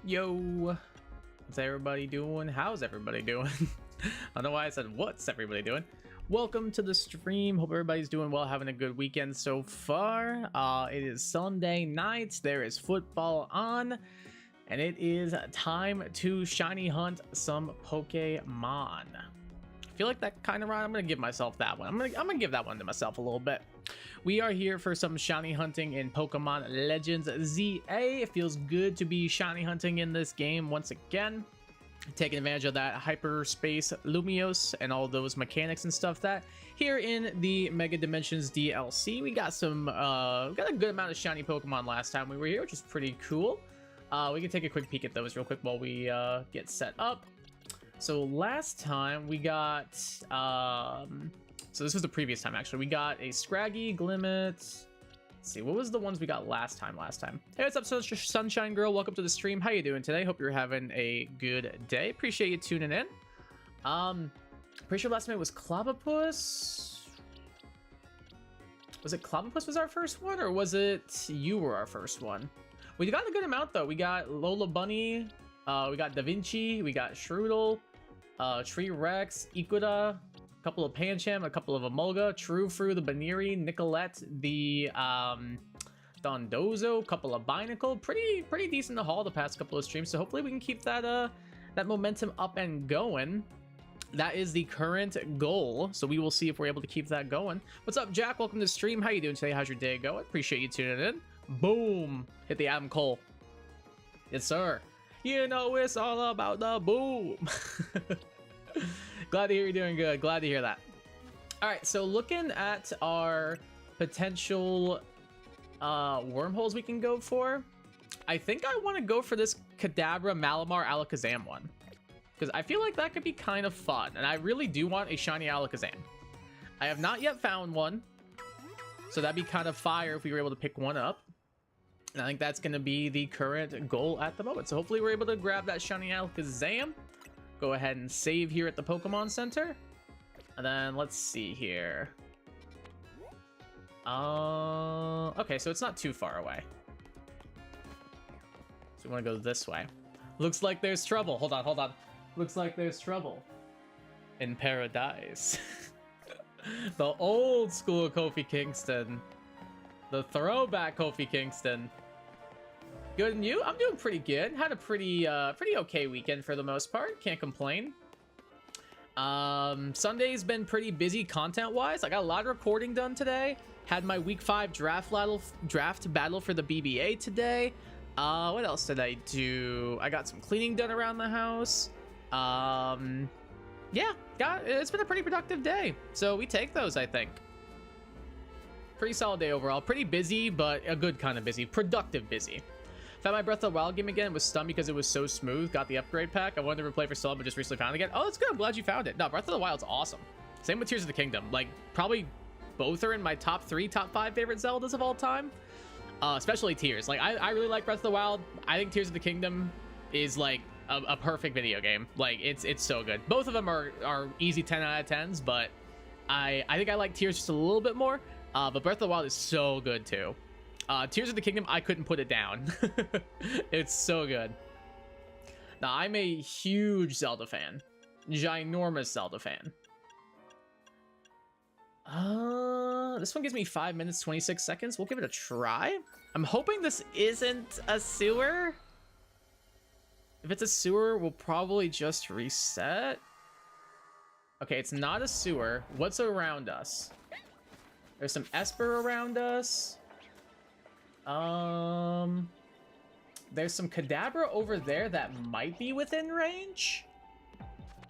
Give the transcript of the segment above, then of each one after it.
Yo, what's everybody doing? How's everybody doing? I don't know why I said what's everybody doing. Welcome to the stream. Hope everybody's doing well, having a good weekend so far. It is Sunday night. There is football on, and it is time to shiny hunt some Pokemon. I feel like that kind of right. I'm gonna give myself that one. I'm gonna give that one to myself a little bit. We are here for some shiny hunting in Pokemon Legends ZA. It feels good to be shiny hunting in this game once again, taking advantage of that hyperspace Lumiose and all those mechanics and stuff that here in the Mega Dimensions DLC. We got some we got a good amount of shiny Pokemon last time we were here, which is pretty cool. We can take a quick peek at those real quick while we get set up. So last time we got so this was the previous time, actually. We got a Scraggy, Glimmet. Let's see, what was the ones we got last time? Hey, what's up, Sunshine Girl? Welcome to the stream. How you doing today? Hope you're having a good day. Appreciate you tuning in. Pretty sure last time it was Clobbopus. Was it Clobbopus was our first one, or was it you were our first one? We got a good amount, though. We got Lola Bunny, we got Da Vinci, we got Shroodle, Tree Rex, Ikuda, a couple of Pancham, a couple of Emolga, Trufru, the Baniri, Nicolette, the Dondozo, a couple of Binacle. Pretty decent to haul the past couple of streams. So hopefully we can keep that that momentum up and going. That is the current goal. So we will see if we're able to keep that going. What's up, Jack? Welcome to the stream. How you doing today? How's your day going? Appreciate you tuning in. Boom! Hit the Adam Cole. Yes, sir. You know it's all about the boom. Glad to hear you're doing good. Glad to hear that. All right, so looking at our potential wormholes we can go for, I think I want to go for this Kadabra, Malamar, Alakazam one, because I feel like that could be kind of fun, and I really do want a shiny Alakazam. I have not yet found one, so that'd be kind of fire if we were able to pick one up. And I think that's going to be the current goal at the moment. So hopefully we're able to grab that shiny Alakazam. Go ahead and save here at the Pokemon Center. And then let's see here. Okay, so it's not too far away. So we want to go this way. Looks like there's trouble. Hold on. Looks like there's trouble in paradise. The old school Kofi Kingston. The throwback Kofi Kingston. Good, and you? I'm doing pretty good. Had a pretty okay weekend for the most part. Can't complain. Sunday's been pretty busy content-wise. I got a lot of recording done today. Had my week 5 draft battle for the BBA today. What else did I do? I got some cleaning done around the house. Yeah, it's been a pretty productive day. So we take those, I think. Pretty solid day overall. Pretty busy, but a good kind of busy. Productive busy. Found my Breath of the Wild game again. Was stunned because it was so smooth. Got the upgrade pack. I wanted to replay for Soul, but just recently found it again. Oh, that's good. I'm glad you found it. No, Breath of the Wild's awesome. Same with Tears of the Kingdom. Like, probably both are in my top 3, top 5 favorite Zeldas of all time. Especially Tears. Like, I really like Breath of the Wild. I think Tears of the Kingdom is, like, a perfect video game. Like, it's so good. Both of them are easy 10 out of 10s, but I think I like Tears just a little bit more. But Breath of the Wild is so good, too. Tears of the Kingdom, I couldn't put it down. It's so good. Now, I'm a huge Zelda fan. Ginormous Zelda fan. This one gives me 5 minutes, 26 seconds. We'll give it a try. I'm hoping this isn't a sewer. If it's a sewer, we'll probably just reset. Okay, it's not a sewer. What's around us? There's some Esper around us. There's some Kadabra over there that might be within range.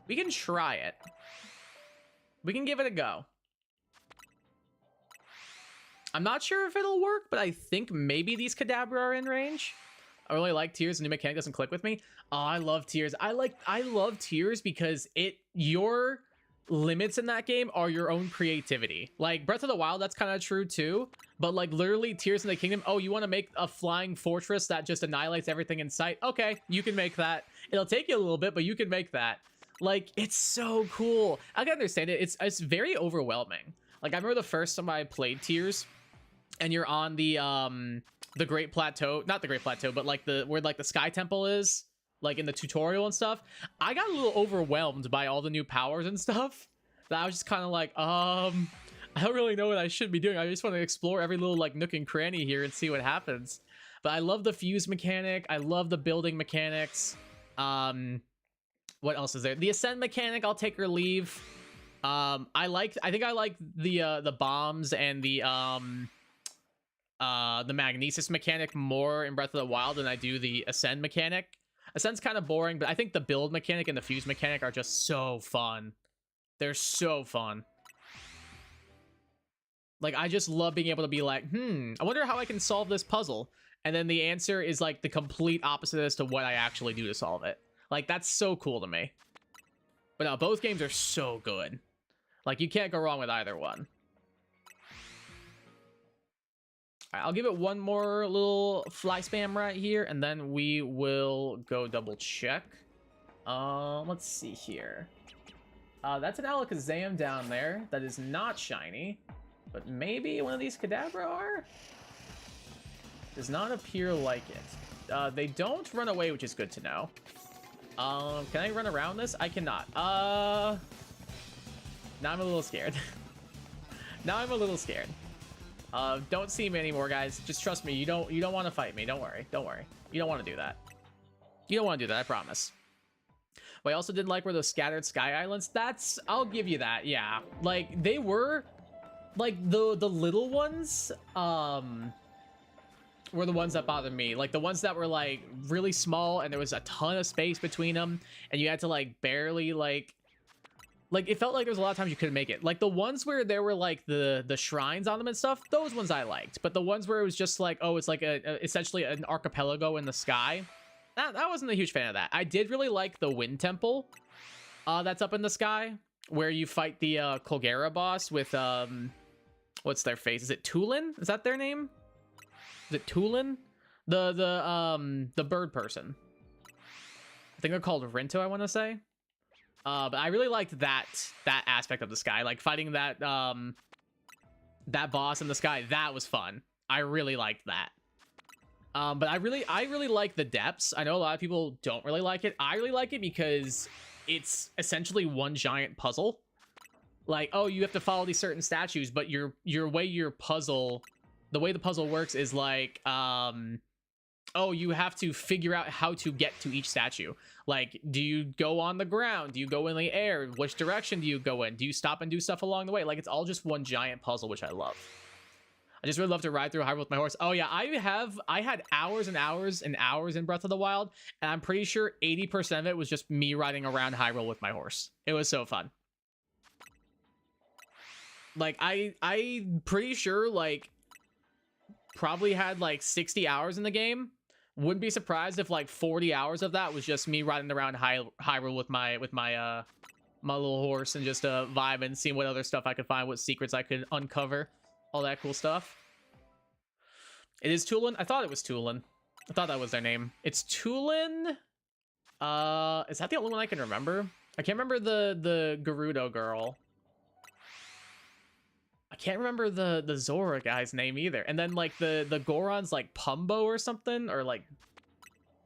We can try it. We can give it a go. I'm not sure if it'll work, but I think maybe these Kadabra are in range. I really like Tears. The new mechanic doesn't click with me. Oh, I love Tears. I love Tears because your limits in that game are your own creativity. Like Breath of the Wild, that's kind of true too, but like literally Tears in the Kingdom, oh, you want to make a flying fortress that just annihilates everything in sight? Okay, you can make that. It'll take you a little bit, but you can make that. Like, it's so cool. I can understand it. It's very overwhelming. Like, I remember the first time I played Tears, and you're on the Great Plateau, not the Great Plateau, but like the where like the Sky Temple is, like in the tutorial and stuff. I got a little overwhelmed by all the new powers and stuff. That I was just kind of like, I don't really know what I should be doing. I just want to explore every little like nook and cranny here and see what happens. But I love the fuse mechanic. I love the building mechanics. What else is there? The ascend mechanic, I'll take or leave. I think I like the bombs and the magnesis mechanic more in Breath of the Wild than I do the ascend mechanic. Ascend's kind of boring, but I think the build mechanic and the fuse mechanic are just so fun. They're so fun. Like, I just love being able to be like, I wonder how I can solve this puzzle. And then the answer is like the complete opposite as to what I actually do to solve it. Like, that's so cool to me. But no, both games are so good. Like, you can't go wrong with either one. All right, I'll give it one more little fly spam right here, and then we will go double check. Let's see here. That's an Alakazam down there that is not shiny, but maybe one of these Kadabra are? Does not appear like it. They don't run away, which is good to know. Can I run around this? I cannot. Now I'm a little scared. Now I'm a little scared. Don't see me anymore, guys. Just trust me. You don't want to fight me. Don't worry. Don't worry. You don't want to do that. You don't want to do that, I promise. But I also didn't like where those scattered sky islands. I'll give you that. Yeah. Like, they were like the little ones were the ones that bothered me. Like the ones that were like really small and there was a ton of space between them and you had to like barely like it felt like there was a lot of times you couldn't make it. Like the ones where there were like the shrines on them and stuff, those ones I liked. But the ones where it was just like, oh, it's like essentially an archipelago in the sky, I wasn't a huge fan of that. I did really like the wind temple that's up in the sky where you fight the Colgera boss with what's their face? Is it Tulin? Is that their name? Is it Tulin? The bird person. I think they're called Rinto, I want to say. But I really liked that aspect of the sky, like fighting that that boss in the sky. That was fun. I really liked that. But I really like the depths. I know a lot of people don't really like it. I really like it because it's essentially one giant puzzle. Like, oh, you have to follow these certain statues, but the way the puzzle works is like, oh, you have to figure out how to get to each statue. Like, do you go on the ground? Do you go in the air? Which direction do you go in? Do you stop and do stuff along the way? Like, it's all just one giant puzzle, which I love. I just really love to ride through Hyrule with my horse. Oh yeah, I had hours and hours and hours in Breath of the Wild, and I'm pretty sure 80% of it was just me riding around Hyrule with my horse. It was so fun. Like, I'm pretty sure, like, probably had like 60 hours in the game. Wouldn't be surprised if like 40 hours of that was just me riding around Hyrule with my my little horse and just vibing and seeing what other stuff I could find, what secrets I could uncover, all that cool stuff. It is Tulin. I thought it was Tulin. I thought that was their name. It's Tulin. Is that the only one I can remember? I can't remember the Gerudo girl. I can't remember the Zora guy's name either. And then like the Goron's like Pumbo or something, or like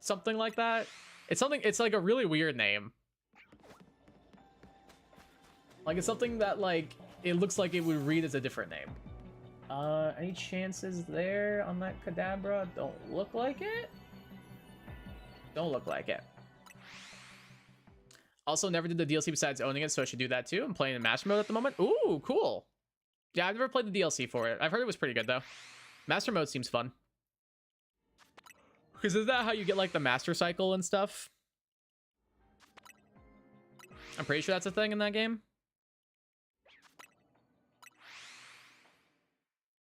something like that. It's like a really weird name. Like it's something that like it looks like it would read as a different name. Any chances there on that Kadabra? Don't look like it. Don't look like it. Also, never did the DLC besides owning it, so I should do that too. I'm playing in Master Mode at the moment. Ooh, cool. Yeah, I've never played the DLC for it. I've heard it was pretty good, though. Master Mode seems fun. Because is that how you get, like, the Master Cycle and stuff? I'm pretty sure that's a thing in that game.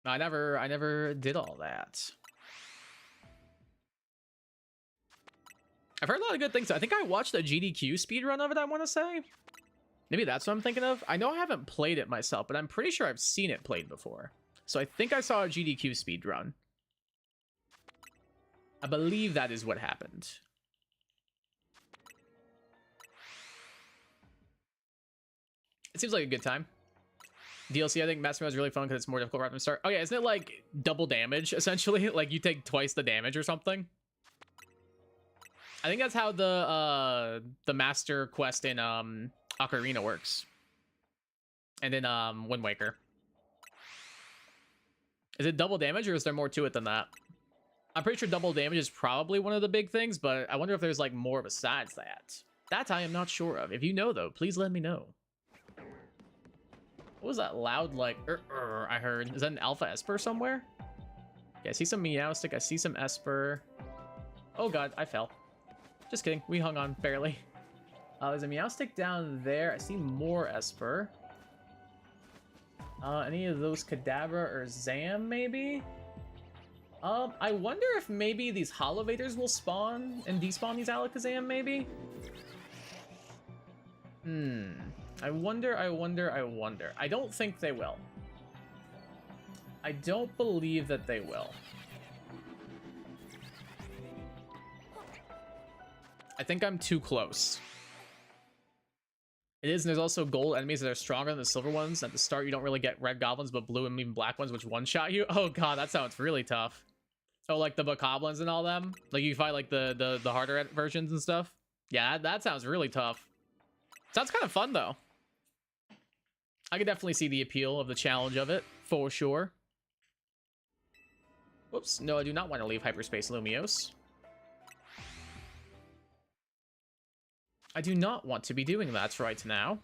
I never did all that. I've heard a lot of good things. I think I watched a GDQ speedrun of it, I want to say. Maybe that's what I'm thinking of. I know I haven't played it myself, but I'm pretty sure I've seen it played before. So I think I saw a GDQ speedrun. I believe that is what happened. It seems like a good time. DLC, I think Master Mode is really fun because it's more difficult right from the start. Oh yeah, isn't it like double damage essentially? Like you take twice the damage or something. I think that's how the master quest in Ocarina works. And then Wind Waker. Is it double damage or is there more to it than that? I'm pretty sure double damage is probably one of the big things, but I wonder if there's like more besides that. That I am not sure of. If you know though, please let me know. What was that loud like I heard? Is that an Alpha Esper somewhere? Yeah, I see some Meowstic, I see some Esper. Oh god, I fell. Just kidding, we hung on barely. There's a Meowstic down there. I see more Esper. Any of those Kadabra or Zam, maybe? I wonder if maybe these Holovators will spawn and despawn these Alakazam, maybe? I wonder. I don't think they will. I don't believe that they will. I think I'm too close. It is, and there's also gold enemies that are stronger than the silver ones. At the start, you don't really get red goblins, but blue and even black ones, which one-shot you. Oh god, that sounds really tough. Oh, like the bokoblins and all them? Like you fight like the harder versions and stuff? Yeah, that sounds really tough. Sounds kind of fun, though. I could definitely see the appeal of the challenge of it, for sure. Whoops, no, I do not want to leave Hyperspace Lumiose. I do not want to be doing that right now.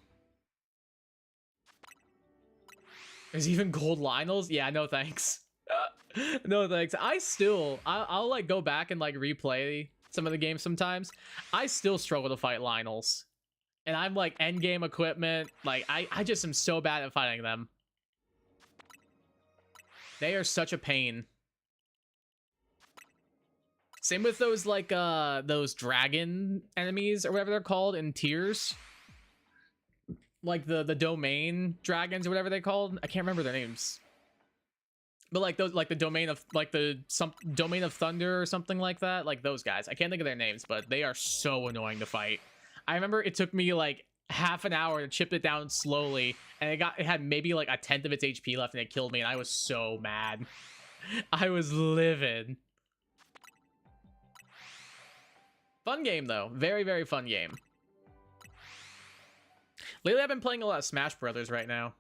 There's even gold Lionels? Yeah, no thanks. No thanks. I'll like go back and like replay some of the games sometimes. I still struggle to fight Lionels. And I'm like endgame equipment. Like I just am so bad at fighting them. They are such a pain. Same with those like those dragon enemies or whatever they're called in tiers. Like the domain dragons or whatever they're called. I can't remember their names. But like those, like the domain of like some domain of thunder or something like that. Like those guys. I can't think of their names, but they are so annoying to fight. I remember it took me like half an hour to chip it down slowly, and it had maybe like a tenth of its HP left, and it killed me, and I was so mad. I was livid. Fun game though, very, very fun game. Lately I've been playing a lot of Smash Brothers right now.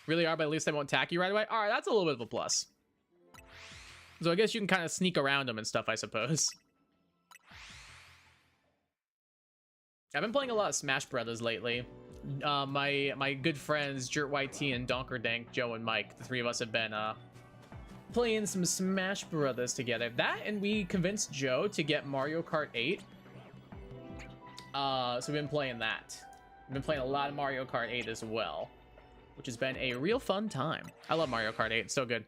Really are, but at least they won't attack you right away. All right, that's a little bit of a plus. So I guess you can kind of sneak around them and stuff, I suppose. I've been playing a lot of Smash Brothers lately. My good friends Jert YT and Donkerdank, Joe and Mike, the three of us have been playing some Smash Brothers together. That, and we convinced Joe to get Mario Kart 8. So we've been playing that. We've been playing a lot of Mario Kart 8 as well, which has been a real fun time. I love Mario Kart 8. It's so good.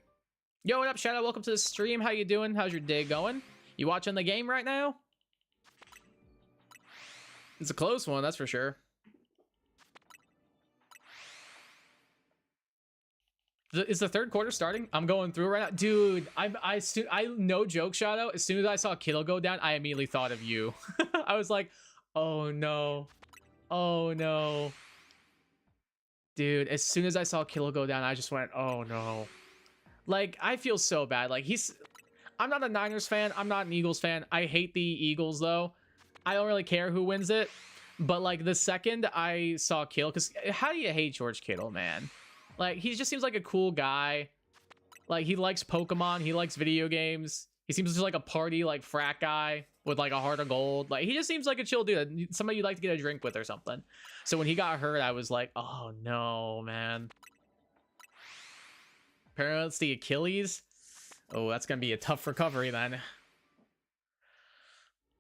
Yo, what up, Shadow? Welcome to the stream. How you doing? How's your day going? You watching the game right now? It's a close one, that's for sure. Is the third quarter starting? I'm going through it right now. Dude, I no joke, Shadow. As soon as I saw Kittle go down, I immediately thought of you. I was like, oh no. Oh no. Dude, as soon as I saw Kittle go down, I just went, oh no. Like, I feel so bad. Like, I'm not a Niners fan. I'm not an Eagles fan. I hate the Eagles, though. I don't really care who wins it. But, like, the second I saw Kittle, because how do you hate George Kittle, man? Like, he just seems like a cool guy. Like, he likes Pokemon. He likes video games. He seems just like a party, like, frat guy with, like, a heart of gold. Like, he just seems like a chill dude. Somebody you'd like to get a drink with or something. So when he got hurt, I was like, oh, no, man. Apparently it's the Achilles. Oh, that's going to be a tough recovery then.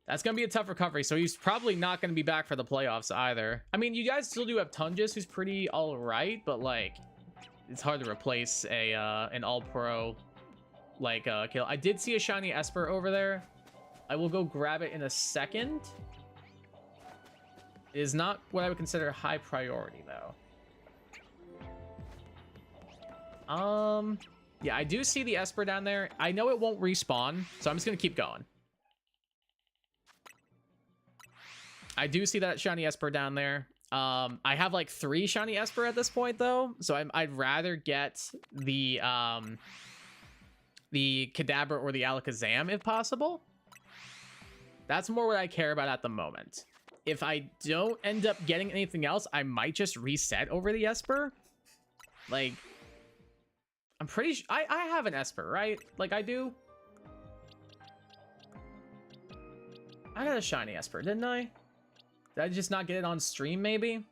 That's going to be a tough recovery. So he's probably not going to be back for the playoffs either. I mean, you guys still do have Tungus, who's pretty all right, but, like, it's hard to replace an all-pro, like, kill. I did see a shiny Esper over there. I will go grab it in a second. It is not what I would consider high priority, though. Yeah, I do see the Esper down there. I know it won't respawn, so I'm just gonna keep going. I do see that shiny Esper down there. I have like 3 shiny Esper at this point though, so I'd rather get the Kadabra or the Alakazam if possible. That's more what I care about at the moment. If I don't end up getting anything else, I might just reset over the Esper. Like, I'm pretty sure I have an Esper, right? Like I do. I got a shiny Esper, didn't I? Did I just not get it on stream, maybe?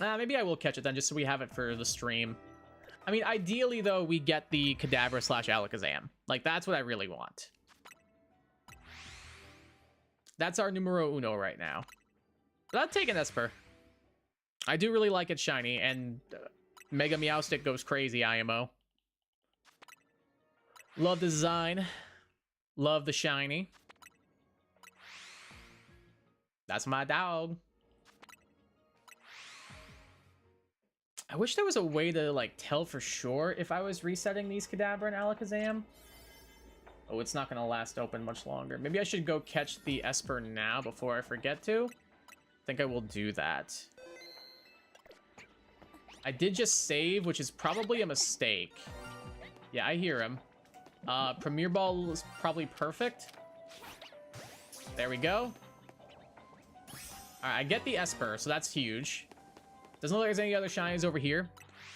Maybe I will catch it then, just so we have it for the stream. I mean, ideally, though, we get the Kadabra / Alakazam. Like, that's what I really want. That's our numero uno right now. But I'd take an Esper. I do really like it shiny, and Mega Meowstic goes crazy, IMO. Love the design. Love the shiny. That's my dog. I wish there was a way to, like, tell for sure if I was resetting these Kadabra and Alakazam. Oh, it's not going to last open much longer. Maybe I should go catch the Esper now before I forget to. I think I will do that. I did just save, which is probably a mistake. Yeah, I hear him. Premier Ball is probably perfect. There we go. Alright, I get the Esper, so that's huge. Doesn't look like there's any other shinies over here.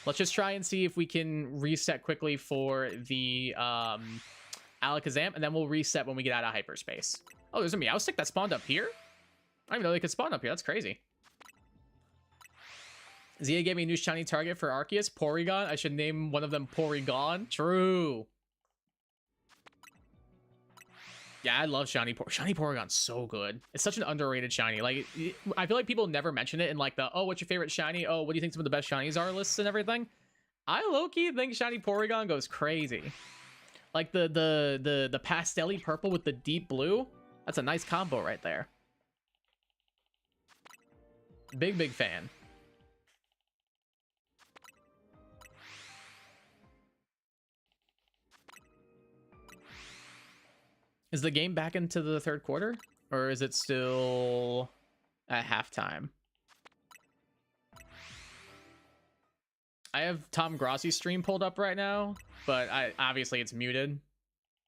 Let's just try and see if we can reset quickly for the Alakazam, and then we'll reset when we get out of hyperspace. Oh, there's a Meowstic that spawned up here? I didn't even know they could spawn up here. That's crazy. Zia gave me a new shiny target for Arceus, Porygon. I should name one of them Porygon. True. Yeah, I love Shiny Porygon's so good. It's such an underrated shiny. Like, I feel like people never mention it in like the, oh, what's your favorite shiny? Oh, what do you think some of the best shinies are lists and everything? I low-key think Shiny Porygon goes crazy. Like the pastel-y purple with the deep blue. That's a nice combo right there. Big fan. Is the game back into the third quarter? Or is it still at halftime? I have Tom Grossi's stream pulled up right now, but obviously it's muted.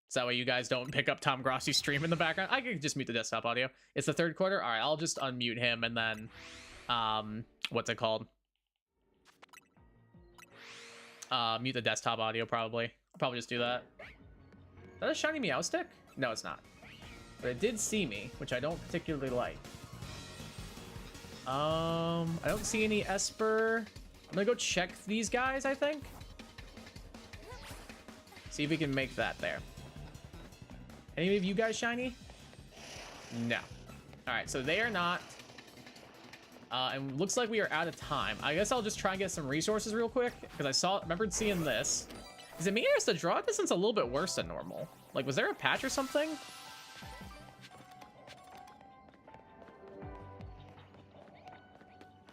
So that way you guys don't pick up Tom Grossi's stream in the background. I could just mute the desktop audio. It's the third quarter? All right, I'll just unmute him and then, what's it called? Mute the desktop audio probably. I'll probably just do that. Is that a shiny Meowstic? No, it's not. But it did see me, which I don't particularly like. I don't see any Esper. I'm gonna go check these guys, I think. See if we can make that there. Any of you guys shiny? No. Alright, so they are not. And looks like we are out of time. I guess I'll just try and get some resources real quick, because I remembered seeing this. Is it me or is the draw distance a little bit worse than normal? Like, was there a patch or something?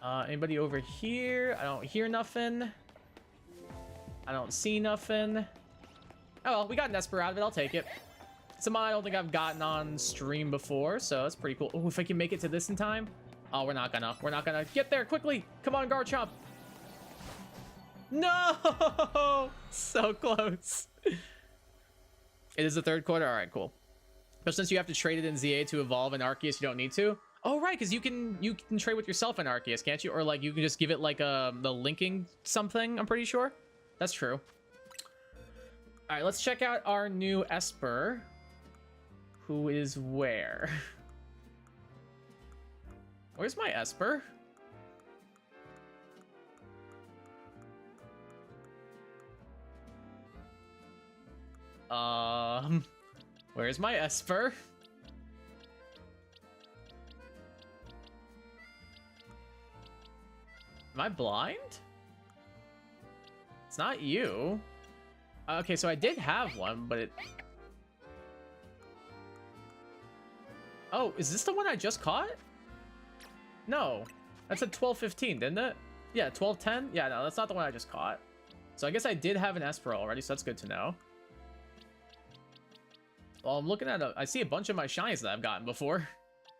Anybody over here? I don't hear nothing. I don't see nothing. Oh, well, we got an Esper out of it. I'll take it. Some I don't think I've gotten on stream before, so that's pretty cool. Oh, if I can make it to this in time. Oh, we're not gonna. We're not gonna. Get there quickly. Come on, Garchomp. No! So close. It is the third quarter. All right, cool. But since you have to trade it in ZA to evolve in Arceus, you don't need to. Oh, right, because you can trade with yourself in Arceus, can't you? Or like you can just give it like the linking something. I'm pretty sure that's true. All right, let's check out our new Esper. Who is where? Where's my Esper? Where's my Esper? Am I blind? It's not you. Okay, so I did have one, but it... Oh, is this the one I just caught? No. That's at 12:15, didn't it? Yeah, 12:10? Yeah, no, that's not the one I just caught. So I guess I did have an Esper already, so that's good to know. Well, I'm looking at I see a bunch of my shinies that I've gotten before,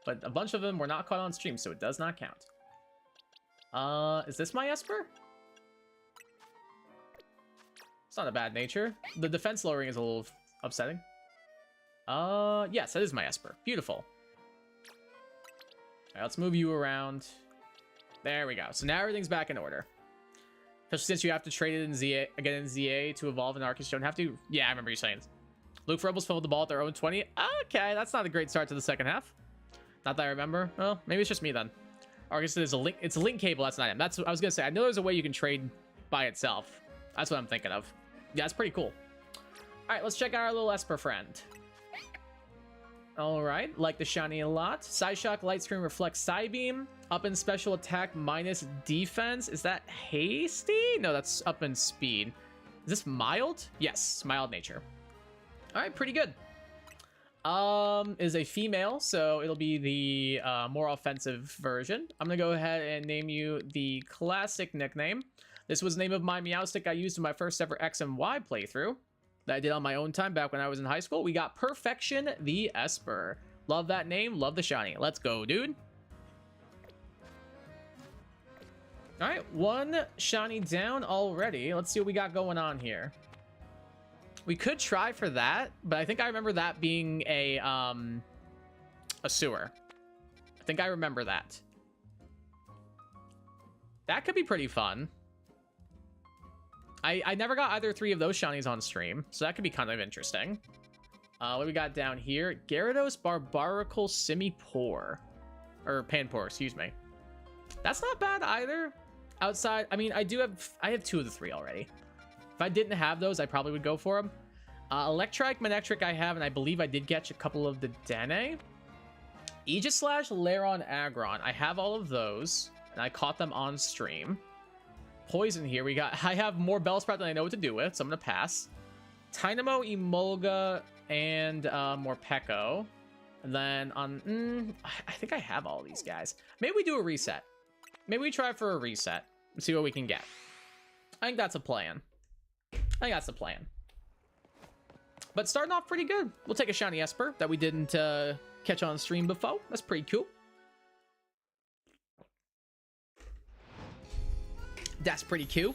but a bunch of them were not caught on stream, so it does not count. Is this my Esper? It's not a bad nature. The defense lowering is a little upsetting. Yes, that is my Esper. Beautiful. All right, let's move you around. There we go. So now everything's back in order. Especially since you have to trade it in ZA, again in ZA to evolve an Arcus. You don't have to. Yeah, I remember you saying. Luke Rebels fumbled the ball at their own 20. Okay, that's not a great start to the second half. Not that I remember. Well, maybe it's just me then. Arcus is a link. It's a link cable. That's not him. That's what I was gonna say. I know there's a way you can trade by itself. That's what I'm thinking of. Yeah, it's pretty cool. All right, let's check out our little Esper friend. All right, like the shiny a lot. Psyshock, Light Screen, Reflect, Psybeam. Up in special attack minus defense. Is that hasty? No, that's up in speed. Is this mild? Yes, mild nature. All right, pretty good. Is a female, so it'll be the more offensive version. I'm gonna go ahead and name you the classic nickname. This was the name of my Meowstic I used in my first ever X and Y playthrough that I did on my own time back when I was in high school. We got Perfection the Esper. Love that name, love the shiny. Let's go, dude. All right, one shiny down already. Let's see what we got going on here. We could try for that, but I think I remember that being a sewer. I think I remember that. That could be pretty fun. I never got either three of those shinies on stream, so that could be kind of interesting. What do we got down here? Gyarados, Barbaracle, Simipour. Or Panpour, excuse me. That's not bad either. Outside, I mean, I have two of the three already. If I didn't have those, I probably would go for them. Electrike, Manectric I have, and I believe I did catch a couple of the Dene. Aegislash, Lairon, Aggron. I have all of those, and I caught them on stream. Poison here. I have more Bellsprout than I know what to do with, so I'm going to pass. Tynamo, Emolga, and Morpeko. And then on... I think I have all these guys. Maybe we do a reset. Maybe we try for a reset and see what we can get. I think that's a plan. I think that's the plan. But starting off pretty good. We'll take a shiny Esper that we didn't catch on stream before. That's pretty cool. That's pretty cool. All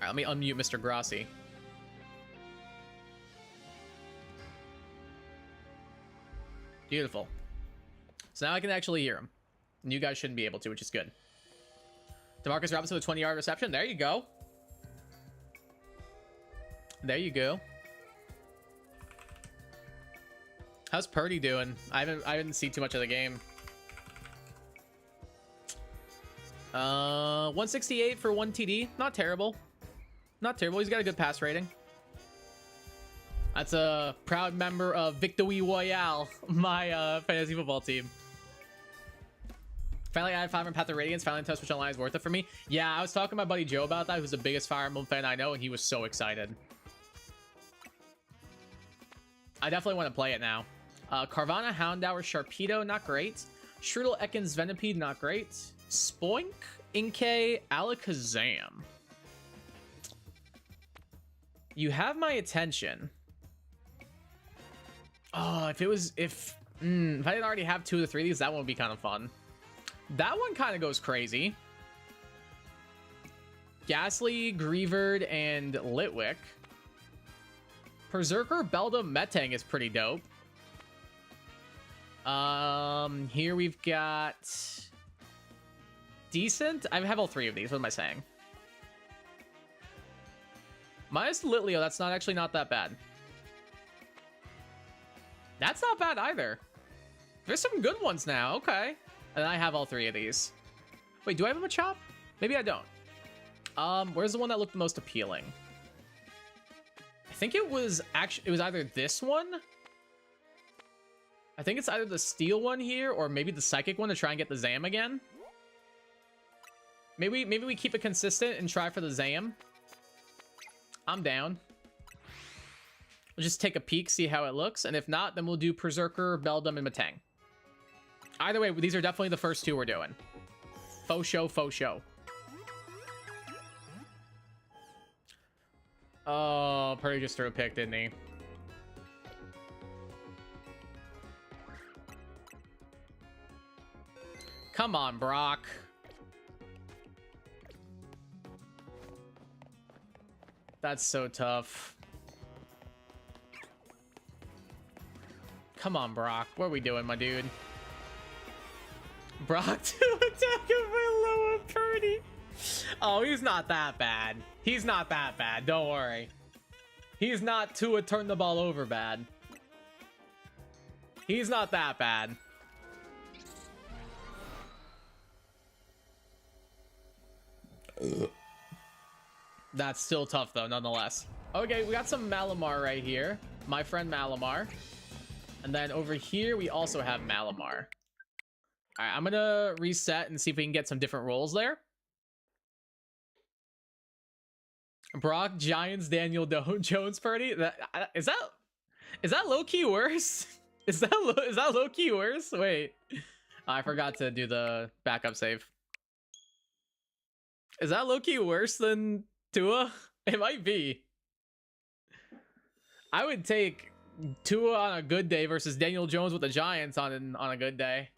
right, let me unmute Mr. Grassi. Beautiful. So now I can actually hear him. And you guys shouldn't be able to, which is good. DeMarcus Robinson with 20-yard reception. There you go. There you go. How's Purdy doing? I didn't see too much of the game. 168 for 1 TD. Not terrible. Not terrible. He's got a good pass rating. That's a proud member of Victory Royale, my fantasy football team. Finally, I had Fire Emblem Path of Radiance. Finally, Nintendo Switch Online is worth it for me. Yeah, I was talking to my buddy Joe about that, who's the biggest Fire Emblem fan I know, and he was so excited. I definitely want to play it now. Carvana, Houndour, Sharpedo, not great. Strudel, Ekans, Venipede, not great. Spoink, Inkay, Alakazam. You have my attention. Oh, if I didn't already have 2 of the 3 of these, that one would be kind of fun. That one kind of goes crazy. Ghastly, Greavard, and Litwick. Berserker, Beldum, Metang is pretty dope. Here we've got... decent? I have all 3 of these. What am I saying? Minus Litleo, that's actually not that bad. That's not bad either. There's some good ones now. Okay. And I have all 3 of these. Wait, do I have a Machop? Maybe I don't. Where's the one that looked the most appealing? I think it was either this one. I think it's either the steel one here or maybe the psychic one to try and get the Zam again. Maybe we keep it consistent and try for the Zam. I'm down. We'll just take a peek, see how it looks, and if not, then we'll do Berserker, Beldum, and Metang. Either way, these are definitely the first 2 we're doing. Faux show, faux show. Oh, Purdy just threw a pick, didn't he? Come on, Brock. That's so tough. Come on, Brock. What are we doing, my dude? Brock to attack him by lower Purdy. Oh, he's not that bad. He's not that bad. Don't worry. He's not Tua turn the ball over bad. He's not that bad. That's still tough, though, nonetheless. Okay, we got some Malamar right here. My friend Malamar. And then over here, we also have Malamar. All right, I'm going to reset and see if we can get some different rolls there. Brock, Giants, Daniel Jones, Purdy. Is that low-key worse? Is that low-key worse? Wait. I forgot to do the backup save. Is that low-key worse than Tua? It might be. I would take Tua on a good day versus Daniel Jones with the Giants on a good day.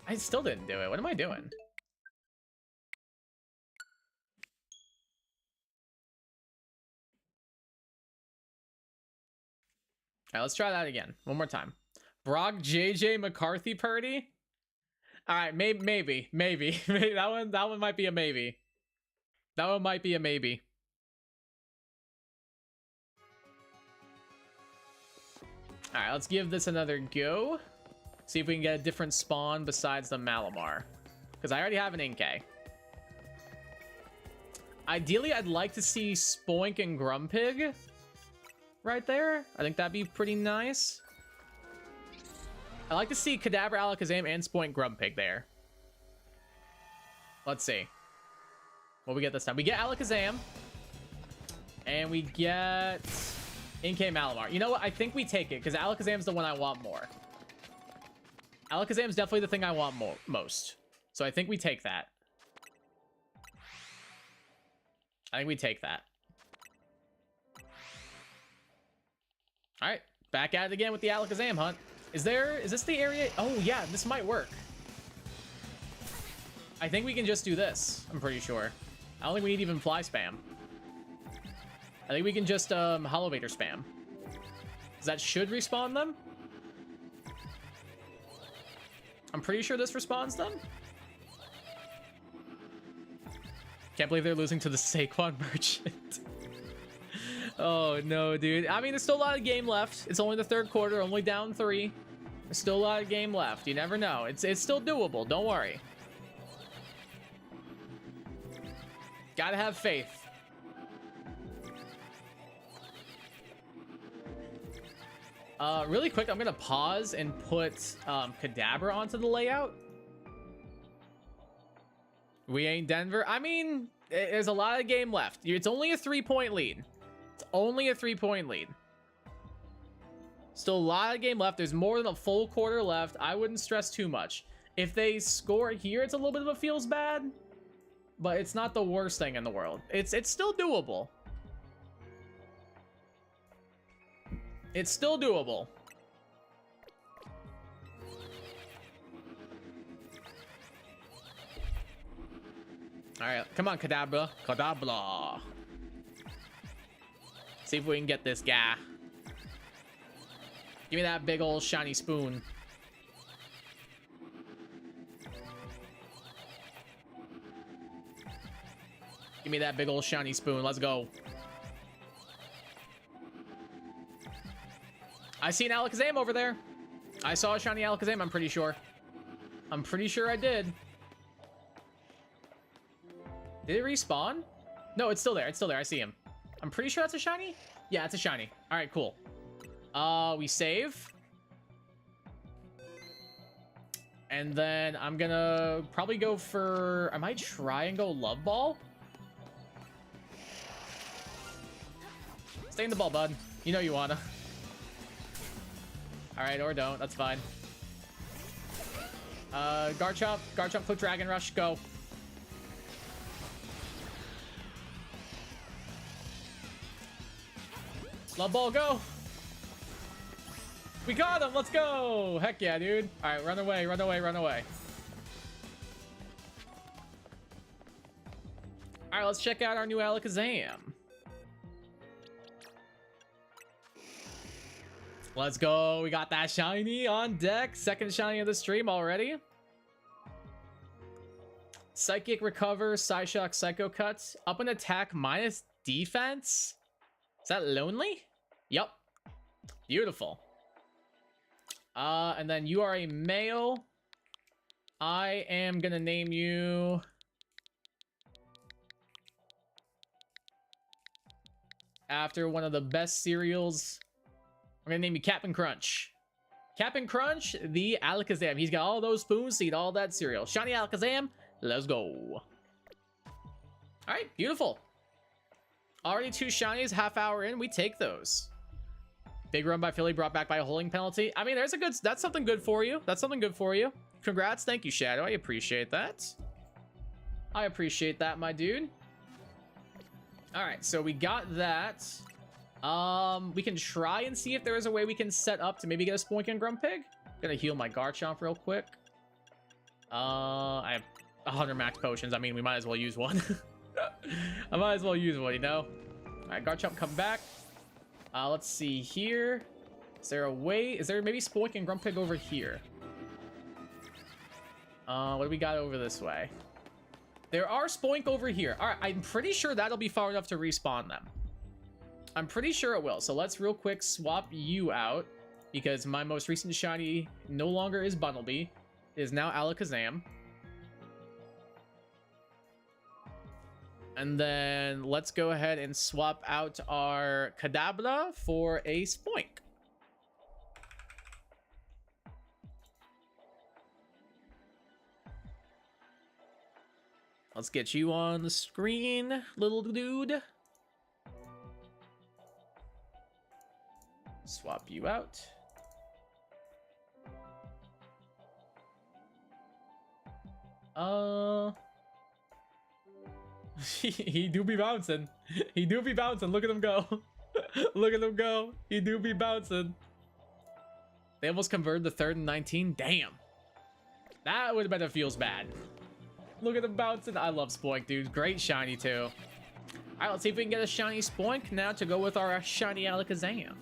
I still didn't do it. What am I doing? All right, let's try that again. One more time. Brock, JJ, McCarthy, Purdy. All right, maybe. That one might be a maybe. That one might be a maybe. All right, let's give this another go. See if we can get a different spawn besides the Malamar. Because I already have an Inkay. Ideally, I'd like to see Spoink and Grumpig right there. I think that'd be pretty nice. I like to see Kadabra, Alakazam, and Spoink Grumpig there. Let's see what we get this time. We get Alakazam. And we get Inkay Malamar. You know what? I think we take it because Alakazam's the one I want more. Alakazam's definitely the thing I want most. So I think we take that. I think we take that. All right, back at it again with the Alakazam hunt. Is this the area? Oh yeah, this might work. I think we can just do this. I'm pretty sure. I don't think we need even fly spam. I think we can just Hollow Baiter spam. That should respawn them. I'm pretty sure this respawns them. Can't believe they're losing to the Saquon Merchant. Oh no, dude. I mean, there's still a lot of game left. It's only the third quarter, only down 3. There's still a lot of game left. You never know. It's still doable. Don't worry. Gotta have faith. Really quick, I'm gonna pause and put Kadabra onto the layout. We ain't Denver. I mean, there's a lot of game left. It's only a 3-point lead. It's only a 3-point lead. Still a lot of game left. There's more than a full quarter left. I wouldn't stress too much. If they score here, it's a little bit of a feels bad, but it's not the worst thing in the world. It's still doable. It's still doable. All right, come on, Kadabra. Kadabra. See if we can get this guy. Give me that big old shiny spoon. Give me that big old shiny spoon. Let's go. I see an Alakazam over there. I saw a shiny Alakazam, I'm pretty sure. I'm pretty sure I did. Did it respawn? No, it's still there. It's still there. I see him. I'm pretty sure that's a shiny. Yeah, it's a shiny. All right, cool. We save. And then I'm gonna probably go for... I might try and go Love Ball. Stay in the ball, bud. You know you wanna. All right, or don't. That's fine. Garchomp, click Dragon Rush, go. Love Ball, go. We got him. Let's go. Heck yeah, dude. All right, run away, run away, run away. All All right, let's check out our new Alakazam. Let's go. We got that shiny on deck. Second shiny of the stream already. Psychic Recover, Psyshock, Psycho Cuts. Up an attack minus defense. Is that Lonely? Yep. Beautiful. And then you are a male. I am gonna name you... after one of the best cereals. I'm gonna name you Cap'n Crunch. Cap'n Crunch, the Alakazam. He's got all those spoons to eat all that cereal. Shiny Alakazam, let's go. Alright, beautiful. Already 2 shinies, half hour in, we take those. Big run by Philly, brought back by a holding penalty. I mean, there's a good, that's something good for you. That's something good for you. Congrats, thank you, Shadow. I appreciate that. I appreciate that, my dude. Alright, so we got that. We can try and see if there is a way we can set up to maybe get a Spoink and Grumpig. Gonna heal my Garchomp real quick. I have 100 max potions. I mean, we might as well use one. I might as well use one, you know? Alright, Garchomp, come back. Let's see here. Is there a way? Is there maybe Spoink and Grumpig over here? What do we got over this way? There are Spoink over here. Alright, I'm pretty sure that'll be far enough to respawn them. I'm pretty sure it will. So let's real quick swap you out, because my most recent shiny no longer is Bunnelby. It is now Alakazam. And then let's go ahead and swap out our Kadabra for a Spoink. Let's get you on the screen, little dude. Swap you out. He do be bouncing. He do be bouncing. Look at him go. Look at him go. He do be bouncing. They almost converted the 3rd and 19. Damn. That would have been a feels bad. Look at him bouncing. I love Spoink, dude. Great shiny, too. All right, let's see if we can get a shiny Spoink now to go with our shiny Alakazam.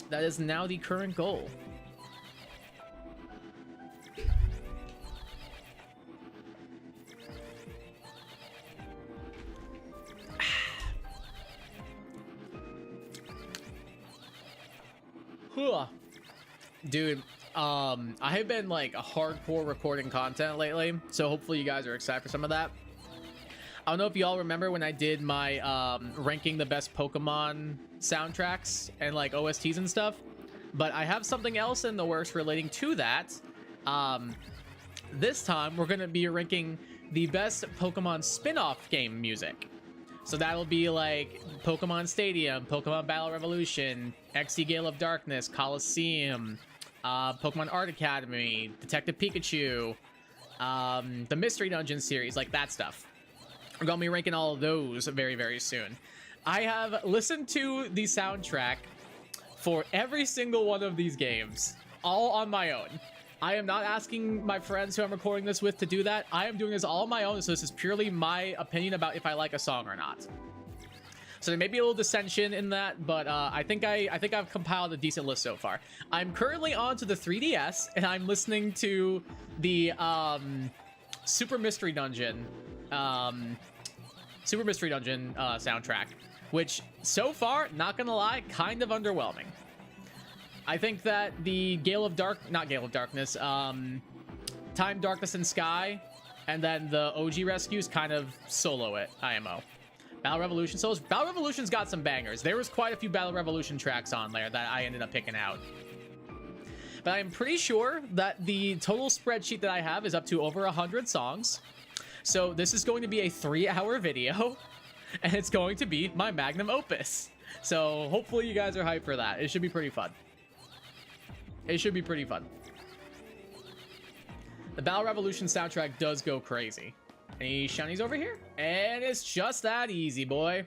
That is now the current goal. Dude, I have been like a hardcore recording content lately, so hopefully you guys are excited for some of that. I don't know if y'all remember when I did my ranking the best Pokemon soundtracks and like OSTs and stuff, but I have something else in the works relating to that. This time we're gonna be ranking the best Pokemon spin-off game music. So that'll be like Pokemon Stadium, Pokemon Battle Revolution, XD Gale of Darkness, Coliseum, Pokemon Art Academy, Detective Pikachu, the Mystery Dungeon series, like that stuff. We're gonna be ranking all of those very, very soon. I have listened to the soundtrack for every single one of these games, all on my own. I am not asking my friends who I'm recording this with to do that. I am doing this all on my own, so this is purely my opinion about if I like a song or not. So there may be a little dissension in that, but I think I've compiled a decent list so far. I'm currently on to the 3DS, and I'm listening to the Super Mystery Dungeon soundtrack, which so far, not gonna lie, kind of underwhelming. I think that the not Gale of Darkness, Time, Darkness, and Sky, and then the OG Rescues kind of solo it, IMO. Battle Revolution solos. Battle Revolution's got some bangers. There was quite a few Battle Revolution tracks on there that I ended up picking out. But I'm pretty sure that the total spreadsheet that I have is up to over 100 songs. So this is going to be a 3-hour video, and it's going to be my magnum opus. So hopefully you guys are hyped for that. It should be pretty fun. It should be pretty fun. The Battle Revolution soundtrack does go crazy. Any shinies over here? And it's just that easy, boy.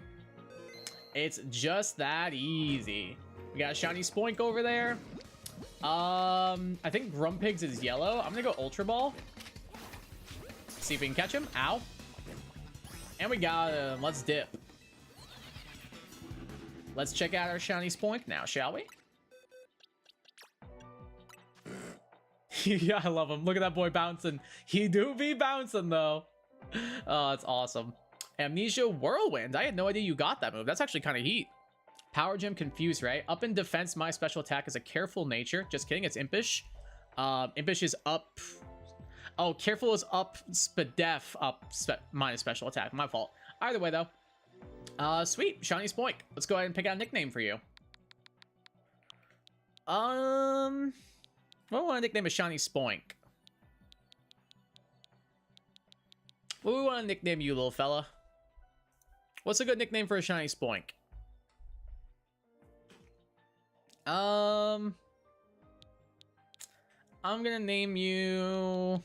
It's just that easy. We got a shiny Spoink over there. I think Grumpig's is yellow. I'm gonna go Ultra Ball. See if we can catch him. Ow. And we got him. Let's dip. Let's check out our shiny Spoink now, shall we? Yeah, I love him. Look at that boy bouncing. He do be bouncing, though. Oh, that's awesome. Amnesia Whirlwind. I had no idea you got that move. That's actually kind of heat. Power Gem Confused, right? Up in defense, my special attack is a Careful Nature. Just kidding, it's Impish. Impish is up. Oh, Careful is up. Spadef up minus special attack. My fault. Either way, though. Sweet. Shiny Spoink. Let's go ahead and pick out a nickname for you. What do we want to nickname a Shiny Spoink? What do we want to nickname you, little fella? What's a good nickname for a Shiny Spoink? I'm gonna name you...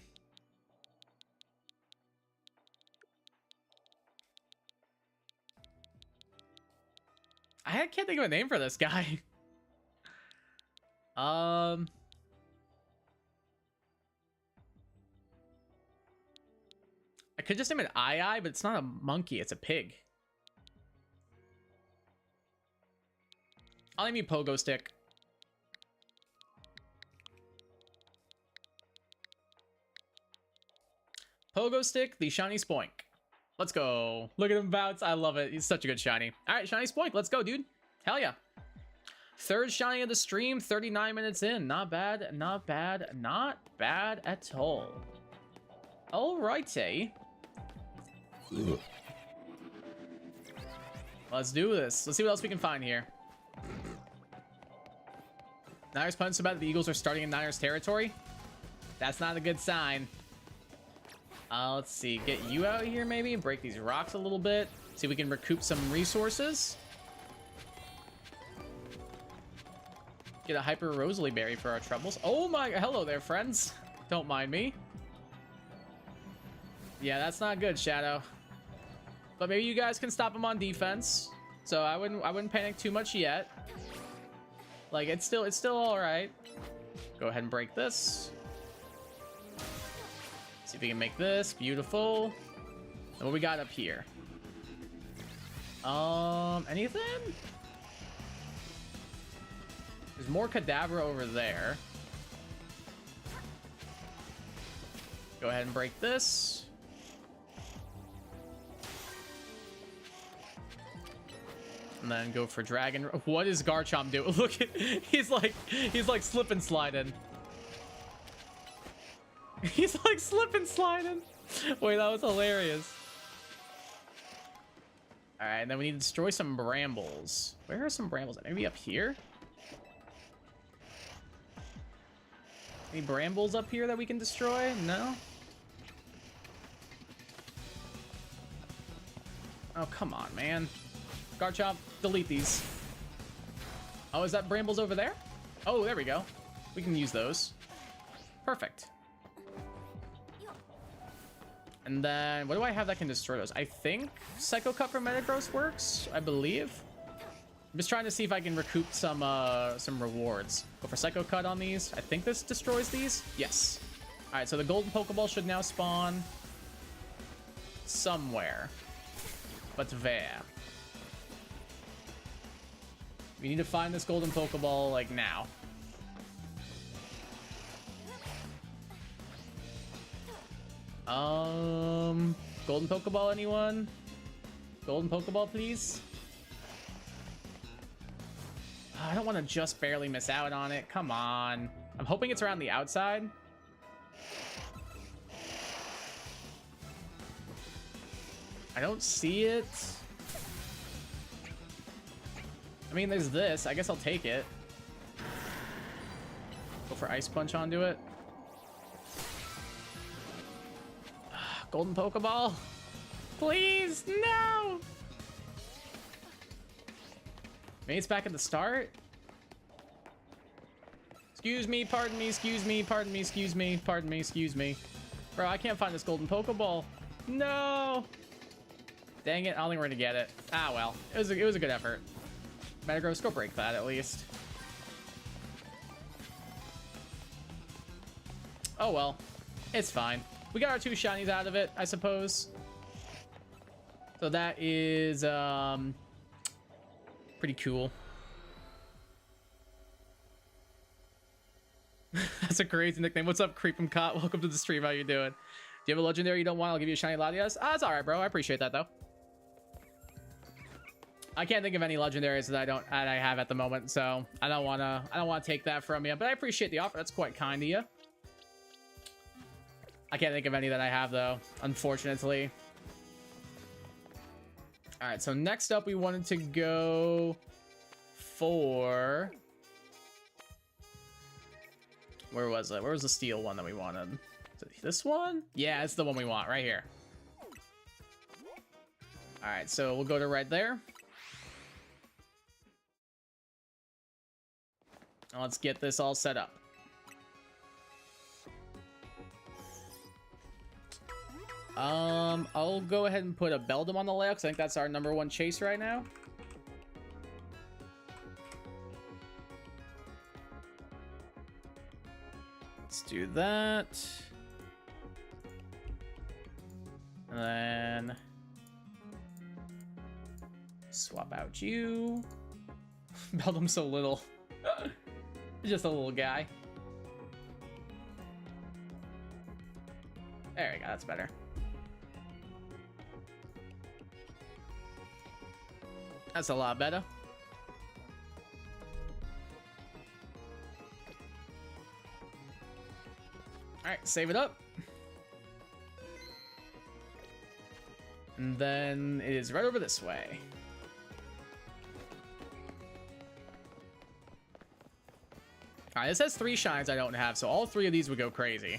I can't think of a name for this guy. I could just name it Ai, but it's not a monkey, it's a pig. I'll name you Pogo Stick. Pogo Stick, the Shiny Spoink. Let's go. Look at him bounce. I love it. He's such a good shiny. All right, Shiny Spoink. Let's go, dude. Hell yeah. Third shiny of the stream, 39 minutes in. Not bad, not bad, not bad at all. Alrighty. Let's do this. Let's see what else we can find here. Niners punch about the Eagles are starting in Niners territory. That's not a good sign. Let's see. Get you out here maybe. Break these rocks a little bit. See if we can recoup some resources. Get a Hyper Rosalie Berry for our troubles. Oh my... Hello there, friends. Don't mind me. Yeah, that's not good, Shadow. But maybe you guys can stop him on defense. So I wouldn't panic too much yet. Like, it's still all right. Go ahead and break this. See if we can make this beautiful. And what we got up here? Anything? There's more Kadabra over there. Go ahead and break this. And then go for Dragon. What is Garchomp doing? Look at, he's like slip and sliding. He's like slip and sliding. Wait, that was hilarious. All right, and then we need to destroy some brambles. Where are some brambles? Maybe up here? Any brambles up here that we can destroy? No? Oh, come on, man. Garchomp, delete these. Oh, is that brambles over there? Oh, there we go. We can use those. Perfect. And then, what do I have that can destroy those? I think Psycho Cut from Metagross works, I believe. I'm just trying to see if I can recoup some rewards. Go for Psycho Cut on these. I think this destroys these. Yes. All right, so the golden Pokeball should now spawn somewhere. But where? We need to find this golden Pokeball, like, now. Golden Pokeball, anyone? Golden Pokeball, please? I don't want to just barely miss out on it. Come on. I'm hoping it's around the outside. I don't see it. I mean, there's this. I guess I'll take it. Go for Ice Punch onto it. Golden Pokeball. Please, no! Maybe it's back at the start? Excuse me, pardon me, excuse me, pardon me, excuse me, pardon me, excuse me. Bro, I can't find this golden Pokeball. No! Dang it, I don't think we're gonna get it. Ah, well. It was a good effort. Metagross, go break that at least. Oh well. It's fine. We got our 2 shinies out of it, I suppose. So that is pretty cool. That's a crazy nickname. What's up, Creep'em Cot? Welcome to the stream. How you doing? Do you have a legendary you don't want? I'll give you a shiny Latias. Ah, it's all right, bro. I appreciate that though. I can't think of any legendaries that I have at the moment, so I don't wanna take that from you. But I appreciate the offer. That's quite kind of you. I can't think of any that I have though, unfortunately. All right, so next up we wanted to go for, where was it? Where was the steel one that we wanted? Is it this one? Yeah, it's the one we want right here. All right, so we'll go to right there. Now let's get this all set up. I'll go ahead and put a Beldum on the layout because I think that's our #1 chase right now. Let's do that. And then swap out you. Beldum's so little. Just a little guy. There we go, that's better. That's a lot better. All right, save it up. And then it is right over this way. All right, this has 3 shines I don't have, so all 3 of these would go crazy.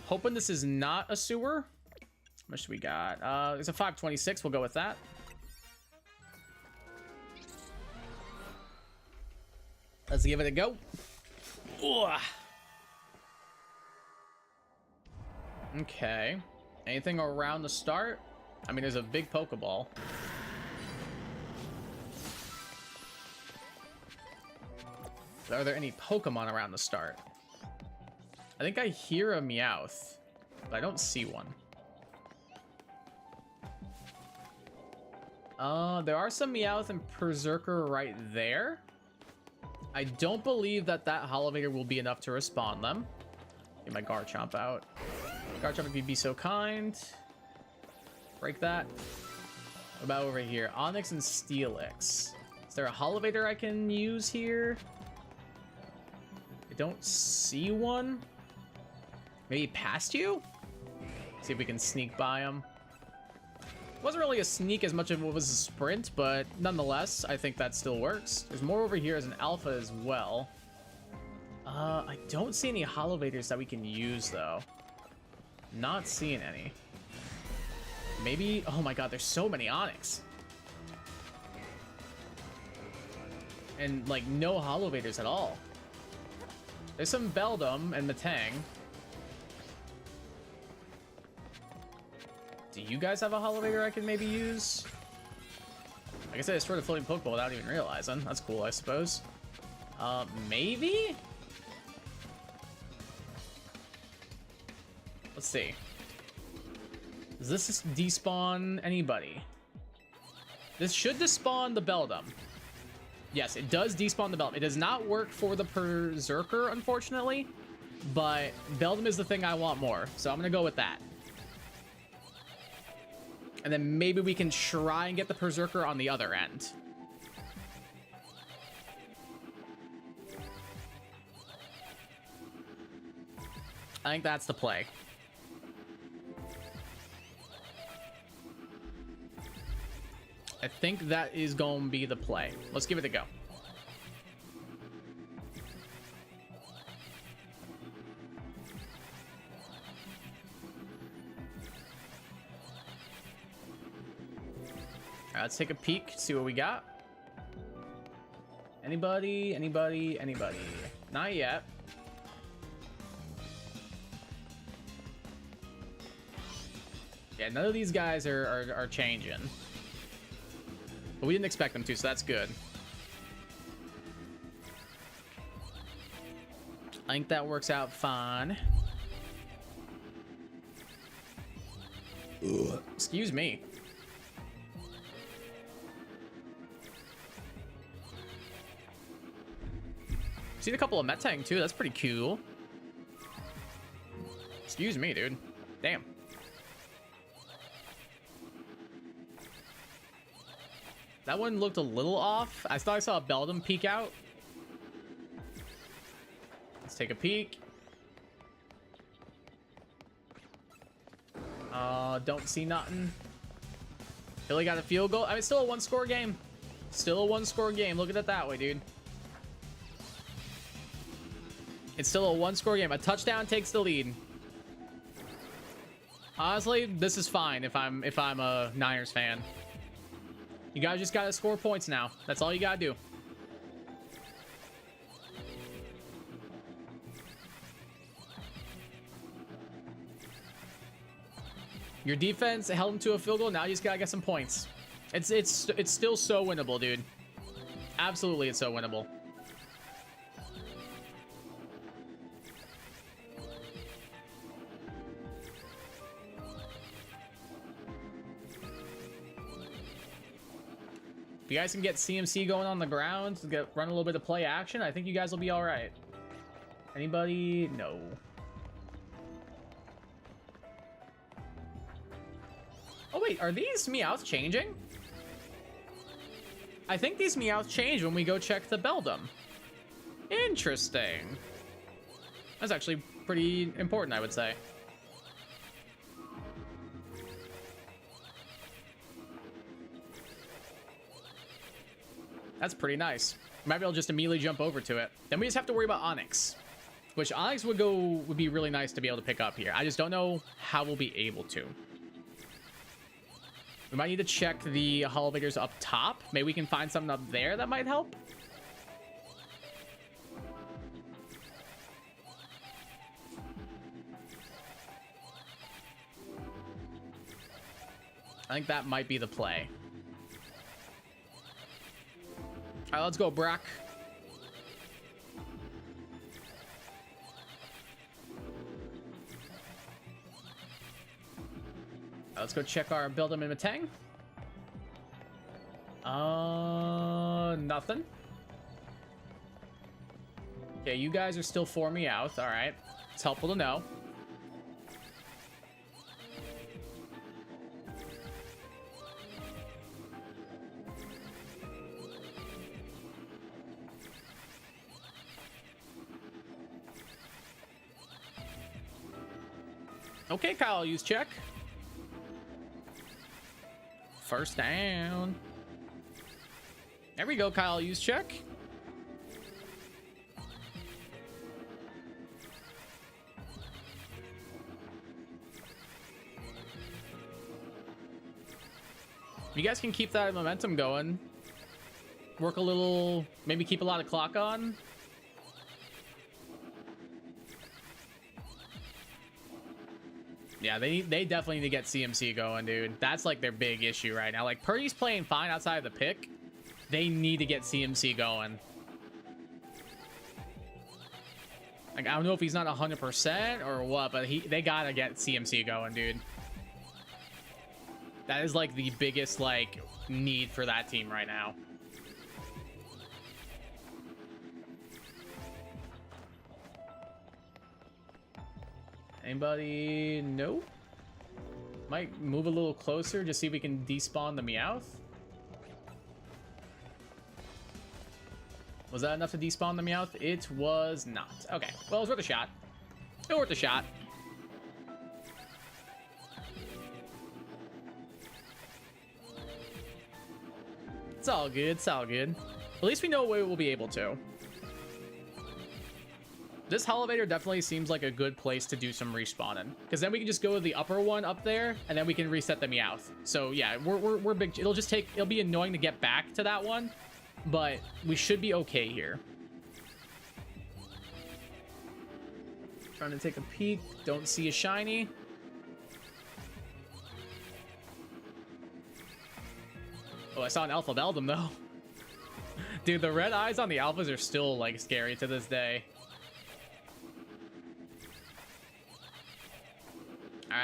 Hoping this is not a sewer. How much do we got? It's a 526. We'll go with that. Let's give it a go. Ooh. Okay. Anything around the start? I mean, there's a big Pokeball. Are there any Pokemon around the start? I think I hear a Meowth, but I don't see one. There are some Meowth and Berserker right there. I don't believe that Holovator will be enough to respawn them. Get my Garchomp out. Garchomp, if you'd be so kind. Break that. What about over here? Onyx and Steelix. Is there a Holovator I can use here? I don't see one. Maybe past you? See if we can sneak by him. Wasn't really a sneak as much as it was a sprint, but nonetheless, I think that still works. There's more over here as an alpha as well. I don't see any Holovators that we can use though. Not seeing any. Maybe, oh my god, there's so many Onyx. And like no Holovators at all. There's some Beldum and Metang. Do you guys have a Holovator I can maybe use? Like I said, I destroyed a floating Pokeball without even realizing. That's cool, I suppose. Maybe? Let's see. Does this despawn anybody? This should despawn the Beldum. Yes, it does despawn the Beldum. It does not work for the Berserker, unfortunately. But Beldum is the thing I want more. So I'm going to go with that. And then maybe we can try and get the Berserker on the other end. I think that's the play. I think that is going to be the play. Let's give it a go. All right, let's take a peek, see what we got. Anybody? Anybody? Anybody? Not yet. Yeah, none of these guys are changing. But we didn't expect them to, so that's good. I think that works out fine. Ugh. Excuse me. Seen a couple of Metang too. That's pretty cool. Excuse me, dude. Damn. That one looked a little off. I thought I saw a Beldum peek out. Let's take a peek. Don't see nothing. Philly got a field goal. I mean, it's still a one-score game. Still a one-score game. Look at it that way, dude. It's still a one-score game. A touchdown takes the lead. Honestly, this is fine if I'm a Niners fan. You guys just gotta score points now. That's all you gotta do. Your defense held him to a field goal. Now you just gotta get some points. It's still so winnable, dude. Absolutely, it's so winnable. If you guys can get CMC going on the ground, run a little bit of play action, I think you guys will be all right. Anybody? No. Oh wait, are these Meowths changing? I think these Meowths change when we go check the Beldum. Interesting. That's actually pretty important, I would say. That's pretty nice. Might be able to just immediately jump over to it. Then we just have to worry about Onyx, which Onyx would be really nice to be able to pick up here. I just don't know how we'll be able to. We might need to check the elevators up top. Maybe we can find something up there that might help. I think that might be the play. All right, let's go, Brock. Let's go check our Beldum and Metang. Nothing. Okay, you guys are still 4 Meowth. All right, it's helpful to know. Okay, Kyle, use check. First down. There we go, Kyle, use check. You guys can keep that momentum going. Work a little, maybe keep a lot of clock on. Yeah, they definitely need to get CMC going, dude. That's like their big issue right now. Like, Purdy's playing fine outside of the pick. They need to get CMC going. Like, I don't know if he's not 100% or what, but they gotta get CMC going, dude. That is like the biggest like need for that team right now. Anybody? No. Might move a little closer, just see if we can despawn the Meowth. Was that enough to despawn the Meowth? It was not. Okay, well, it was worth a shot. It was worth a shot. It's all good, it's all good. At least we know what we'll be able to. This elevator definitely seems like a good place to do some respawning, because then we can just go to the upper one up there, and then we can reset the Meowth. So yeah, we're big. It'll be annoying to get back to that one, but we should be okay here. Trying to take a peek. Don't see a shiny. Oh, I saw an Alpha Beldum though. Dude, the red eyes on the Alphas are still like scary to this day.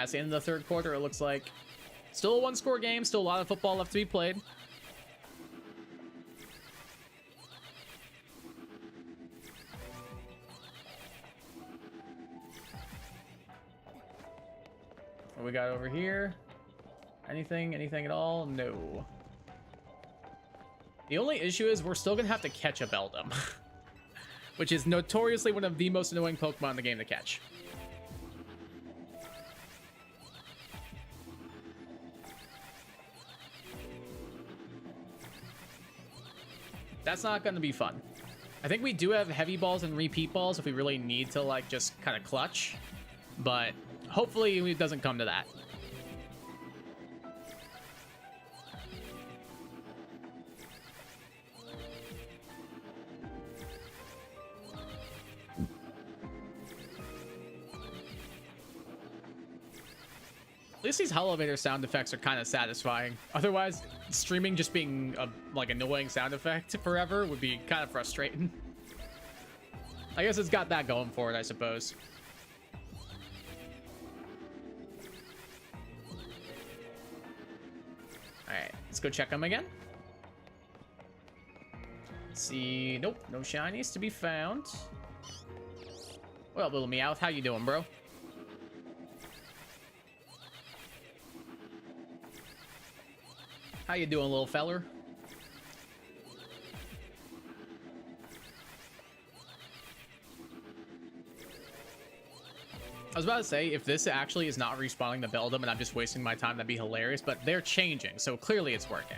right, it's the end of the third quarter, it looks like. Still a one-score game, still a lot of football left to be played. What we got over here? Anything at all? No. The only issue is we're still gonna have to catch a Beldum, which is notoriously one of the most annoying Pokemon in the game to catch. That's not going to be fun. I think we do have heavy balls and repeat balls if we really need to, like, just kind of clutch. But hopefully it doesn't come to that. At least these elevator sound effects are kind of satisfying. Otherwise, streaming just being a like annoying sound effect forever would be kind of frustrating. I guess it's got that going for it, I suppose. Alright, let's go check them again. Let's see, nope, no shinies to be found. Well, little Meowth, how you doing, bro? How you doing, little feller? I was about to say, if this actually is not respawning the Beldum and I'm just wasting my time, that'd be hilarious, but they're changing, so clearly it's working.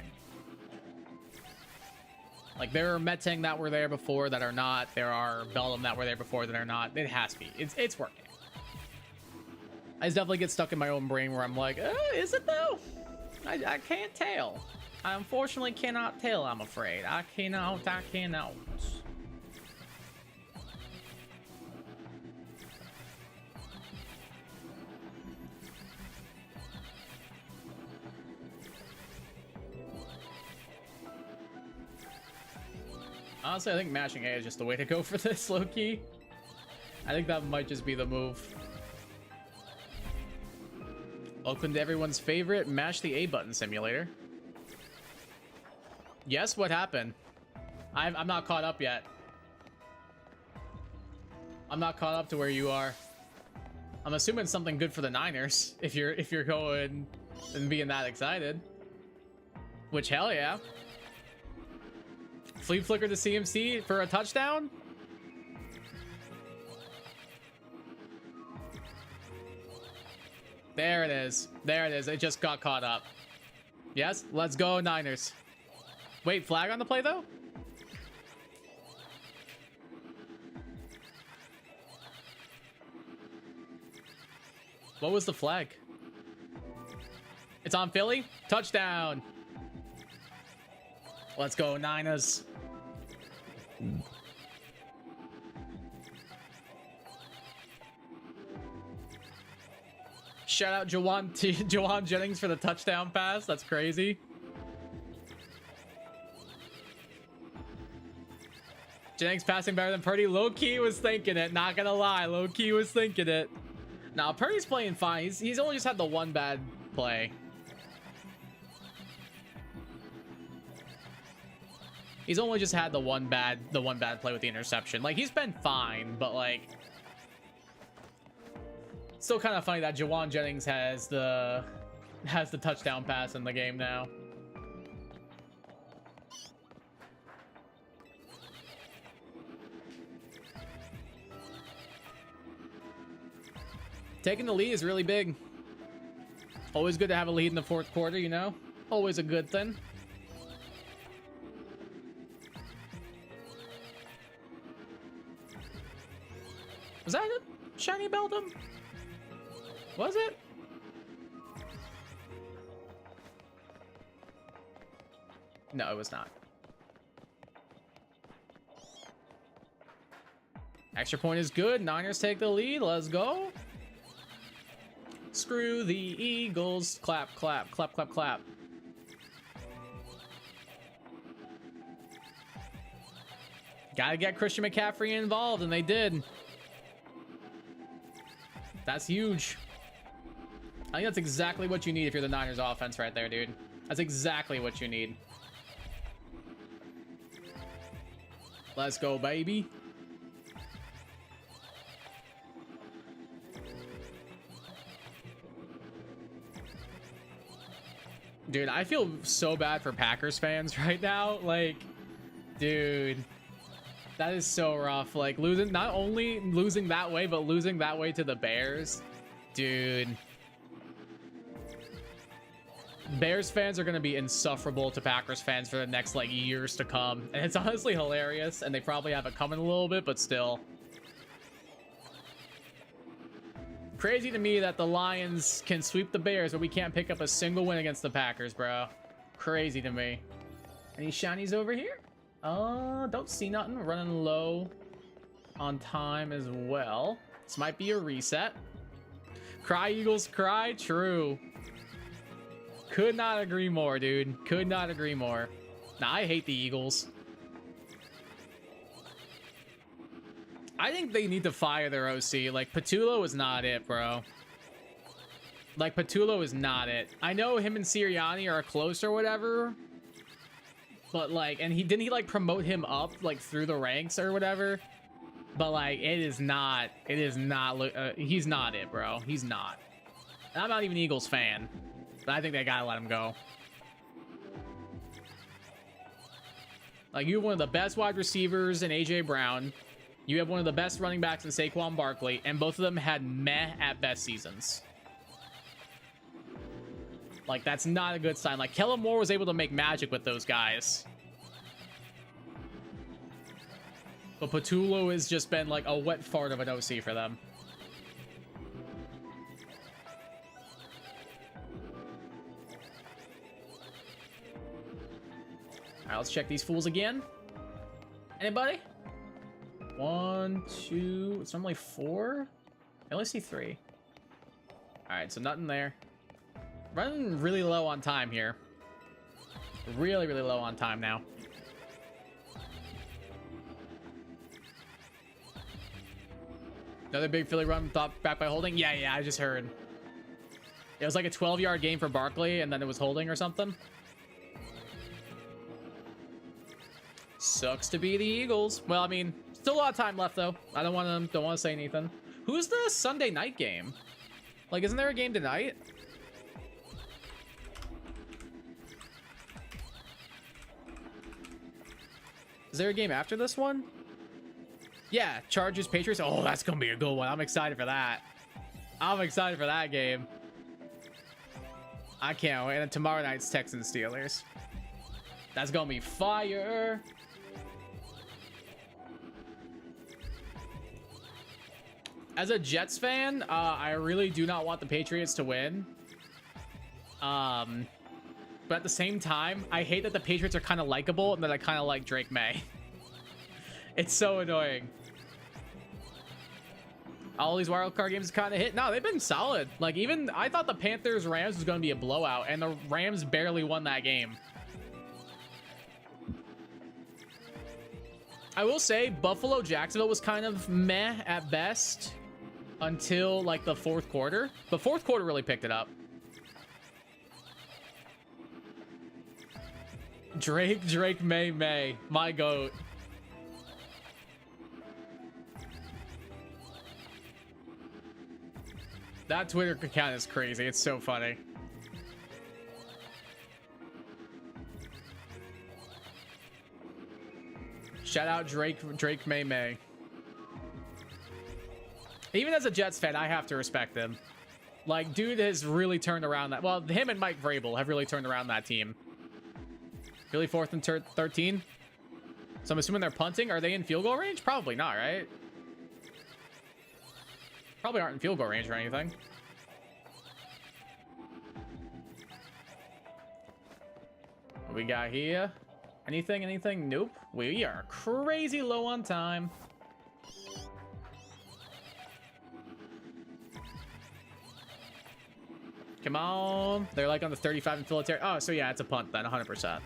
Like, there are Metang that were there before that are not. There are Beldum that were there before that are not. It has to be. It's working. I just definitely get stuck in my own brain where I'm like, is it though? I can't tell. I unfortunately cannot tell, I'm afraid. I cannot. Honestly, I think mashing A is just the way to go for this, low-key. I think that might just be the move. Welcome to everyone's favorite mash the A button simulator. Yes, what happened? I'm not caught up yet. I'm not caught up to where you are. I'm assuming something good for the Niners if you're going and being that excited. Which, hell yeah. Fleet flicker to CMC for a touchdown? There it is. There it is. It just got caught up. Yes, let's go Niners. Wait, flag on the play though? What was the flag? It's on Philly. Touchdown. Let's go Niners. Shout out Jawan Jennings for the touchdown pass. That's crazy. Jennings passing better than Purdy. Low-key was thinking it. Not gonna lie. Low-key was thinking it. Now, Purdy's playing fine. He's only just had the one bad play. He's only just had the one bad play with the interception. Like, he's been fine, but like, still kind of funny that Jawan Jennings has the touchdown pass in the game now. Taking the lead is really big. Always good to have a lead in the fourth quarter, you know? Always a good thing. Was that a shiny Beldum? Was it? No, it was not. Extra point is good. Niners take the lead. Let's go. Screw the Eagles. Clap, clap, clap, clap, clap. Gotta get Christian McCaffrey involved, and they did. That's huge. I think that's exactly what you need if you're the Niners offense right there, dude. That's exactly what you need. Let's go, baby. Dude, I feel so bad for Packers fans right now. Like, dude, that is so rough. Like, losing, not only losing that way, but losing that way to the Bears. Dude. Bears fans are going to be insufferable to Packers fans for the next, like, years to come. And it's honestly hilarious, and they probably have it coming a little bit, but still. Crazy to me that the Lions can sweep the Bears, but we can't pick up a single win against the Packers, bro. Crazy to me. Any shinies over here? Don't see nothing. Running low on time as well. This might be a reset. Cry, Eagles, cry. True. Could not agree more, dude. Could not agree more. Nah, I hate the Eagles. I think they need to fire their OC. Like, Patullo is not it, bro. Like, Patullo is not it. I know him and Sirianni are close or whatever. But, like, and he didn't like, promote him up, like, through the ranks or whatever. But, like, he's not it, bro. He's not. And I'm not even an Eagles fan. But I think they gotta let him go. Like, you have one of the best wide receivers in AJ Brown. You have one of the best running backs in Saquon Barkley, and both of them had meh at best seasons. Like, that's not a good sign. Like, Kellen Moore was able to make magic with those guys. But Patullo has just been like a wet fart of an OC for them. All right, let's check these fools again. Anybody? 1, 2, it's normally 4. I only see 3. All right, so nothing there. Running really low on time here. Really, really low on time now. Another big Philly run back by Holding. Yeah, I just heard. It was like a 12-yard game for Barkley, and then it was Holding or something. Sucks to be the Eagles. Well, I mean, still a lot of time left though. I don't want to say anything. Who's the Sunday night game? Like, isn't there a game tonight? Is there a game after this one? Yeah, Chargers, Patriots. Oh, that's gonna be a good one. I'm excited for that. I'm excited for that game. I can't wait. And tomorrow night's Texans, Steelers. That's gonna be fire. As a Jets fan, I really do not want the Patriots to win. But at the same time, I hate that the Patriots are kind of likable and that I kind of like Drake May. It's so annoying. All these wild card games kind of hit. No, they've been solid. Like, even I thought the Panthers Rams was going to be a blowout, and the Rams barely won that game. I will say Buffalo Jacksonville was kind of meh at best until like the fourth quarter. The fourth quarter really picked it up. Drake May, my goat. That Twitter account is crazy. It's so funny. Shout out Drake May. Even as a Jets fan, I have to respect him. Like, dude has really turned around that. Well, him and Mike Vrabel have really turned around that team. Really 4th and 13. So I'm assuming they're punting. Are they in field goal range? Probably not, right? Probably aren't in field goal range or anything. What we got here? Anything? Nope. We are crazy low on time. Come on. They're like on the 35 in military. Oh, so yeah, it's a punt then, 100%.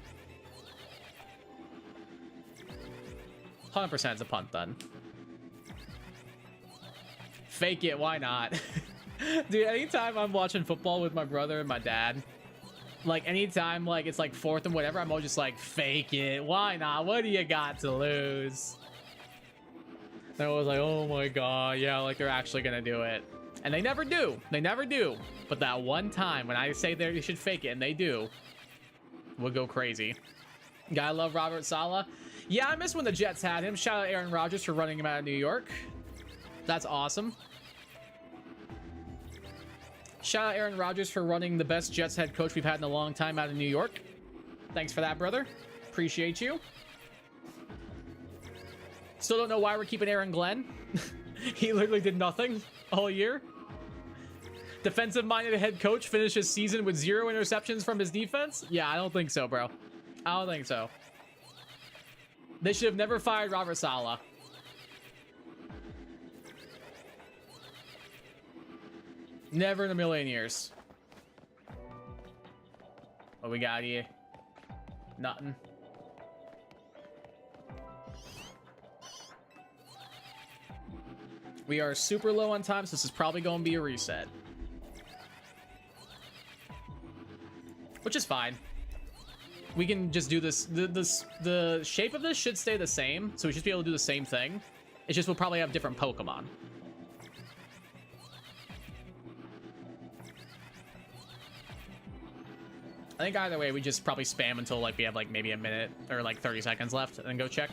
100% it's a punt then. Fake it, why not? Dude, anytime I'm watching football with my brother and my dad, like anytime like it's like fourth and whatever, I'm always just like, fake it. Why not? What do you got to lose? And I was like, oh my god, yeah, like they're actually gonna do it. And they never do. They never do. But that one time when I say they should fake it and they do, we'll go crazy. Gotta love Robert Saleh. Yeah, I miss when the Jets had him. Shout out Aaron Rodgers for running him out of New York. That's awesome. Shout out Aaron Rodgers for running the best Jets head coach we've had in a long time out of New York. Thanks for that, brother. Appreciate you. Still don't know why we're keeping Aaron Glenn. He literally did nothing all year. Defensive-minded head coach finishes season with 0 interceptions from his defense? Yeah, I don't think so, bro. I don't think so. They should have never fired Robert Saleh. Never in a million years. What we got here? Nothing. We are super low on time, so this is probably going to be a reset. Which is fine. We can just do this. The shape of this should stay the same, so we should be able to do the same thing. It's just we'll probably have different Pokemon. I think either way, we just probably spam until like we have like maybe a minute or like 30 seconds left and then go check.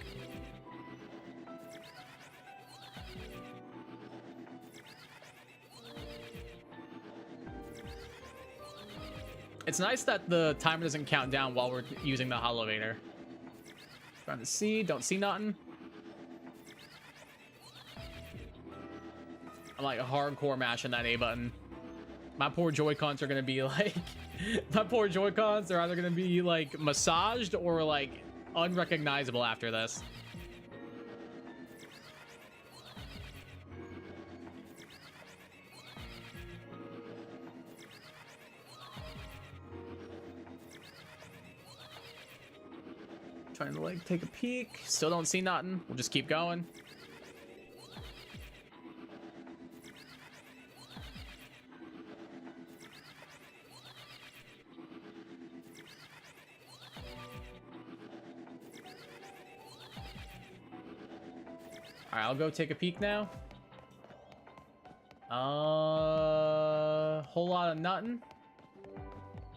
It's nice that the timer doesn't count down while we're using the Holovator. Trying to see, don't see nothing. I'm like hardcore mashing that A button. My poor Joy-Cons are gonna be like, my poor Joy-Cons are either gonna be like massaged or like unrecognizable after this. Trying to like take a peek. Still don't see nothing. We'll just keep going. All right, I'll go take a peek now. Whole lot of nothing. All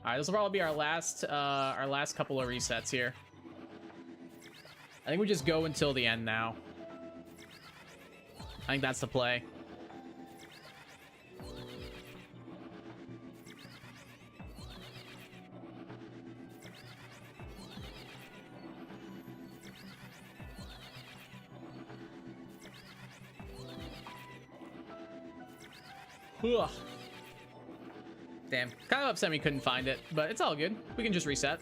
right, this will probably be our last couple of resets here. I think we just go until the end now. I think that's the play. Ugh. Damn. Kind of upset we couldn't find it, but it's all good. We can just reset.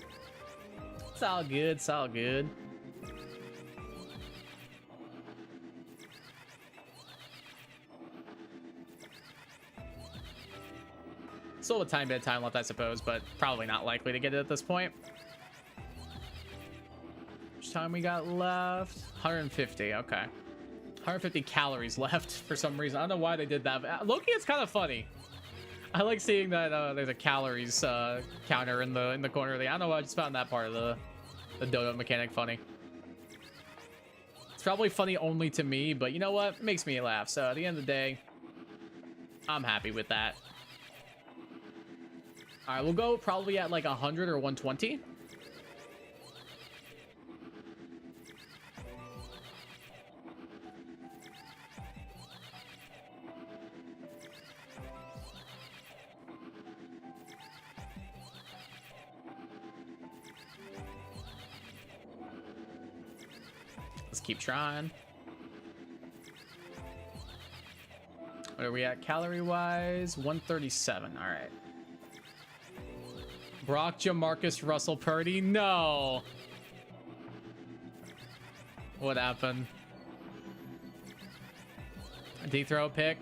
It's all good. It's all good. Still a tiny bit of time left, I suppose, but probably not likely to get it at this point. How much time we got left? 150, okay. 150 calories left for some reason. I don't know why they did that. Loki, it's kind of funny. I like seeing that there's a calories counter in the corner. I don't know why I just found that part of the donut mechanic funny. It's probably funny only to me, but you know what? It makes me laugh. So at the end of the day, I'm happy with that. All right, we'll go probably at like 100 or 120. Let's keep trying. What are we at calorie-wise? 137. All right. Brock Jamarcus Russell Purdy? No. What happened? Did he throw a pick?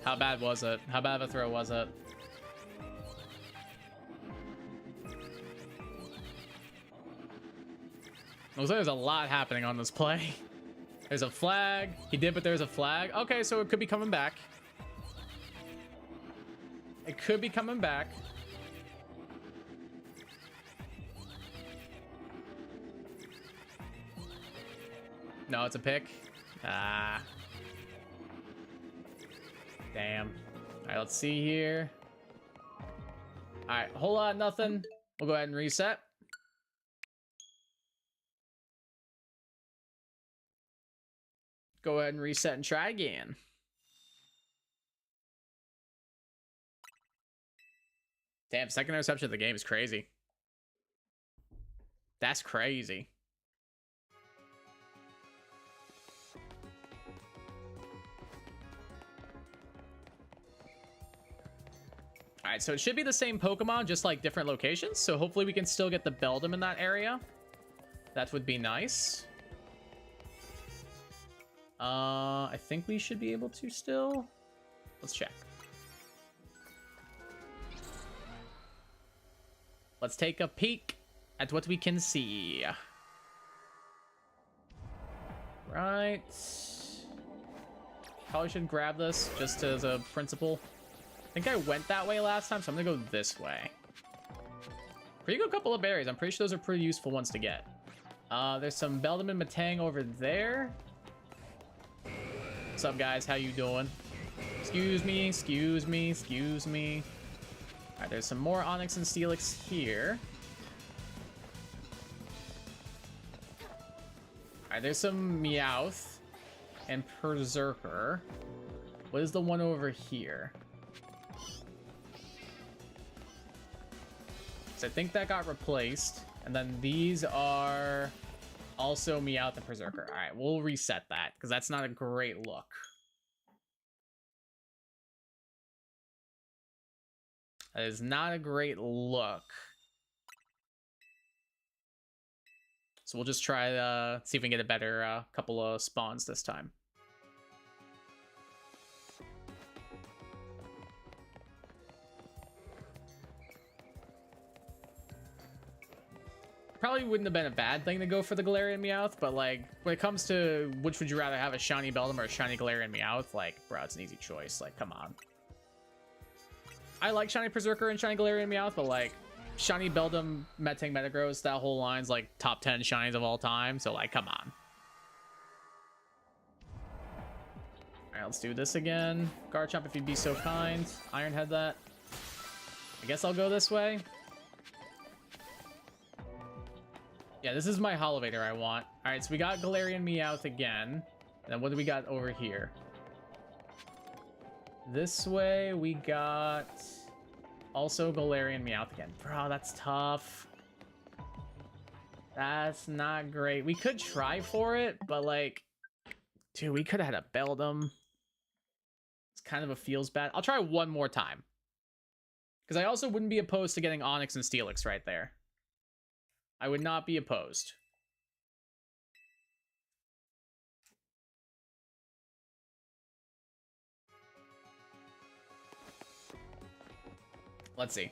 How bad was it? How bad of a throw was it? Looks like there's a lot happening on this play. There's a flag. He did, but there's a flag. Okay, so it could be coming back. It could be coming back. No, it's a pick. Ah. Damn. All right, let's see here. All right, whole lot of nothing. We'll go ahead and reset. Go ahead and reset and try again. Damn, second interception of the game is crazy. That's crazy. All right, so it should be the same Pokemon, just like different locations. So hopefully we can still get the Beldum in that area. That would be nice. I think we should be able to still. Let's check. Let's take a peek at what we can see. Right. Probably should grab this just as a principle. I think I went that way last time, so I'm gonna go this way. Pretty good couple of berries. I'm pretty sure those are pretty useful ones to get. There's some Beldum and Metang over there. What's up, guys? How you doing? Excuse me, excuse me, excuse me. All right, there's some more Onix and Steelix here. All right, there's some Meowth and Berserker. What is the one over here? So I think that got replaced. And then these are also Meowth and Berserker. All right, we'll reset that because that's not a great look. That is not a great look. So we'll just try see if we can get a better couple of spawns this time. Probably wouldn't have been a bad thing to go for the Galarian Meowth, but like when it comes to which would you rather have, a shiny Beldum or a shiny Galarian Meowth, like bro, it's an easy choice. Like, come on. I like shiny Berserker and shiny Galarian Meowth, but like shiny Beldum, Metang, Metagross, that whole line's like top 10 shinies of all time. So like, come on. All right, let's do this again. Garchomp, if you'd be so kind. Ironhead that. I guess I'll go this way. Yeah, this is my Holovator I want. All right, so we got Galarian Meowth again. And then what do we got over here? This way we got also Galarian Meowth again. Bro, that's tough. That's not great. We could try for it, but like, dude, we could have had a Beldum. It's kind of a feels bad. I'll try one more time. Because I also wouldn't be opposed to getting Onix and Steelix right there. I would not be opposed. Let's see.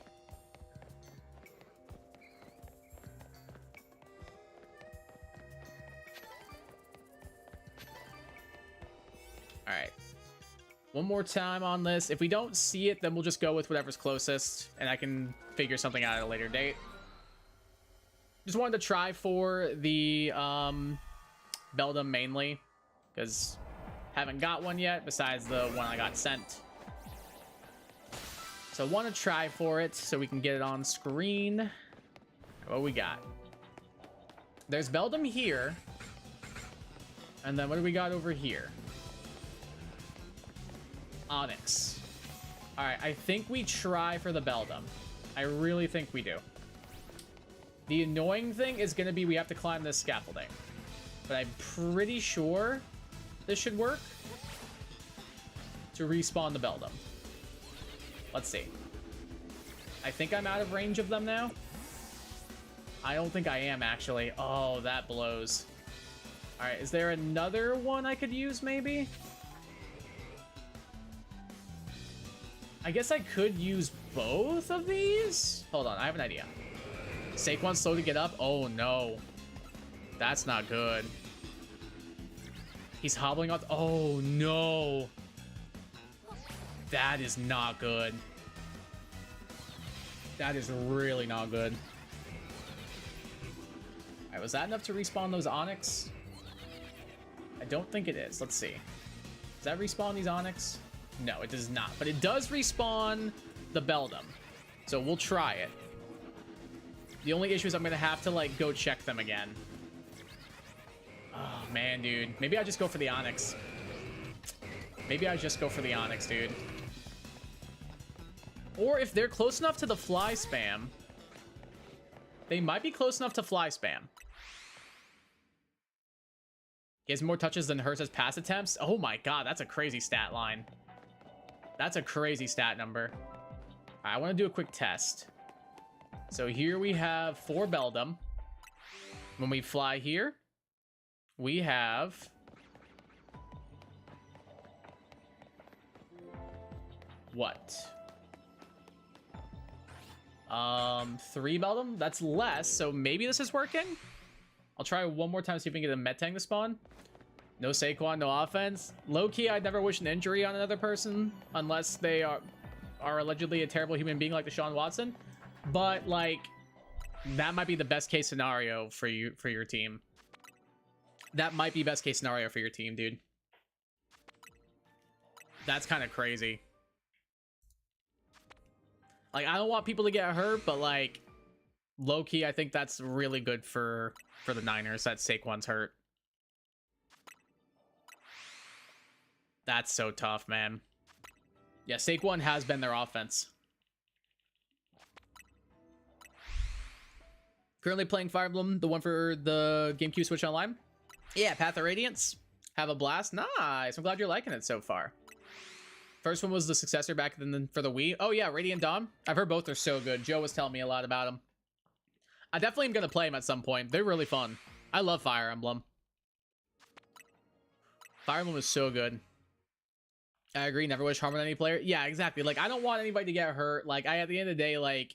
All right. One more time on this. If we don't see it, then we'll just go with whatever's closest, and I can figure something out at a later date. Just wanted to try for the Beldum mainly, because haven't got one yet besides the one I got sent. So I want to try for it so we can get it on screen. What we got? There's Beldum here. And then what do we got over here? Onix. All right, I think we try for the Beldum. I really think we do. The annoying thing is going to be we have to climb this scaffolding. But I'm pretty sure this should work to respawn the Beldum. Let's see. I think I'm out of range of them now. I don't think I am, actually. Oh, that blows. All right, is there another one I could use, maybe? I guess I could use both of these? Hold on, I have an idea. Saquon's slow to get up? Oh, no. That's not good. He's hobbling off. Oh, no. That is not good. That is really not good. All right, was that enough to respawn those Onyx? I don't think it is. Let's see. Does that respawn these Onyx? No, it does not. But it does respawn the Beldum. So we'll try it. The only issue is I'm going to have to, like, go check them again. Oh, man, dude. Maybe I just go for the Onyx. Maybe I just go for the Onyx, dude. Or if they're close enough to the fly spam, they might be close enough to fly spam. He has more touches than Hurts' pass attempts. Oh my god, that's a crazy stat line. That's a crazy stat number. I want to do a quick test. So here we have 4 Beldum. When we fly here, we have... what? 3 Beldum? That's less, so maybe this is working? I'll try one more time, see if we can get a Metang to spawn. No Saquon, no offense. Low-key, I'd never wish an injury on another person unless they are allegedly a terrible human being like Deshaun Watson. But, like, that might be the best case scenario for your team. That might be best case scenario for your team, dude. That's kind of crazy. Like, I don't want people to get hurt, but, like, low-key, I think that's really good for the Niners that Saquon's hurt. That's so tough, man. Yeah, Saquon has been their offense. Currently playing Fire Emblem, the one for the GameCube Switch Online. Yeah, Path of Radiance. Have a blast. Nice. I'm glad you're liking it so far. First one was the successor back then for the Wii. Oh, yeah, Radiant Dawn. I've heard both are so good. Joe was telling me a lot about them. I definitely am going to play them at some point. They're really fun. I love Fire Emblem. Fire Emblem is so good. I agree. Never wish harm on any player. Yeah, exactly. Like, I don't want anybody to get hurt. Like, at the end of the day, like,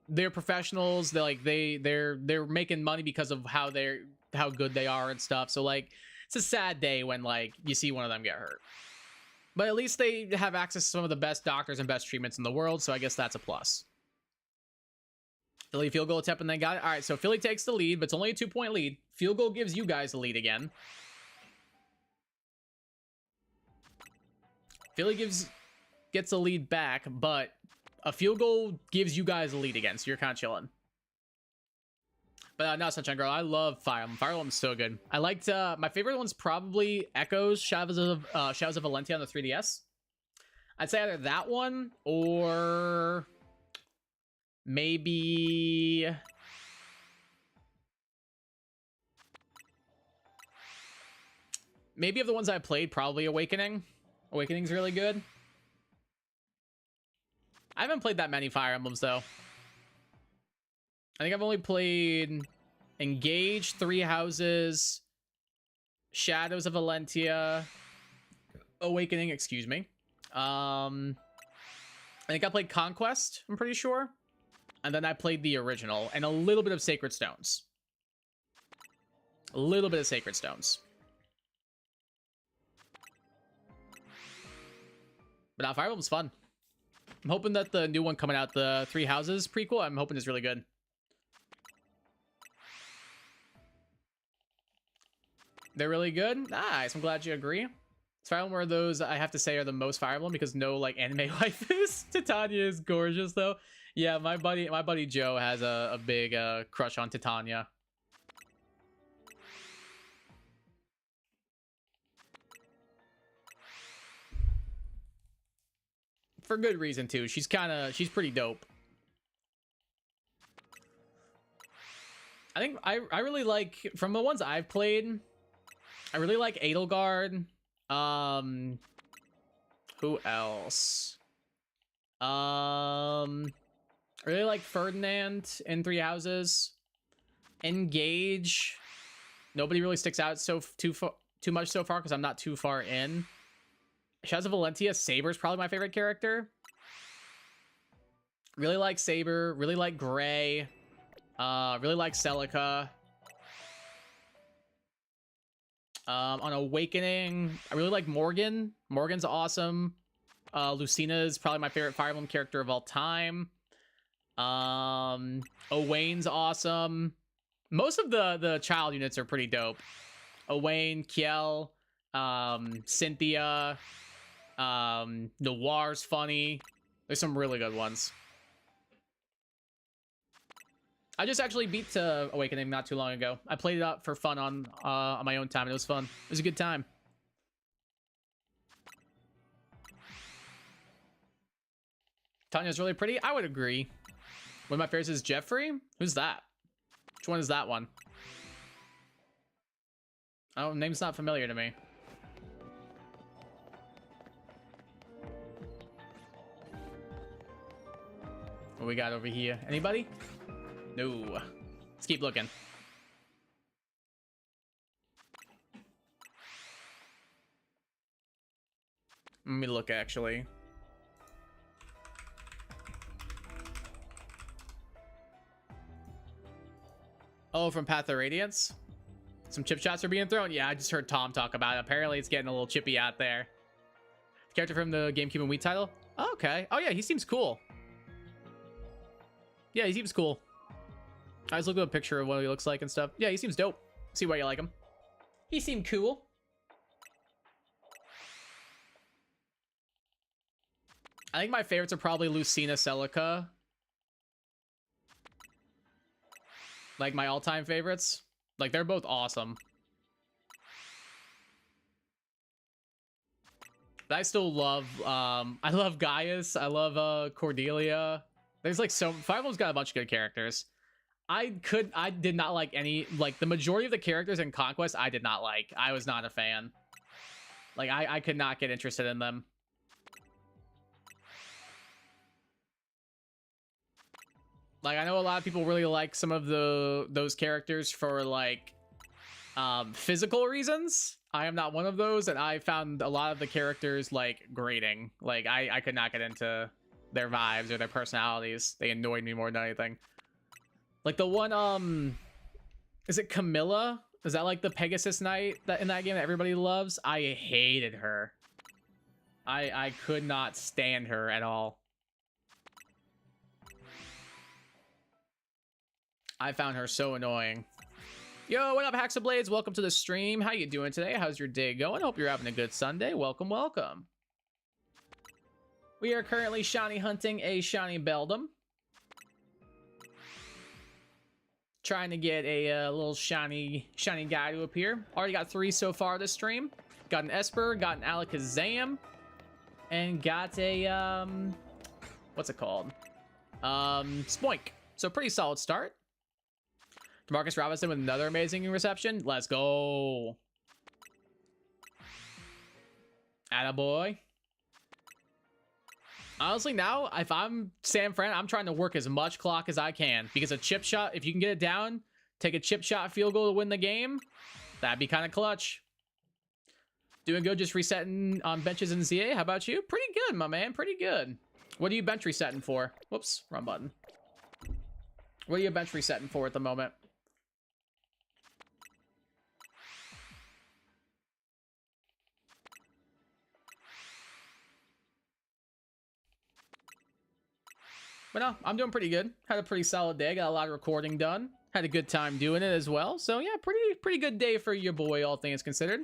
they're professionals. They're like, they're making money because of how good they are and stuff. So, like, it's a sad day when, like, you see one of them get hurt. But at least they have access to some of the best doctors and best treatments in the world. So I guess that's a plus. Philly field goal attempt and they got it. All right, so Philly takes the lead, but it's only a 2-point lead. Field goal gives you guys the lead again. Philly gets a lead back, but a field goal gives you guys a lead again, so you're kind of chilling. But no, Sunshine Girl, I love Fire Emblem. Fire Emblem's so good. I liked, my favorite one's probably Echoes, Shadows of Valentia on the 3DS. I'd say either that one or maybe... maybe of the ones I played, probably Awakening. Awakening's really good. I haven't played that many Fire Emblems, though. I think I've only played Engage, Three Houses, Shadows of Valentia, Awakening, excuse me. I think I played Conquest, I'm pretty sure. And then I played the original, and a little bit of Sacred Stones. A little bit of Sacred Stones. But now Fire Emblem's fun. I'm hoping that the new one coming out, the Three Houses prequel, I'm hoping is really good. They're really good? Nice, I'm glad you agree. Fire Emblem are those I have to say are the most Fire Emblem because no like anime waifus. Titania is gorgeous though. Yeah, my buddy Joe has a big crush on Titania. For good reason too. She's pretty dope. I think I really like, from the ones I've played, I really like Edelgard. Who else? I really like Ferdinand in Three Houses. Engage. Nobody really sticks out too much so far because I'm not too far in. Shadows of Valentia, Saber's probably my favorite character. Really like Saber. Really like Gray. Really like Celica. On Awakening, I really like Morgan. Morgan's awesome. Lucina is probably my favorite Fire Emblem character of all time. Owain's awesome. Most of the child units are pretty dope. Owain, Kiel, Cynthia, Noir's funny. There's some really good ones. I just actually beat Awakening not too long ago. I played it up for fun on my own time. It was fun. It was a good time. Tanya's really pretty. I would agree. One of my favorites is Jeffrey. Who's that? Which one is that one? Oh, name's not familiar to me. What we got over here? Anybody? No. Let's keep looking. Let me look, actually. Oh, from Path of Radiance? Some chip shots are being thrown? Yeah, I just heard Tom talk about it. Apparently, it's getting a little chippy out there. Character from the GameCube and Wii title? Oh, okay. Oh, yeah, he seems cool. Yeah, he seems cool. I was looking at a picture of what he looks like and stuff. Yeah, he seems dope. See why you like him. He seemed cool. I think my favorites are probably Lucina, Celica. Like my all-time favorites. Like, they're both awesome. But I still love, I love Gaius. I love, Cordelia. There's like Fire Emblem's got a bunch of good characters. I did not like any, like the majority of the characters in Conquest, I did not like. I was not a fan. Like, I could not get interested in them. Like, I know a lot of people really like some of those characters for like physical reasons. I am not one of those, and I found a lot of the characters like grating. Like, I could not get into their vibes or their personalities. They annoyed me more than anything. Like the one, is it Camilla? Is that like the Pegasus Knight that in that game that everybody loves? I hated her. I could not stand her at all. I found her so annoying. Yo, what up, Hacks of Blades? Welcome to the stream. How you doing today? How's your day going? Hope you're having a good Sunday. Welcome, welcome. We are currently shiny hunting a shiny Beldum. Trying to get a little shiny guy to appear. Already got 3 so far this stream. Got an Esper, got an Alakazam, and got a, what's it called? Spoink. So pretty solid start. Demarcus Robinson with another amazing reception. Let's go. Attaboy. Honestly, now, if I'm San Fran, I'm trying to work as much clock as I can. Because a chip shot, if you can get it down, take a chip shot field goal to win the game, that'd be kind of clutch. Doing good, just resetting on benches in ZA. How about you? Pretty good, my man. Pretty good. What are you bench resetting for? Whoops, wrong button. What are you bench resetting for at the moment? But no, I'm doing pretty good. Had a pretty solid day. Got a lot of recording done. Had a good time doing it as well. So yeah, pretty good day for your boy, all things considered.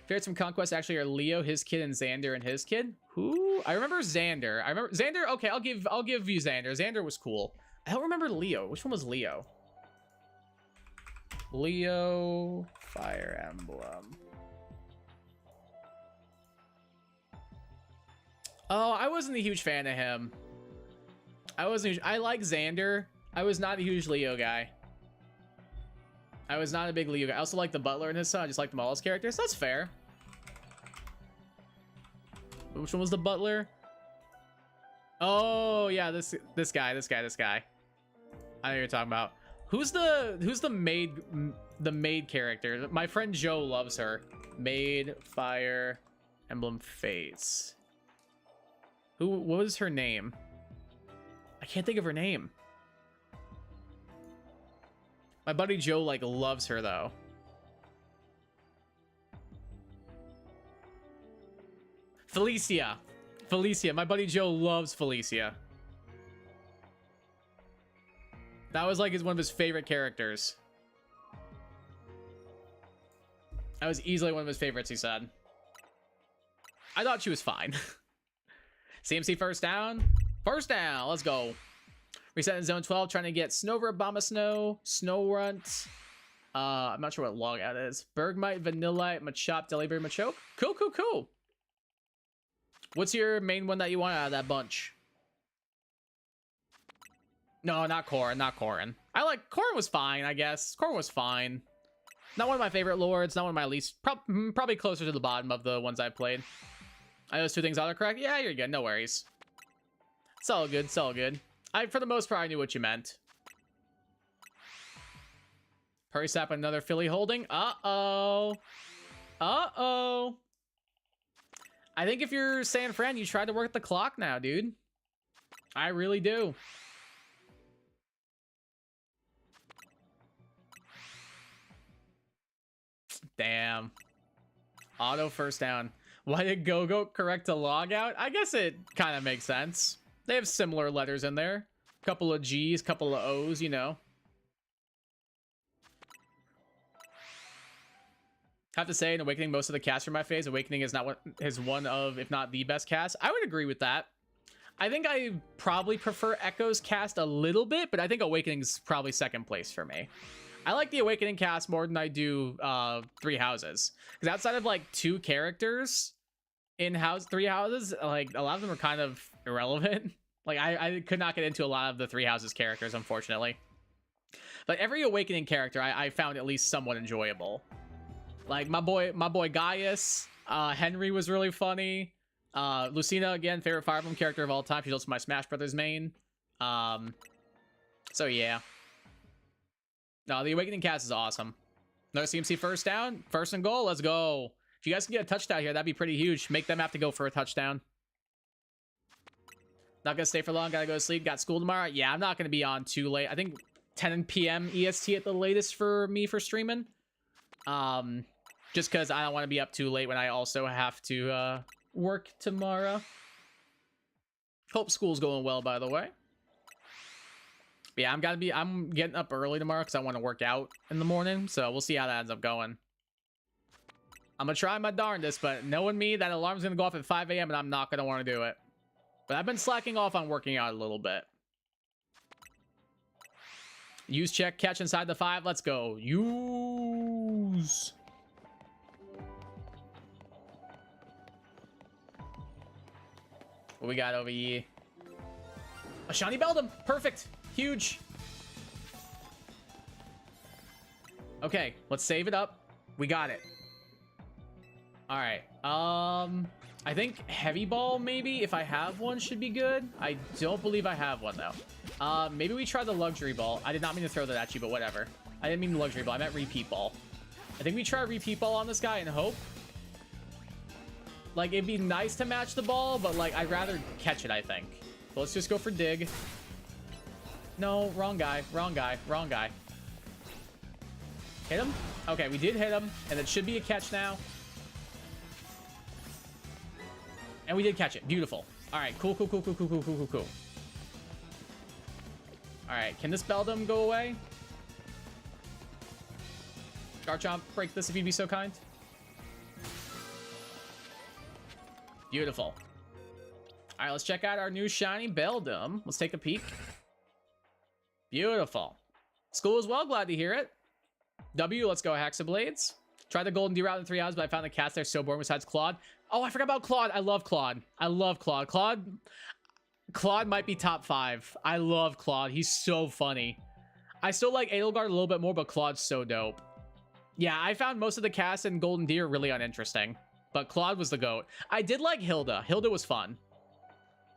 Favorites from Conquest actually are Leo, his kid, and Xander and his kid. Who? I remember Xander. Xander. Okay, I'll give you Xander. Xander was cool. I don't remember Leo. Which one was Leo? Leo Fire Emblem. Oh, I wasn't a huge fan of him. I like Xander. I was not a huge Leo guy. I was not a big Leo guy. I also like the Butler and his son. I just like them all as characters. That's fair. Which one was the Butler? Oh yeah, this guy. I know what you're talking about. Who's the maid character? My friend Joe loves her. Maid Fire Emblem Fates. What was her name? I can't think of her name. My buddy Joe like loves her though. Felicia. Felicia. My buddy Joe loves Felicia. That was like one of his favorite characters. That was easily one of his favorites, he said. I thought she was fine. CMC first down. First down. Let's go. Reset in zone 12. Trying to get Snover, Abomasnow, Snowrunt. I'm not sure what logout is. Bergmite, Vanillite, Machop, Delibird, Machoke. Cool, cool, cool. What's your main one that you want out of that bunch? No, not Corrin. Not Corrin. Corrin was fine, I guess. Corrin was fine. Not one of my favorite lords. Not one of my least. Probably closer to the bottom of the ones I've played. I know those two things autocorrect. Yeah, you're good. No worries. It's all good. It's all good. For the most part, I knew what you meant. Hurry sap, another Philly holding. Uh-oh. Uh-oh. I think if you're San Fran, you try to work the clock now, dude. I really do. Damn. Auto first down. Why did Go-Go correct to log out? I guess it kind of makes sense. They have similar letters in there. Couple of G's, couple of O's, you know. Have to say, in Awakening, most of the cast from my phase, Awakening is one of, if not the best cast. I would agree with that. I think I probably prefer Echo's cast a little bit, but I think Awakening's probably second place for me. I like the Awakening cast more than I do Three Houses. Because outside of like 2 characters in Three Houses, like a lot of them are kind of irrelevant. Like I could not get into a lot of the Three Houses characters, unfortunately. But every Awakening character I found at least somewhat enjoyable. Like my boy Gaius, Henry was really funny. Lucina, again, favorite Fire Emblem character of all time. She's also my Smash Brothers main. So yeah. No, the Awakening cast is awesome. Another CMC first down, first and goal. Let's go. If you guys can get a touchdown here, that'd be pretty huge. Make them have to go for a touchdown. Not gonna stay for long. Gotta go to sleep. Got school tomorrow. Yeah, I'm not gonna be on too late. I think 10 p.m. EST at the latest for me for streaming. Just because I don't want to be up too late when I also have to work tomorrow. Hope school's going well, by the way. But yeah, I'm getting up early tomorrow because I want to work out in the morning. So we'll see how that ends up going. I'm gonna try my darndest, but knowing me, that alarm's gonna go off at 5 a.m. and I'm not gonna want to do it. But I've been slacking off on working out a little bit. Use check, catch inside the 5. Let's go. Use. What we got over here? A shiny Beldum. Perfect. Huge. Okay, let's save it up. We got it. All right. I think Heavy Ball, maybe, if I have one, should be good. I don't believe I have one, though. Maybe we try the Luxury Ball. I did not mean to throw that at you, but whatever. I didn't mean Luxury Ball. I meant Repeat Ball. I think we try Repeat Ball on this guy and hope. Like, it'd be nice to match the ball, but, like, I'd rather catch it, I think. So let's just go for Dig. No, wrong guy. Wrong guy. Wrong guy. Hit him? Okay, we did hit him, and it should be a catch now. And we did catch it. Beautiful. All right, cool, cool, cool, cool, cool, cool, cool, cool, cool. All right, can this Beldum go away? Garchomp, break this if you'd be so kind. Beautiful. All right, let's check out our new shiny Beldum. Let's take a peek. Beautiful. School as well, glad to hear it. W, let's go Hexablades. Tried the Golden D route in 3 hours, but I found the cats there so boring besides Claude. Oh, I forgot about Claude. I love Claude. I love Claude. Claude might be top 5. I love Claude. He's so funny. I still like Edelgard a little bit more, but Claude's so dope. Yeah, I found most of the cast in Golden Deer really uninteresting, but Claude was the GOAT. I did like Hilda. Hilda was fun.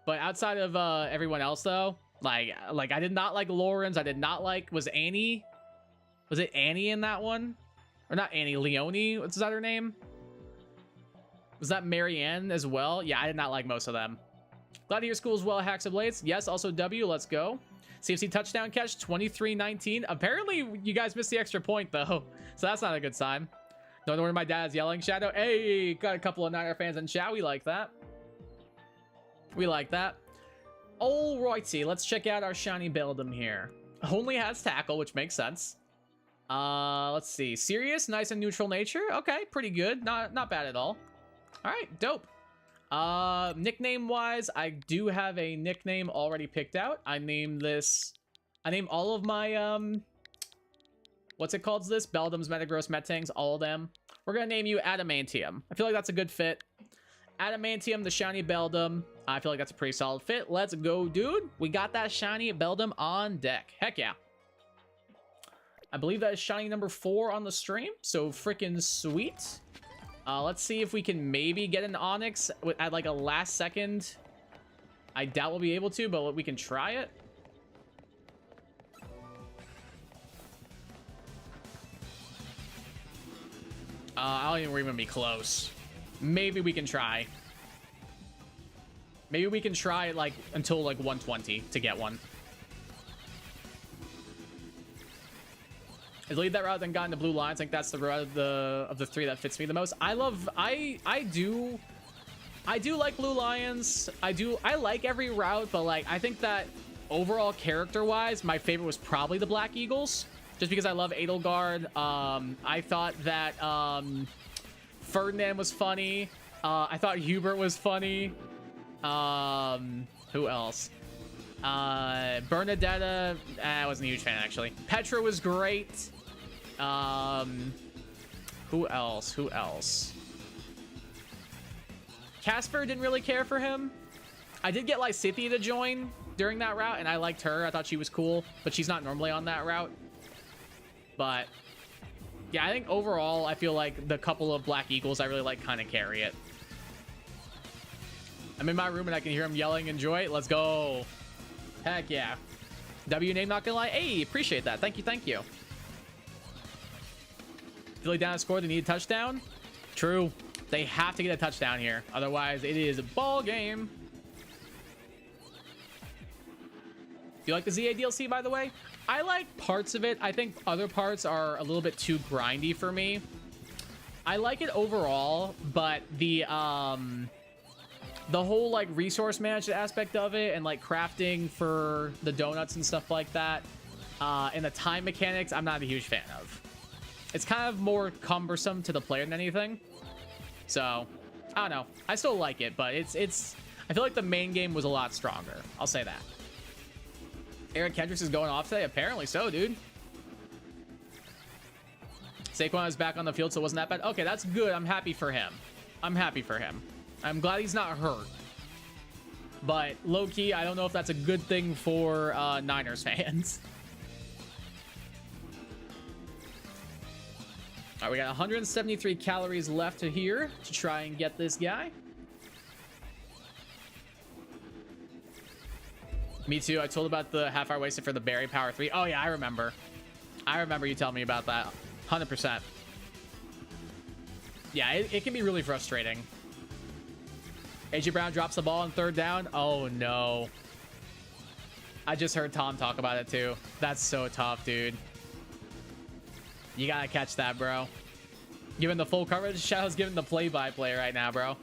But outside of everyone else, though, like I did not like Lawrence. I did not like, was Annie? Was it Annie in that one? Or not Annie, Leonie? What's that her name? Was that Marianne as well? Yeah, I did not like most of them. Glad to hear school as well, Haxablades. Yes, also W, let's go. CFC touchdown catch, 23-19. Apparently, you guys missed the extra point, though. So that's not a good sign. Don't know where my dad's yelling. Shadow, hey, got a couple of Niner fans in chat. We like that. We like that. Alrighty, let's check out our shiny Beldum here. Only has tackle, which makes sense. Let's see. Serious, nice and neutral nature. Okay, pretty good. Not bad at all. All right, dope. Nickname wise, I do have a nickname already picked out. I named all of my what's it called? This Beldums, Metagross, Metangs, all of them. We're gonna name you Adamantium. I feel like that's a good fit. Adamantium, the shiny Beldum. I feel like that's a pretty solid fit. Let's go, dude. We got that shiny Beldum on deck. Heck yeah. I believe that is shiny number 4 on the stream, so freaking sweet. Let's see if we can maybe get an Onix at like a last second. I doubt we'll be able to, but we can try it. I don't even be close. Maybe we can try. Maybe we can try like until like 120 to get one. I lead that route, then got into blue lines. I think that's the route of the 3 that fits me the most. I do like Blue Lions. I like every route, but like I think that overall character wise, my favorite was probably the Black Eagles, just because I love Edelgard. I thought that Ferdinand was funny. I thought Hubert was funny. Who else? Bernadetta, I wasn't a huge fan actually. Petra was great. Who else? Casper, didn't really care for him. I did get Lysithea to join during that route, and I liked her. I thought she was cool, but she's not normally on that route. But yeah, I think overall, I feel like the couple of Black Eagles I really like kind of carry it. I'm in my room and I can hear him yelling, enjoy. Let's go. Heck yeah. W name, not gonna lie. Hey, appreciate that. Thank you, thank you. Philly down to score, they need a touchdown. True. They have to get a touchdown here. Otherwise, it is a ball game. Do you like the ZA DLC, by the way? I like parts of it. I think other parts are a little bit too grindy for me. I like it overall, but the whole like resource management aspect of it and like crafting for the donuts and stuff like that, and the time mechanics, I'm not a huge fan of. It's kind of more cumbersome to the player than anything. So, I don't know. I still like it, but it's I feel like the main game was a lot stronger. I'll say that. Eric Kendricks is going off today? Apparently so, dude. Saquon is back on the field, so it wasn't that bad. Okay, that's good. I'm happy for him. I'm happy for him. I'm glad he's not hurt. But low-key, I don't know if that's a good thing for Niners fans. All right, we got 173 calories left to here to try and get this guy. Me too. I told about the half-hour wasted for the Berry Power 3. Oh, yeah, I remember. I remember you telling me about that. 100%. Yeah, it can be really frustrating. AJ Brown drops the ball on 3rd down. Oh, no. I just heard Tom talk about it, too. That's so tough, dude. You gotta catch that, bro. Given the full coverage, Shadow's giving the play-by-play right now, bro.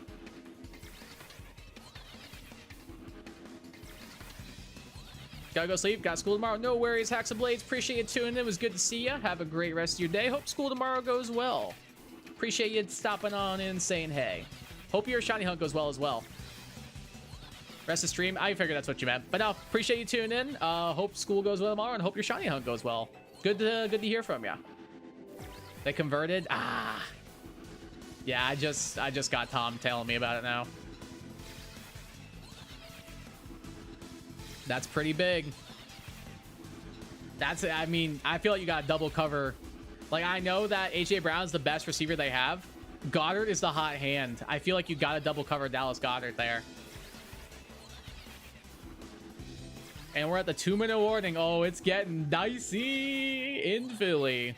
Gotta go sleep. Got school tomorrow. No worries, Hacks and Blades. Appreciate you tuning in. It was good to see you. Have a great rest of your day. Hope school tomorrow goes well. Appreciate you stopping on in and saying hey. Hope your shiny hunt goes well as well. Rest of stream. I figured that's what you meant. But no, appreciate you tuning in. Hope school goes well tomorrow and hope your shiny hunt goes well. Good to hear from you. They converted. Ah. Yeah, I just got Tom telling me about it now. That's pretty big. I mean, I feel like you got double cover. Like, I know that AJ Brown's the best receiver they have. Goddard is the hot hand. I feel like you got to double cover Dallas Goddard there. And we're at the 2-minute warning. Oh, it's getting dicey in Philly.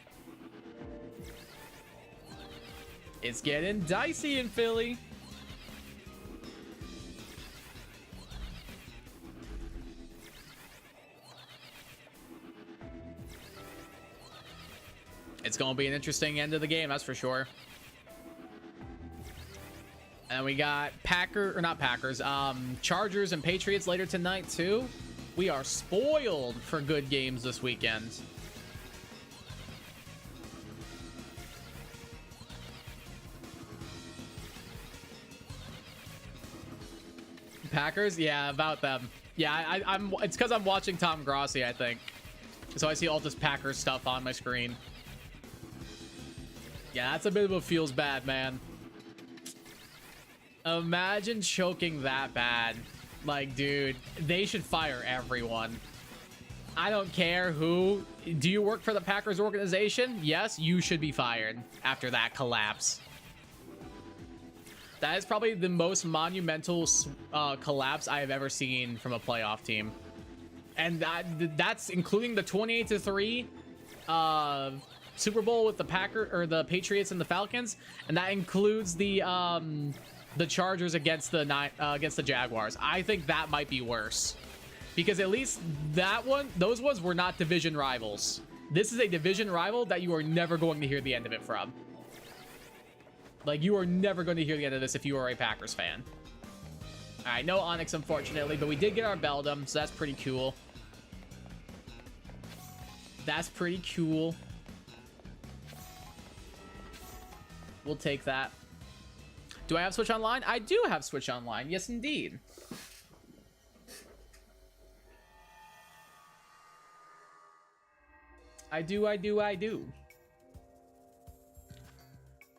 It's getting dicey in Philly. It's going to be an interesting end of the game, that's for sure. And we got Chargers and Patriots later tonight too. We are spoiled for good games this weekend. Packers, yeah, about them. Yeah, I'm. It's because I'm watching Tom Grossi, I think. So I see all this Packers stuff on my screen. Yeah, that's a bit of a feels bad, man. Imagine choking that bad. Like, dude, they should fire everyone. I don't care who. Do you work for the Packers organization? Yes, you should be fired after that collapse. That is probably the most monumental collapse I have ever seen from a playoff team. And that's including the 28-3 Super Bowl with the the Patriots and the Falcons, and that includes the Chargers against the Jaguars. I think that might be worse, because at least those ones were not division rivals. This is a division rival that you are never going to hear the end of it from. Like, you are never going to hear the end of this if you are a Packers fan. All right, no Onyx, unfortunately, but we did get our Beldum, so that's pretty cool. That's pretty cool. We'll take that. Do I have Switch Online? I do have Switch Online. Yes, indeed. I do.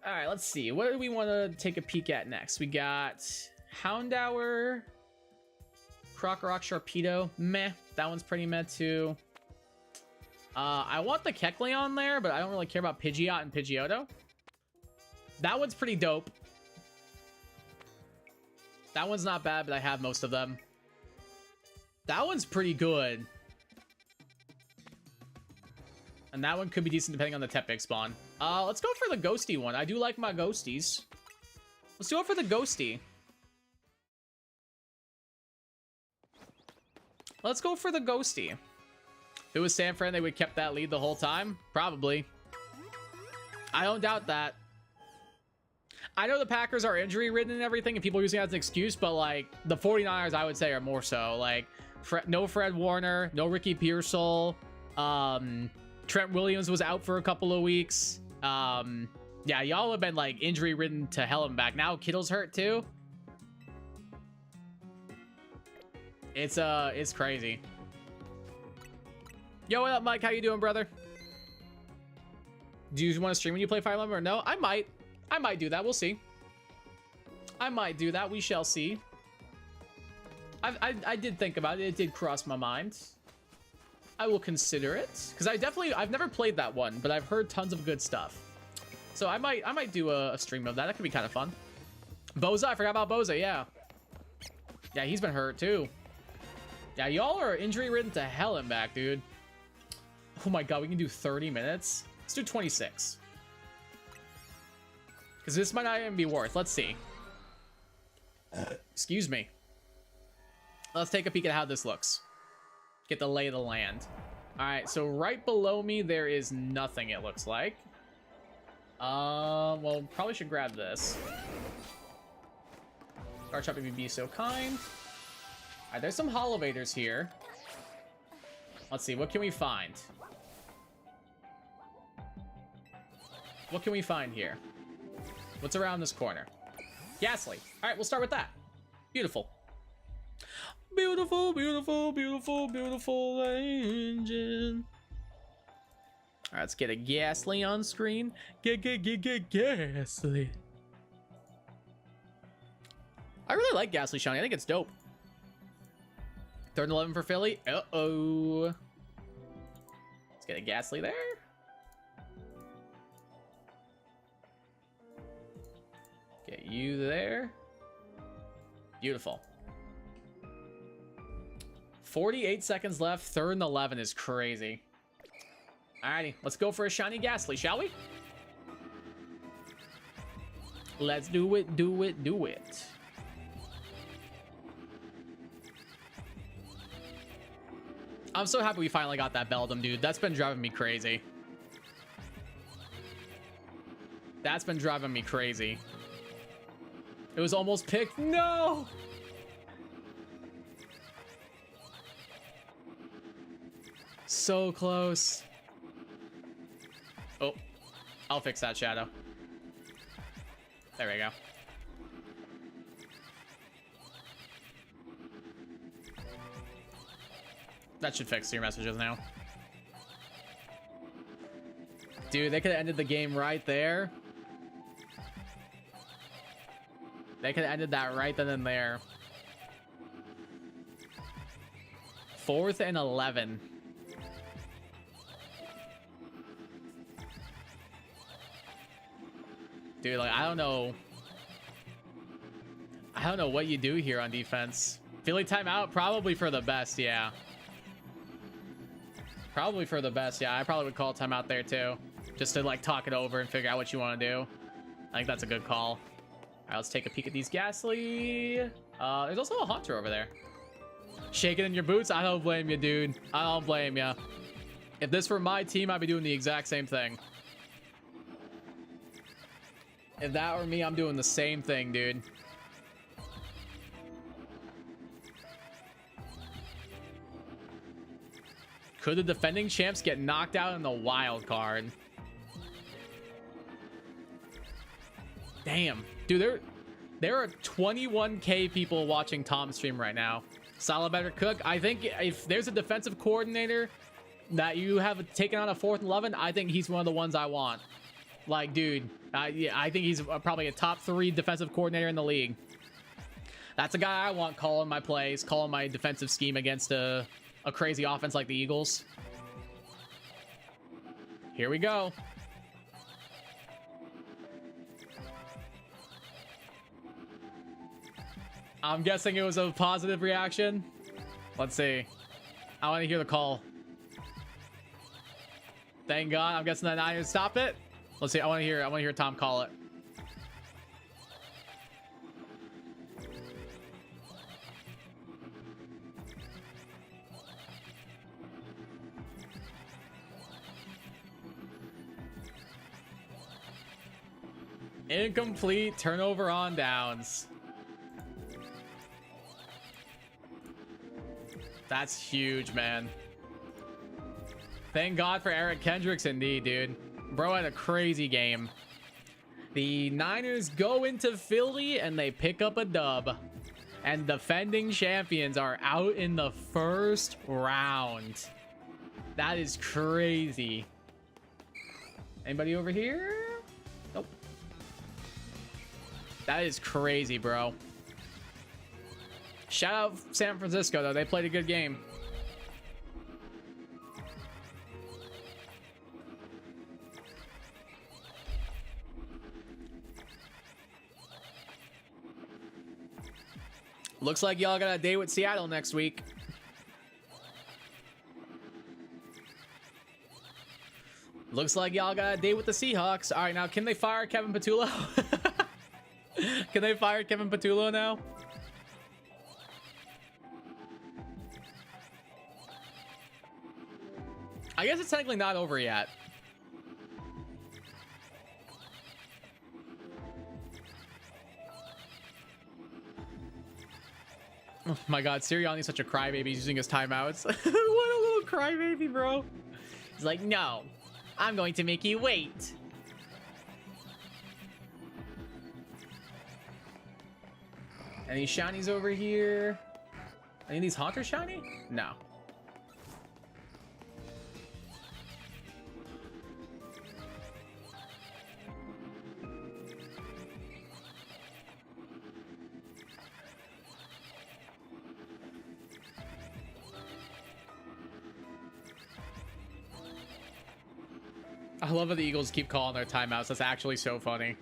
All right, let's see. What do we want to take a peek at next? We got Houndour, Krokorok, Sharpedo. Meh. That one's pretty meh, too. I want the Kecleon there, but I don't really care about Pidgeot and Pidgeotto. That one's pretty dope. That one's not bad, but I have most of them. That one's pretty good. And that one could be decent depending on the Tepig spawn. Let's go for the Ghosty one. I do like my Ghosties. Let's go for the Ghosty. Let's go for the Ghosty. If it was Sanfran, they would have kept that lead the whole time? Probably. I don't doubt that. I know the Packers are injury-ridden and everything, and people are using that as an excuse, but, like, the 49ers, I would say, are more so. Like, no Fred Warner, no Ricky Pearsall. Trent Williams was out for a couple of weeks. Yeah, y'all have been, like, injury-ridden to hell and back. Now Kittle's hurt, too. It's crazy. Yo, what up, Mike? How you doing, brother? Do you want to stream when you play Fire Emblem or no? I might do that. We'll see. I might do that. We shall see. I did think about it. It did cross my mind. I will consider it, because I've never played that one, but I've heard tons of good stuff. So I might do a stream of that. That could be kind of fun. Boza, I forgot about Boza. Yeah, he's been hurt too. Yeah, y'all are injury ridden to hell and back, dude. Oh my god, we can do 30 minutes. Let's do 26. Because this might not even be worth. Let's see. Excuse me. Let's take a peek at how this looks. Get the lay of the land. All right, so right below me, there is nothing, it looks like. Well, probably should grab this. Garchomp, if you'd be so kind. All right, there's some Hollowators here. Let's see, what can we find? What can we find here? What's around this corner? Ghastly. All right, we'll start with that. Beautiful. Beautiful, beautiful, beautiful, beautiful engine. All right, let's get a Ghastly on screen. Get Ghastly. I really like Ghastly Shiny. I think it's dope. 3rd and 11 for Philly. Uh-oh. Let's get a Ghastly there. Get you there. Beautiful. 48 seconds left. 3rd and 11 is crazy. Alrighty, let's go for a shiny Ghastly, shall we? Let's do it, do it, do it. I'm so happy we finally got that Beldum, dude. That's been driving me crazy. That's been driving me crazy. It was almost picked. No! So close. Oh, I'll fix that shadow. There we go. That should fix your messages now. Dude, they could have ended the game right there. They could have ended that right then and there. 4th and 11. Dude, like, I don't know what you do here on defense. Philly timeout, probably for the best, yeah. Probably for the best, yeah. I probably would call timeout there too. Just to like talk it over and figure out what you want to do. I think that's a good call. All right, let's take a peek at these Ghastly. There's also a Haunter over there. Shaking in your boots? I don't blame you, dude. I don't blame you. If this were my team, I'd be doing the exact same thing. If that were me, I'm doing the same thing, dude. Could the defending champs get knocked out in the wild card? Damn. Dude, there are 21K people watching Tom's stream right now. Salabetter Cook, I think if there's a defensive coordinator that you have taken on a 4th and 11, I think he's one of the ones I want. Like, dude, yeah, I think he's probably a top 3 defensive coordinator in the league. That's a guy I want calling my plays, calling my defensive scheme against a crazy offense like the Eagles. Here we go. I'm guessing it was a positive reaction. Let's see. I want to hear the call. Thank God. I'm guessing that Niners stop it. Let's see. I want to hear Tom call it. Incomplete, turnover on downs. That's huge, man. Thank God for Eric Kendricks indeed, dude. Bro had a crazy game. The Niners go into Philly and they pick up a dub. And defending champions are out in the first round. That is crazy. Anybody over here? Nope. That is crazy, bro. Shout out San Francisco, though. They played a good game. Looks like y'all got a date with Seattle next week. Looks like y'all got a date with the Seahawks. All right, now can they fire Kevin Patullo? Can they fire Kevin Patullo now? I guess it's technically not over yet. Oh my God, Sirianni's such a crybaby. He's using his timeouts. What a little crybaby, bro. He's like, no, I'm going to make you wait. Any shinies over here? Any of these Haunter shiny? No. I love how the Eagles keep calling their timeouts. That's actually so funny.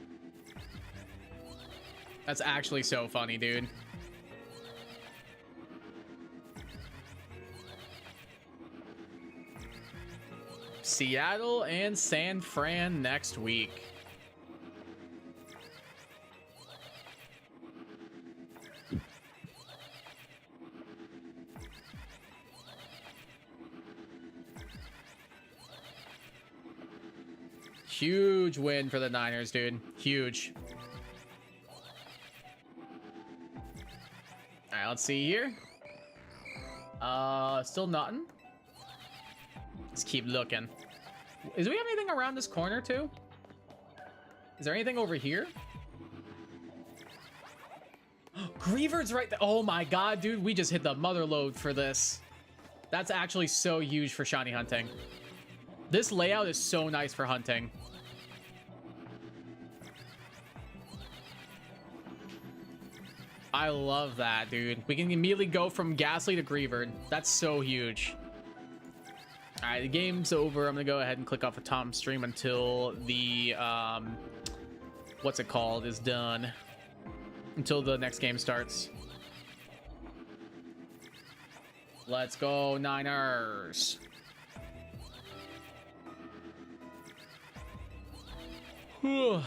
That's actually so funny, dude. Seattle and San Fran next week. Huge win for the Niners, dude. Huge. Let's see here. Still nothing. Let's keep looking. Do we have anything around this corner too? Is there anything over here? Greavard's right there. Oh my god, dude. We just hit the mother load for this. That's actually so huge for shiny hunting. This layout is so nice for hunting. I love that, dude. We can immediately go from Ghastly to Greavard. That's so huge. All right, the game's over. I'm gonna go ahead and click off of Tom's stream until the what's it called is done. Until the next game starts. Let's go Niners. Whew.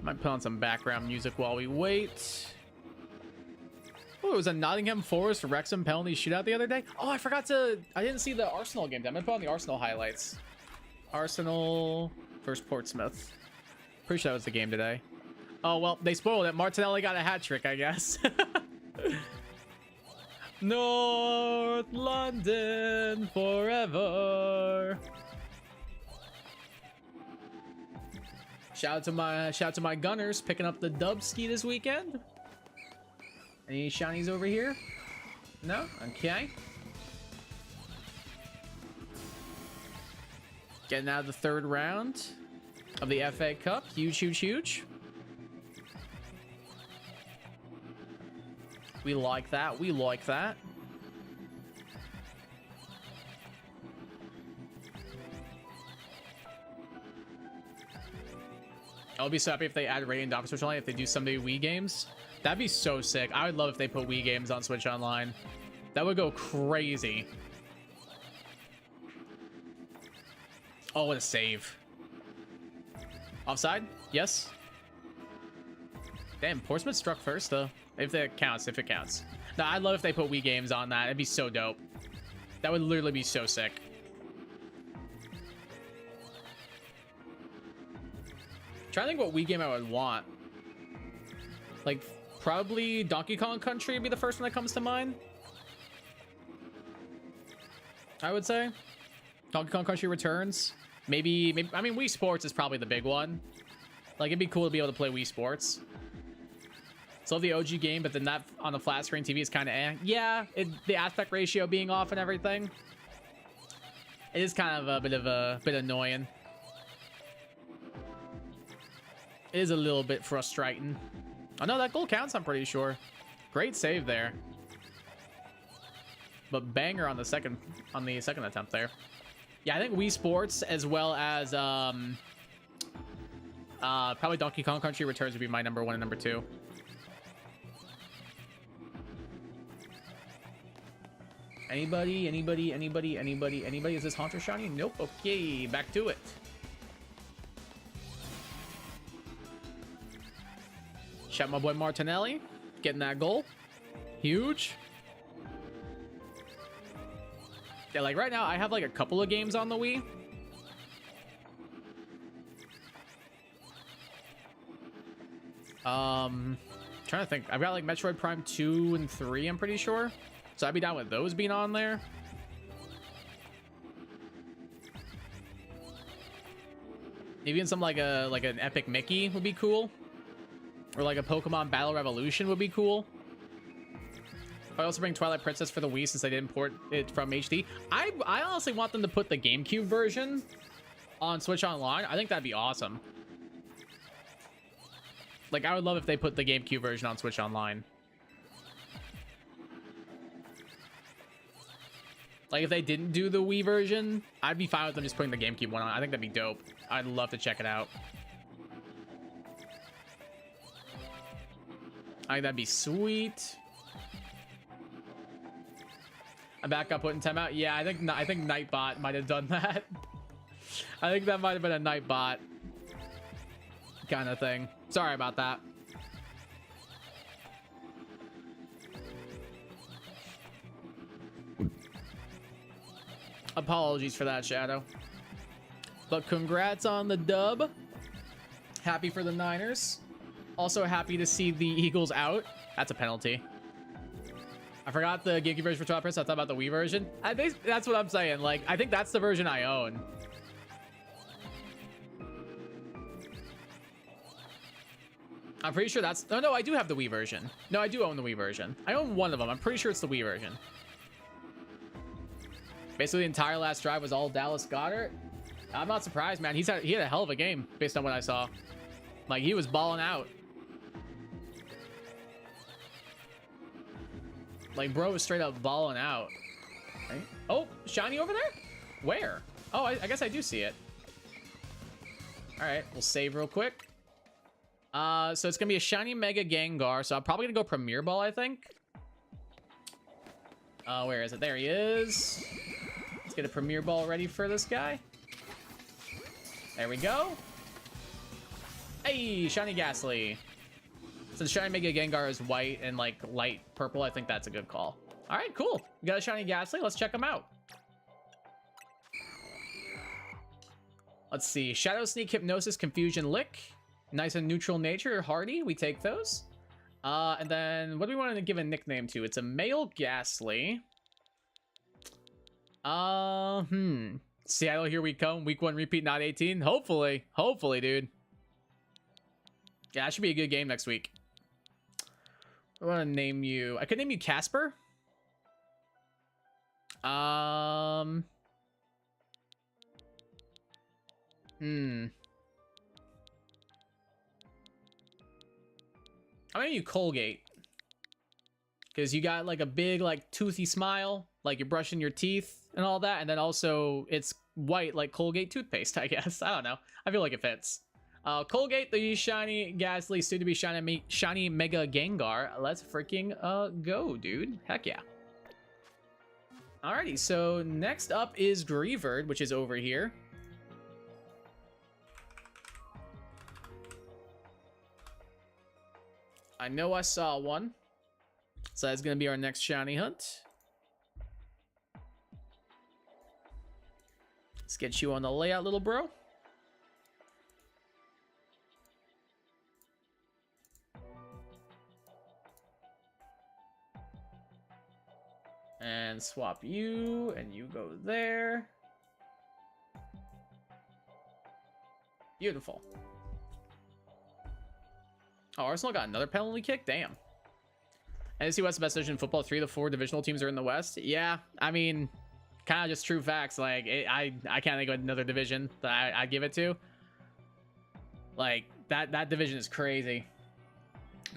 Might put on some background music while we wait. Oh, it was a Nottingham Forest Wrexham penalty shootout the other day. Oh, I didn't see the Arsenal game. I'm gonna put on the Arsenal highlights. Arsenal versus Portsmouth. Pretty sure that was the game today. Oh, well, they spoiled it. Martinelli got a hat trick, I guess. North London forever. Shout out to my Gunners picking up the Dubski this weekend. Any shinies over here? No? Okay. Getting out of the third round of the FA Cup. Huge, huge, huge. We like that. We like that. I'll be so happy if they add Radiant Dock Switch Online, if they do someday Wii games. That'd be so sick. I would love if they put Wii games on Switch Online. That would go crazy. Oh, what a save. Offside? Yes. Damn, Portsmouth struck first, though. If that counts, if it counts. No, I'd love if they put Wii games on that. It'd be so dope. That would literally be so sick. Trying to think what Wii game I would want. Like, probably Donkey Kong Country would be the first one that comes to mind. I would say. Donkey Kong Country Returns. Maybe, I mean, Wii Sports is probably the big one. Like, it'd be cool to be able to play Wii Sports. So the OG game, but then that on the flat screen TV is kind of eh. Yeah, the aspect ratio being off and everything. It is kind of a bit annoying. It is a little bit frustrating. Oh no, that goal counts, I'm pretty sure. Great save there. But banger on the second attempt there. Yeah, I think Wii Sports as well as probably Donkey Kong Country Returns would be my number 1 and number 2. Anybody? Is this Haunter shiny? Nope. Okay, back to it. Shout my boy Martinelli getting that goal. Huge. Yeah, like right now I have like a couple of games on the Wii. Trying to think. I've got like Metroid Prime 2 and 3, I'm pretty sure. So I'd be down with those being on there. Even some like an Epic Mickey would be cool. Or like a Pokemon Battle Revolution would be cool. I also bring Twilight Princess for the Wii since they didn't port it from HD. I honestly want them to put the GameCube version on Switch Online. I think that'd be awesome. Like, I would love if they put the GameCube version on Switch Online. Like, if they didn't do the Wii version, I'd be fine with them just putting the GameCube one on. I think that'd be dope. I'd love to check it out. I think that'd be sweet. I'm back up putting timeout. Yeah, I think Nightbot might have done that. I think that might have been a Nightbot kind of thing. Sorry about that. Apologies for that, Shadow. But congrats on the dub. Happy for the Niners. Also happy to see the Eagles out. That's a penalty. I forgot the GameCube version for 12 percent. I thought about the Wii version. That's what I'm saying. Like, I think that's the version I own. I'm pretty sure that's... Oh, no, I do have the Wii version. No, I do own the Wii version. I own one of them. I'm pretty sure it's the Wii version. Basically, the entire last drive was all Dallas Goedert. I'm not surprised, man. He had a hell of a game based on what I saw. Like, he was balling out. Like, bro was straight up balling out. Right? Oh, shiny over there? Where? Oh, I guess I do see it. All right, we'll save real quick. So it's gonna be a shiny Mega Gengar. So I'm probably gonna go Premier Ball, I think. Where is it? There he is. Let's get a Premier Ball ready for this guy. There we go. Hey, shiny Ghastly. Since shiny Mega Gengar is white and like light purple, I think that's a good call. All right, cool. We got a shiny Ghastly. Let's check him out. Let's see. Shadow Sneak, Hypnosis, Confusion, Lick. Nice and neutral nature, Hardy. We take those. And then what do we want to give a nickname to? It's a male Ghastly. Seattle, here we come. Week 1 repeat, not 18. Hopefully, dude. Yeah, that should be a good game next week. I want to name you. I could name you Casper. I'm gonna name you Colgate. Because you got like a big like toothy smile, like you're brushing your teeth and all that, and then also it's white like Colgate toothpaste, I guess. I don't know. I feel like it fits. Colgate, the shiny Ghastly, soon to be shiny Mega Gengar. Let's freaking go, dude. Heck yeah. Alrighty, so next up is Greavard, which is over here. I know I saw one. So that's gonna be our next shiny hunt. Let's get you on the layout, little bro. And swap you, and you go there. Beautiful. Oh, Arsenal got another penalty kick? Damn. NFC West, the best division in football. 3 of the 4 divisional teams are in the West. Yeah, I mean, kind of just true facts. Like, I can't think of another division that I'd give it to. Like, that division is crazy.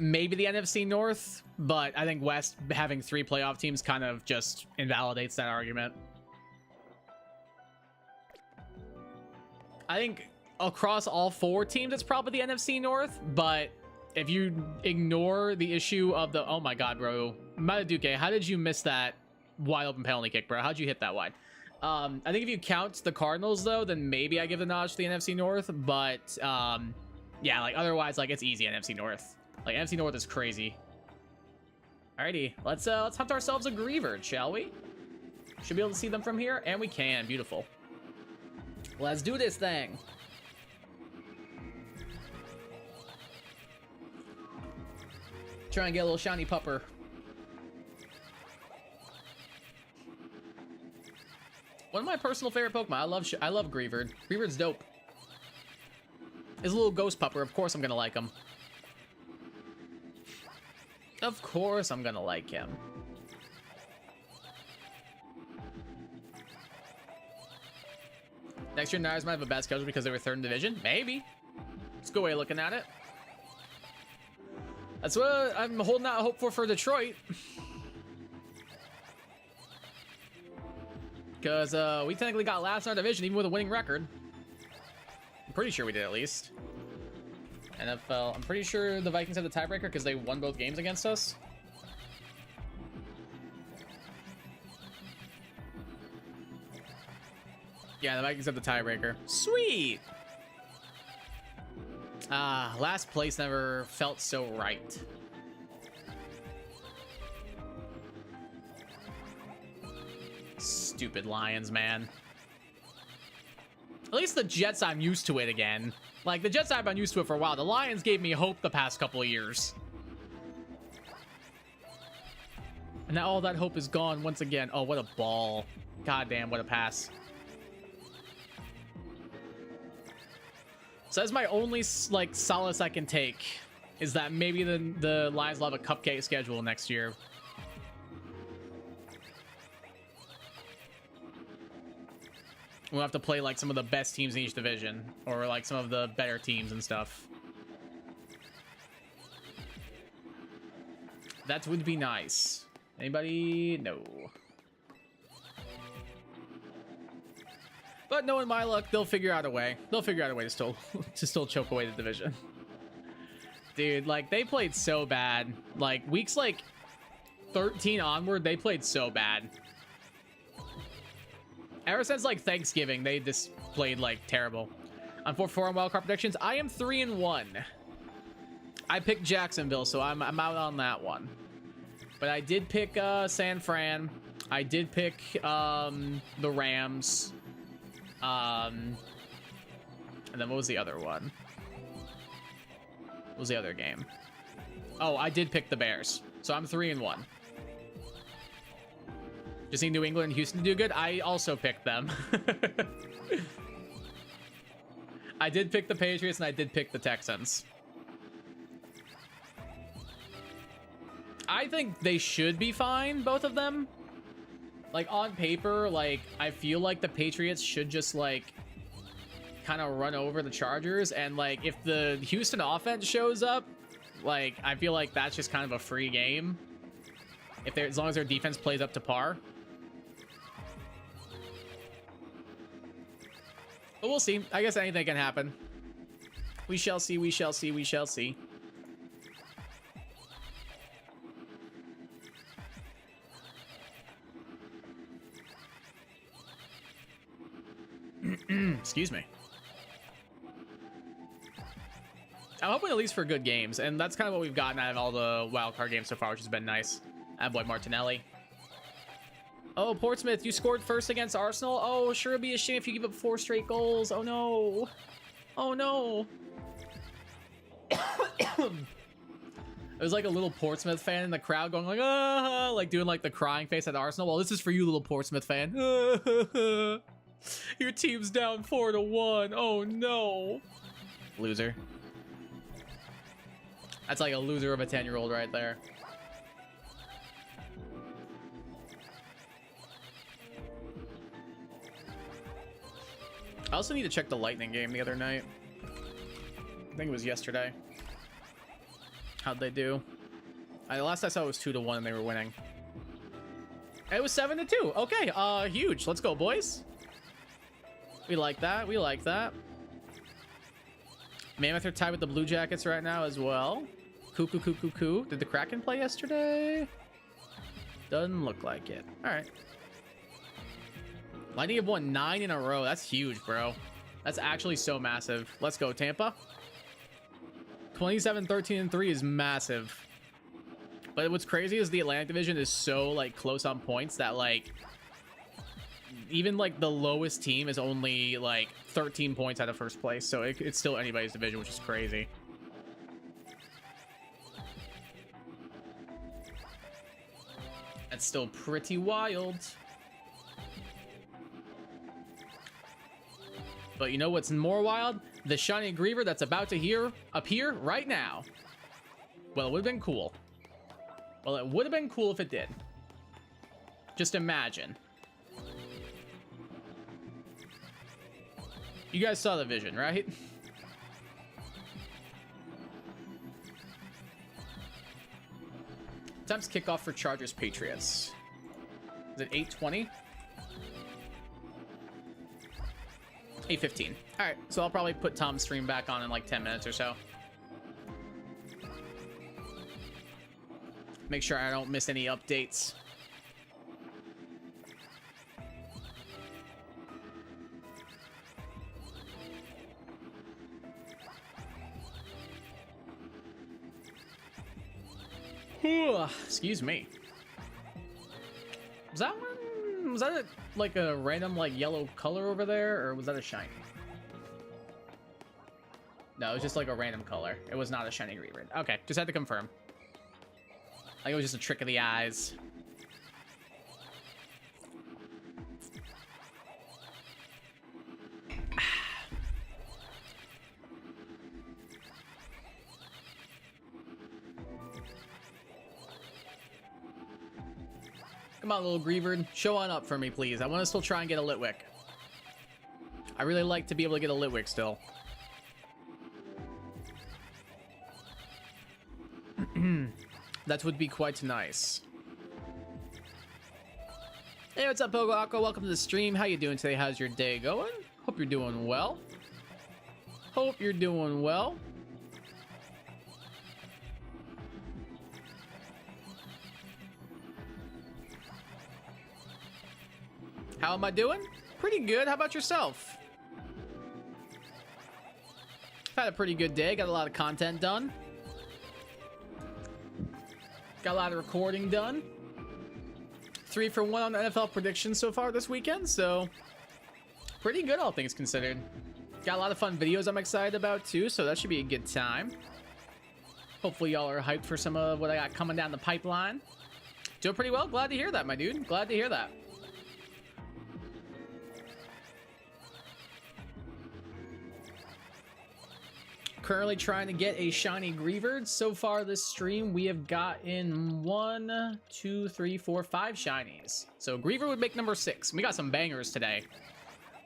Maybe the NFC North, but I think West having 3 playoff teams kind of just invalidates that argument. I think across all 4 teams, it's probably the NFC North, but if you ignore the issue of the... Oh my god, bro. Mataduke, how did you miss that wide open penalty kick, bro? How'd you hit that wide? I think if you count the Cardinals, though, then maybe I give the nod to the NFC North, but yeah, like otherwise, like it's easy NFC North. Like NFC North is crazy. Alrighty, let's hunt ourselves a Greavard, shall we? Should be able to see them from here, and we can. Beautiful. Let's do this thing. Try and get a little shiny pupper. One of my personal favorite Pokemon. I love Greavard. Greavard's dope. His little ghost pupper. Of course I'm gonna like him. Of course I'm gonna like him. Next year, Niners might have a bad schedule because they were 3rd in division. Maybe. It's a good way of looking at it. That's what I'm holding out hope for Detroit. Because we technically got last in our division, even with a winning record. I'm pretty sure we did, at least. NFL, I'm pretty sure the Vikings had the tiebreaker because they won both games against us. Yeah, the Vikings had the tiebreaker. Sweet! Last place never felt so right. Stupid Lions, man. At least the Jets, I'm used to it again. Like, the Jets, I've been used to it for a while. The Lions gave me hope the past couple of years. And now all that hope is gone once again. Oh, what a ball. God damn, what a pass. So that's my only, like, solace I can take. Is that maybe the Lions will have a cupcake schedule next year. We'll have to play, like, some of the best teams in each division. Or, like, some of the better teams and stuff. That would be nice. Anybody? No. But knowing my luck, they'll figure out a way. They'll figure out a way to still choke away the division. Dude, like, they played so bad. Like, weeks, like, 13 onward, they played so bad. Ever since, like, Thanksgiving, they just played, like, terrible. I'm 4-4 on wildcard predictions. I am 3-1. I picked Jacksonville, so I'm out on that one. But I did pick San Fran. I did pick the Rams. And then what was the other one? What was the other game? Oh, I did pick the Bears. So I'm 3-1. Just need New England and Houston to do good. I also picked them. I did pick the Patriots and I did pick the Texans. I think they should be fine, both of them. Like, on paper, like, I feel like the Patriots should just, like, kind of run over the Chargers. And, like, if the Houston offense shows up, like, I feel like that's just kind of a free game. As long as their defense plays up to par. But we'll see. I guess anything can happen. We shall see, we shall see, we shall see. Excuse me. I'm hoping at least for good games, and that's kind of what we've gotten out of all the wildcard games so far, which has been nice. Boy Martinelli. Oh, Portsmouth, you scored first against Arsenal? Oh, sure it'd be a shame if you give up 4 straight goals. Oh, no. Oh, no. It was like a little Portsmouth fan in the crowd going like, ah, like doing like the crying face at Arsenal. Well, this is for you, little Portsmouth fan. Your team's down 4-1. Oh, no. Loser. That's like a loser of a 10-year-old right there. I also need to check the Lightning game the other night. I think it was yesterday. How'd they do? Last I saw it was 2-1 and they were winning. It was 7-2. Okay, huge. Let's go, boys. We like that. We like that. Mammoth are tied with the Blue Jackets right now as well. Cuckoo. Did the Kraken play yesterday? Doesn't look like it. All right. Lightning have won 9 in a row. That's huge, bro. That's actually so massive. Let's go, Tampa. 27-13-3 is massive. But what's crazy is the Atlantic Division is so, like, close on points that, like, even, like, the lowest team is only, like, 13 points out of first place. So it's still anybody's division, which is crazy. That's still pretty wild. But you know what's more wild? The Shiny Griever that's about to appear right now. Well, it would have been cool. Well, it would have been cool if it did. Just imagine. You guys saw the vision, right? Time's kickoff for Chargers Patriots. Is it 8:20? 8:15. All right, so I'll probably put Tom's stream back on in like 10 minutes or so. Make sure I don't miss any updates. Excuse me. Was that one? Was that like a random like yellow color over there, or was that a shiny? No, it was just like a random color. It was not a shiny Greaver. Okay, just had to confirm. I think it was just a trick of the eyes. Come on, little Greaver. Show on up for me, please. I want to still try and get a Litwick. I really like to be able to get a Litwick still. That would be quite nice. Hey, what's up, Pogo Aqua? Welcome to the stream. How you doing today? How's your day going? Hope you're doing well. Hope you're doing well. How am I doing? Pretty good. How about yourself? I've had a pretty good day. Got a lot of content done. Got a lot of recording done. 3 for 1 on NFL predictions so far this weekend, so pretty good, all things considered. Got a lot of fun videos I'm excited about too, so that should be a good time. Hopefully y'all are hyped for some of what I got coming down the pipeline. Doing pretty well. Glad to hear that, my dude. Glad to hear that. Currently trying to get a shiny Greaver. So far this stream, we have gotten 1, 2, 3, 4, 5 shinies. So Greaver would make number 6. We got some bangers today.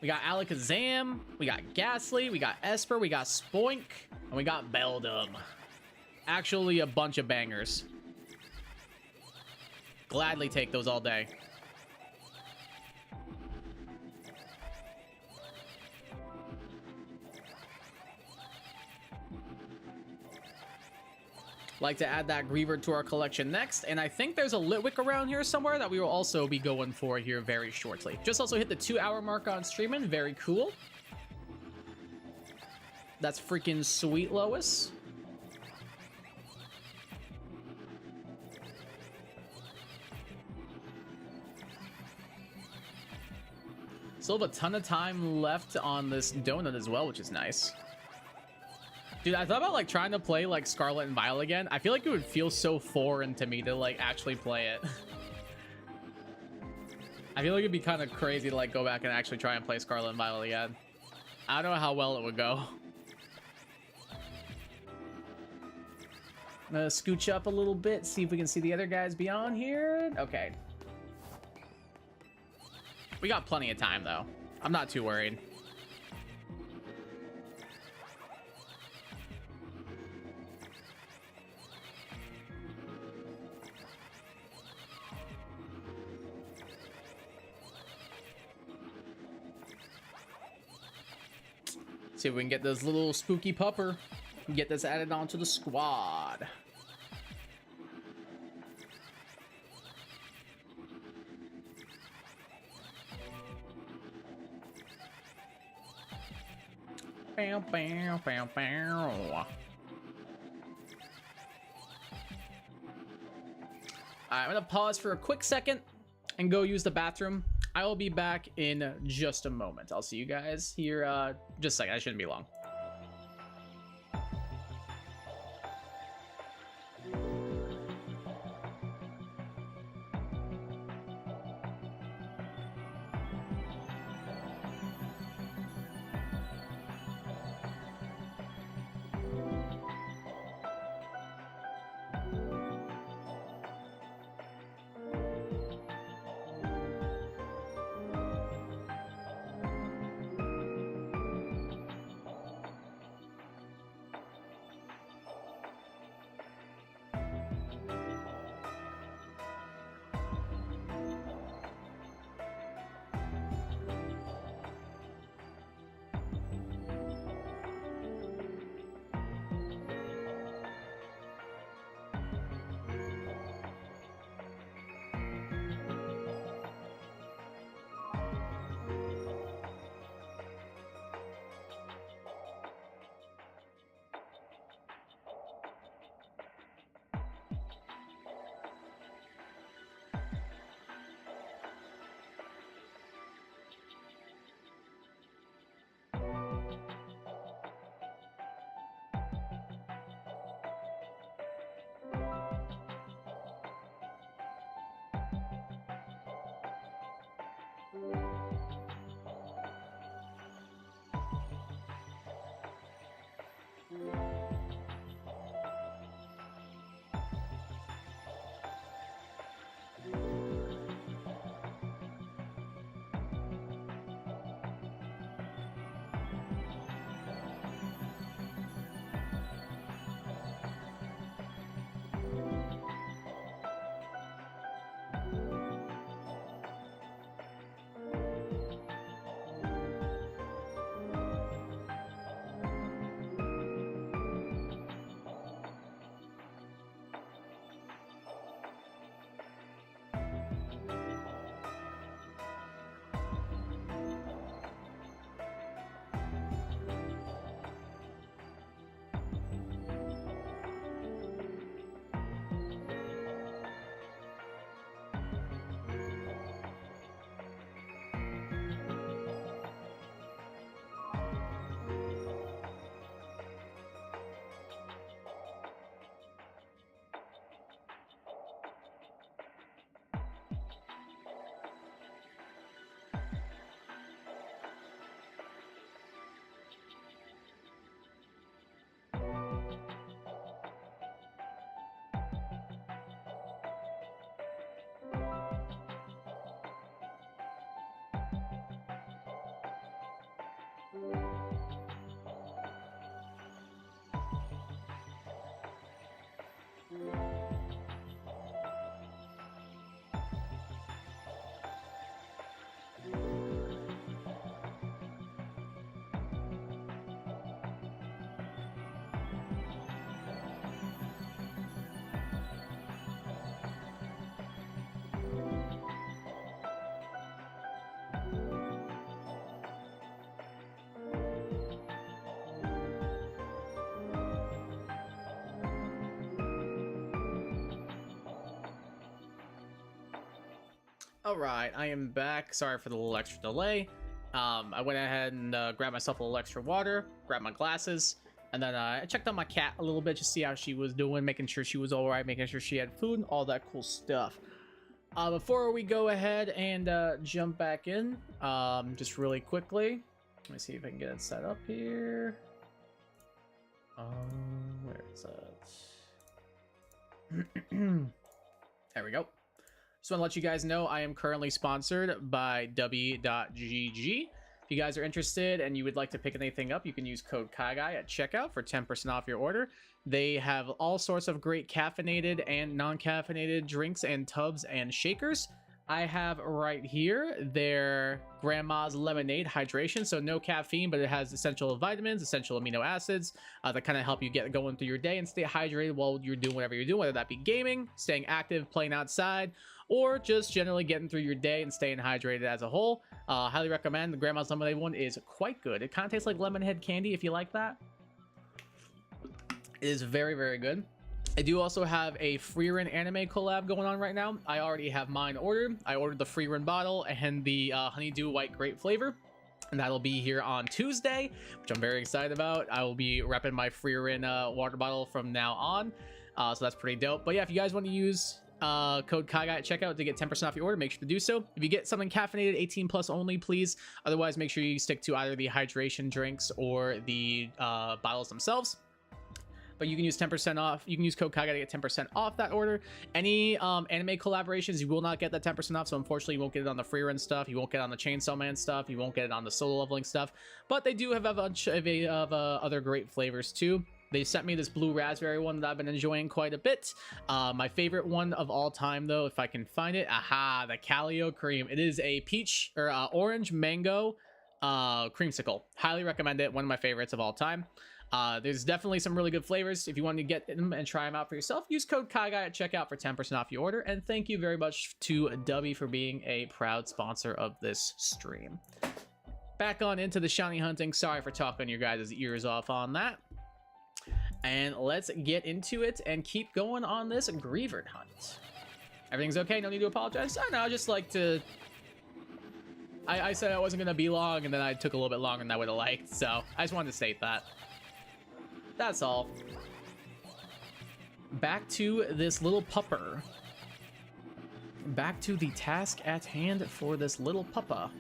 We got Alakazam, we got Ghastly, we got Esper, we got Spoink, and we got Beldum. Actually, a bunch of bangers. Gladly take those all day. Like to add that Greaver to our collection next, and I think there's a Litwick around here somewhere that we will also be going for here very shortly. Just also hit the 2-hour mark on streaming. Very cool. That's freaking sweet, Lois. Still have a ton of time left on this donut as well, which is nice. Dude, I thought about like trying to play like Scarlet and Violet again. I feel like it would feel so foreign to me to like actually play it. I feel like it'd be kind of crazy to like go back and actually try and play Scarlet and Violet again. I don't know how well it would go. I'm gonna scooch up a little bit, see if we can see the other guys beyond here. Okay. We got plenty of time though. I'm not too worried. See if we can get this little spooky pupper and get this added onto the squad. Bow, bow, bow, bow. Alright, I'm gonna pause for a quick second and go use the bathroom. I will be back in just a moment. I'll see you guys here just a second. I shouldn't be long. All right, I am back. Sorry for the little extra delay. I went ahead and grabbed myself a little extra water, grabbed my glasses, and then I checked on my cat a little bit to see how she was doing, making sure she was all right, making sure she had food, all that cool stuff. Before we go ahead and jump back in, just really quickly, let me see if I can get it set up here. Where is it? There we go. Just want to let you guys know I am currently sponsored by W.GG. If you guys are interested and you would like to pick anything up, you can use code KaiGuy at checkout for 10% off your order. They have all sorts of great caffeinated and non-caffeinated drinks and tubs and shakers. I have right here their Grandma's Lemonade Hydration, so no caffeine, but it has essential vitamins, essential amino acids that kind of help you get going through your day and stay hydrated while you're doing whatever you're doing, whether that be gaming, staying active, playing outside, or just generally getting through your day and staying hydrated as a whole. Highly recommend. The Grandma's Lemonade one is quite good. It kind of tastes like lemon head candy if you like that. It is very, very good. I do also have a Frieren anime collab going on right now. I already have mine ordered. I ordered the Frieren bottle and the honeydew white grape flavor, and that'll be here on Tuesday, which I'm very excited about. I will be repping my Frieren water bottle from now on, so that's pretty dope. But yeah, if you guys want to use code KaiGuy at checkout to get 10% off your order, make sure to do so. If you get something caffeinated, 18 plus only, please. Otherwise, make sure you stick to either the hydration drinks or the bottles themselves. But you can use 10% off. You can use code KaiGuy to get 10% off that order. Any anime collaborations, you will not get that 10% off. So unfortunately, you won't get it on the Frieren stuff. You won't get it on the Chainsaw Man stuff. You won't get it on the solo leveling stuff. But they do have a bunch of other great flavors too. They sent me this blue raspberry one that I've been enjoying quite a bit. My favorite one of all time, though, if I can find it, the Calio Cream. It is a peach or orange mango creamsicle. Highly recommend it. One of my favorites of all time. There's definitely some really good flavors. If you want to get them and try them out for yourself, use code KaiGuy at checkout for 10% off your order. And thank you very much to W for being a proud sponsor of this stream. Back on into the shiny hunting. Sorry for talking your guys' ears off on that. And let's get into it and keep going on this Greavard hunt. Everything's okay? No need to apologize? I know, I just like to... I said I wasn't going to be long, and then I took a little bit longer than I would have liked, so I just wanted to state that. That's all. Back to this little pupper. back to the task at hand for this little puppa.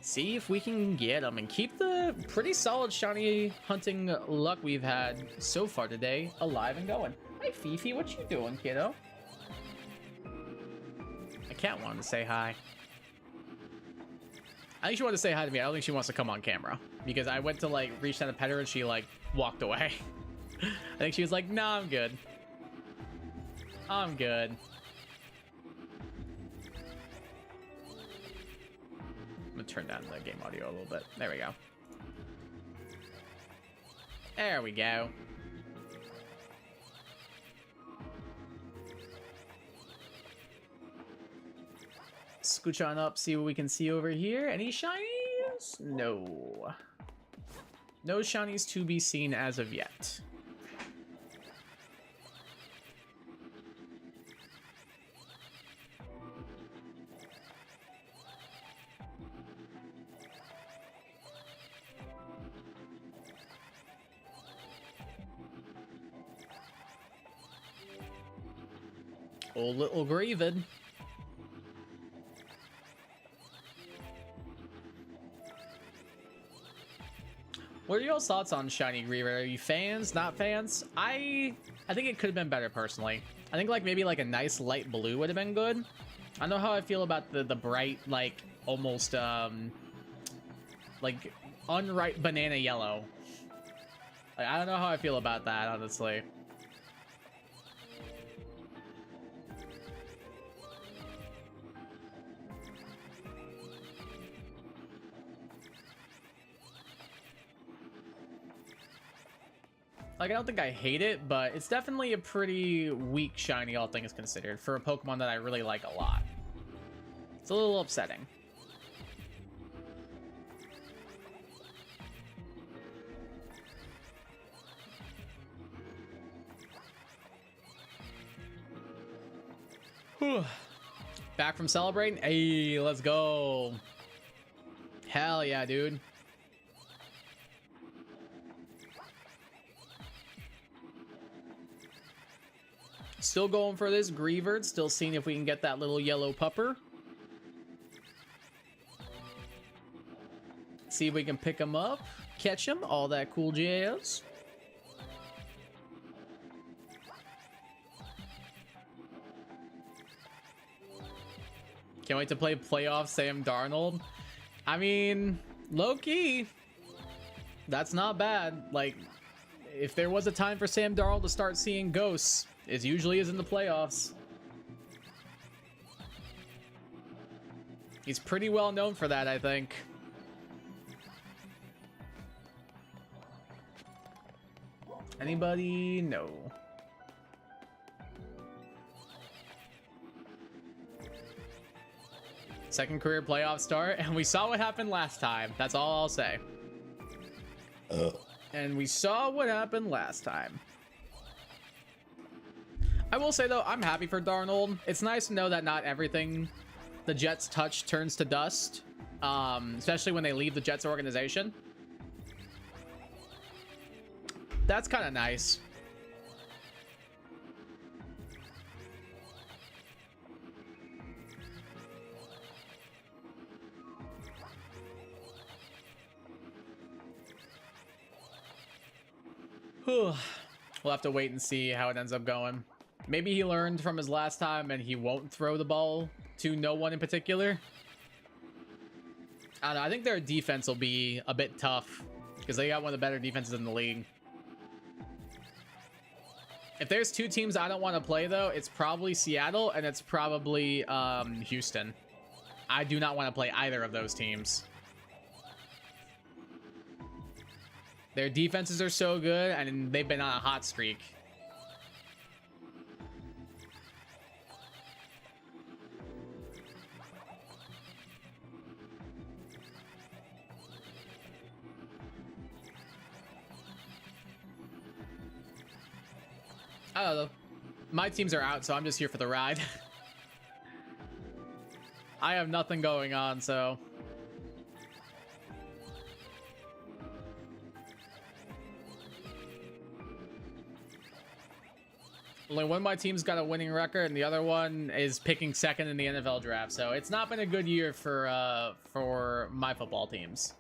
See if we can get him and keep the pretty solid shiny hunting luck we've had so far today alive and going. Hi, Fifi, what you doing, kiddo? My cat wanted to say hi. I think she wanted to say hi to me. I don't think she wants to come on camera because I went to like reach down to pet her and she like walked away. I think she was like, nah, I'm good. I'm good. I'm gonna turn down the game audio a little bit. There we go. There we go. Scooch on up, see what we can see over here. Any shinies? No. No shinies to be seen as of yet. Old little Graven. What are y'all's thoughts on Shiny Griever? Are you fans? Not fans? I think it could have been better personally. I think like maybe like a nice light blue would have been good. I don't know how I feel about the bright like almost like unripe banana yellow. Like, I don't know how I feel about that honestly. Like, I don't think I hate it, but it's definitely a pretty weak shiny, all things considered, for a Pokemon that I really like a lot. It's a little upsetting. Whew. Back from celebrating? Hey, let's go. Hell yeah, dude. Still going for this Greavard, still seeing if we can get that little yellow pupper. See if we can pick him up, catch him, all that cool jazz. Can't wait to play playoff Sam Darnold. I mean, low-key, that's not bad. Like, if there was a time for Sam Darnold to start seeing ghosts, it usually is in the playoffs. He's pretty well known for that, I think. Anybody? No. Second career playoff start, and we saw what happened last time. That's all I'll say. And we saw what happened last time. I will say, though, I'm happy for Darnold. It's nice to know that not everything the Jets touch turns to dust, especially when they leave the Jets organization. That's kind of nice. We'll have to wait and see how it ends up going. Maybe he learned from his last time and he won't throw the ball to no one in particular. I don't know. I think their defense will be a bit tough because they got one of the better defenses in the league. If there's two teams I don't want to play, though, it's probably Seattle and it's probably Houston. I do not want to play either of those teams. Their defenses are so good and they've been on a hot streak. I don't know. My teams are out, so I'm just here for the ride. I have nothing going on, so... Only one of my team's got a winning record, and the other one is picking second in the NFL draft. So it's not been a good year for my football teams.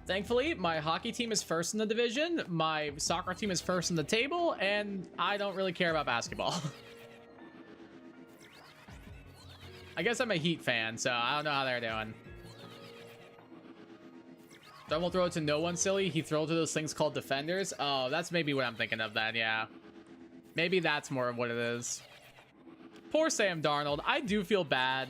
Thankfully, my hockey team is first in the division, my soccer team is first in the table, and I don't really care about basketball. I guess I'm a Heat fan, so I don't know how they're doing. Then we'll throw it to no one, silly. He throws to those things called defenders. Oh, that's maybe what I'm thinking of then, yeah. Maybe that's more of what it is. Poor Sam Darnold. I do feel bad.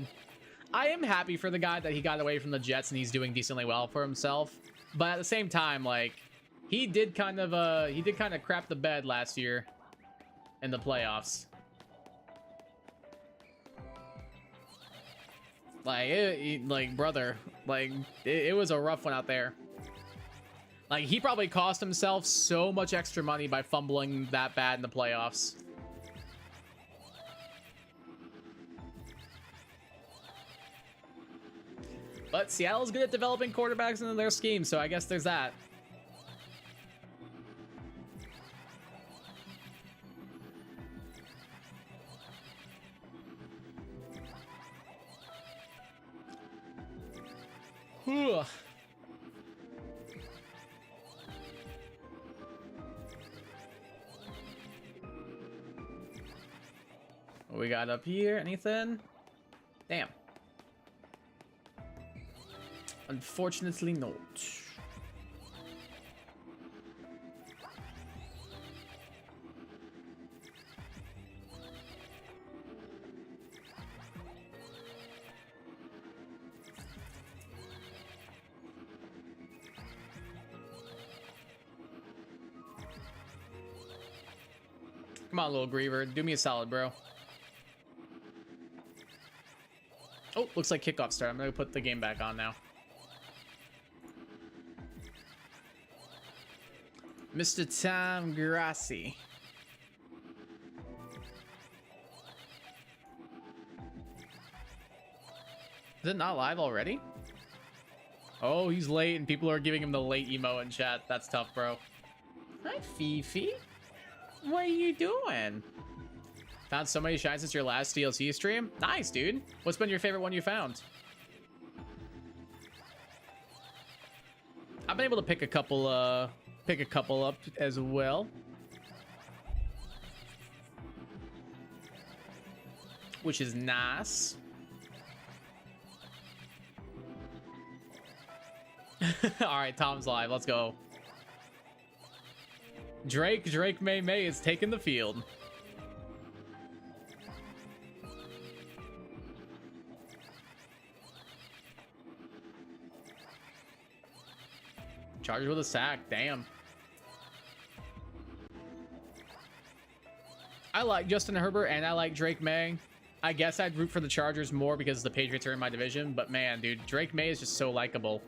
I am happy for the guy that he got away from the Jets and he's doing decently well for himself. But at the same time, like, he did kind of crap the bed last year in the playoffs. Like, brother, like, it was a rough one out there. Like, he probably cost himself so much extra money by fumbling that bad in the playoffs. But Seattle's good at developing quarterbacks into their scheme, so I guess there's that. Whew. What we got up here? Anything? Damn. Unfortunately not. Come on, little Griever. Do me a solid, bro. Oh, looks like kickoff start. I'm gonna put the game back on now. Mr. Tom Grassi. Is it not live already? Oh, he's late and people are giving him the late emo in chat. That's tough, bro. Hi, Fifi. What are you doing? Found so many shines since your last DLC stream. Nice, dude. What's been your favorite one you found? I've been able to pick a couple up as well. Which is nice. Alright, Tom's live. Let's go. Drake May is taking the field. Chargers with a sack. Damn. I like Justin Herbert and I like Drake May. I guess I'd root for the Chargers more because the Patriots are in my division, but man, dude, Drake May is just so likable.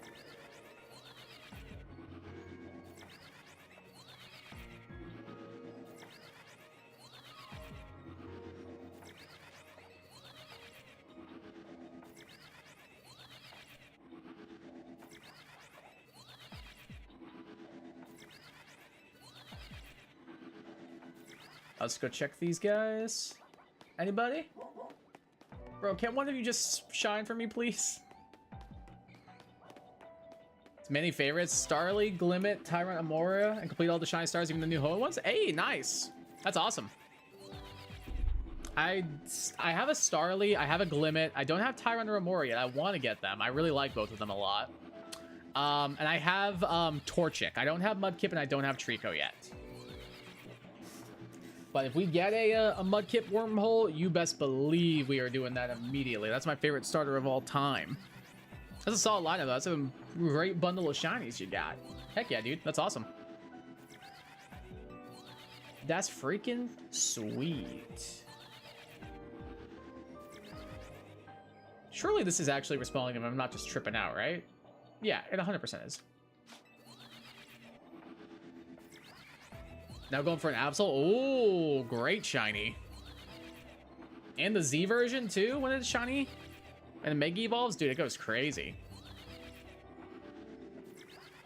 Let's go check these guys. Anybody? Bro, can't one of you just shine for me, please? It's many favorites. Starly, Glimmet, Tyrant Amora, and complete all the shine stars, even the new Hoa ones. Hey, nice. That's awesome. I have a Starly, I have a Glimmet. I don't have Tyrant or Amora yet. I want to get them. I really like both of them a lot. And I have Torchic. I don't have Mudkip and I don't have Trico yet. But if we get a Mudkip wormhole, you best believe we are doing that immediately. That's my favorite starter of all time. That's a solid lineup, though. That's a great bundle of shinies you got. Heck yeah, dude. That's awesome. That's freaking sweet. Surely this is actually respawning him. I'm not just tripping out, right? Yeah, it 100% is. Now going for an Absol. Oh, great shiny. And the Z version too when it's shiny. And Mega Evolves. Dude, it goes crazy.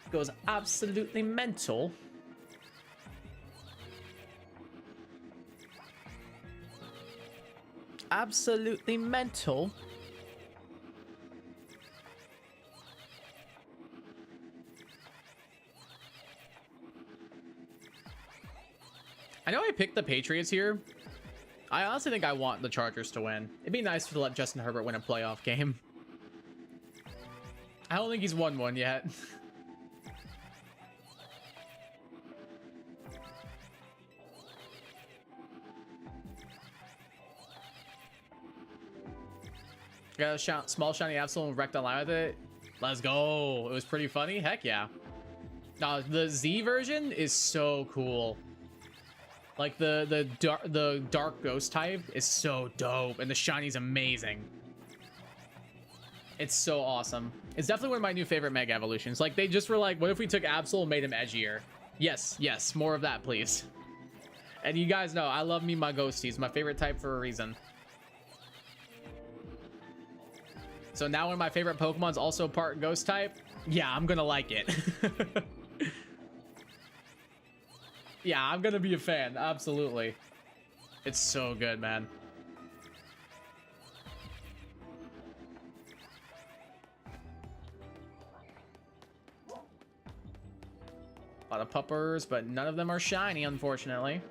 It goes absolutely mental. absolutely mental. I know I picked the Patriots here. I honestly think I want the Chargers to win. It'd be nice to let Justin Herbert win a playoff game. I don't think he's won one yet. Got a small shiny Absol wrecked online with it. Let's go. It was pretty funny. Heck yeah. The Z version is so cool. Like the dark ghost type is so dope, and the shiny's amazing. It's so awesome. It's definitely one of my new favorite Mega Evolutions. Like, they just were like, what if we took Absol and made him edgier? Yes, yes, more of that, please. And you guys know, I love me my ghosties. My favorite type for a reason. So now when my favorite Pokemon's also part ghost type, yeah, I'm gonna like it. Yeah, I'm gonna be a fan, absolutely. It's so good, man. A lot of puppers, but none of them are shiny, unfortunately.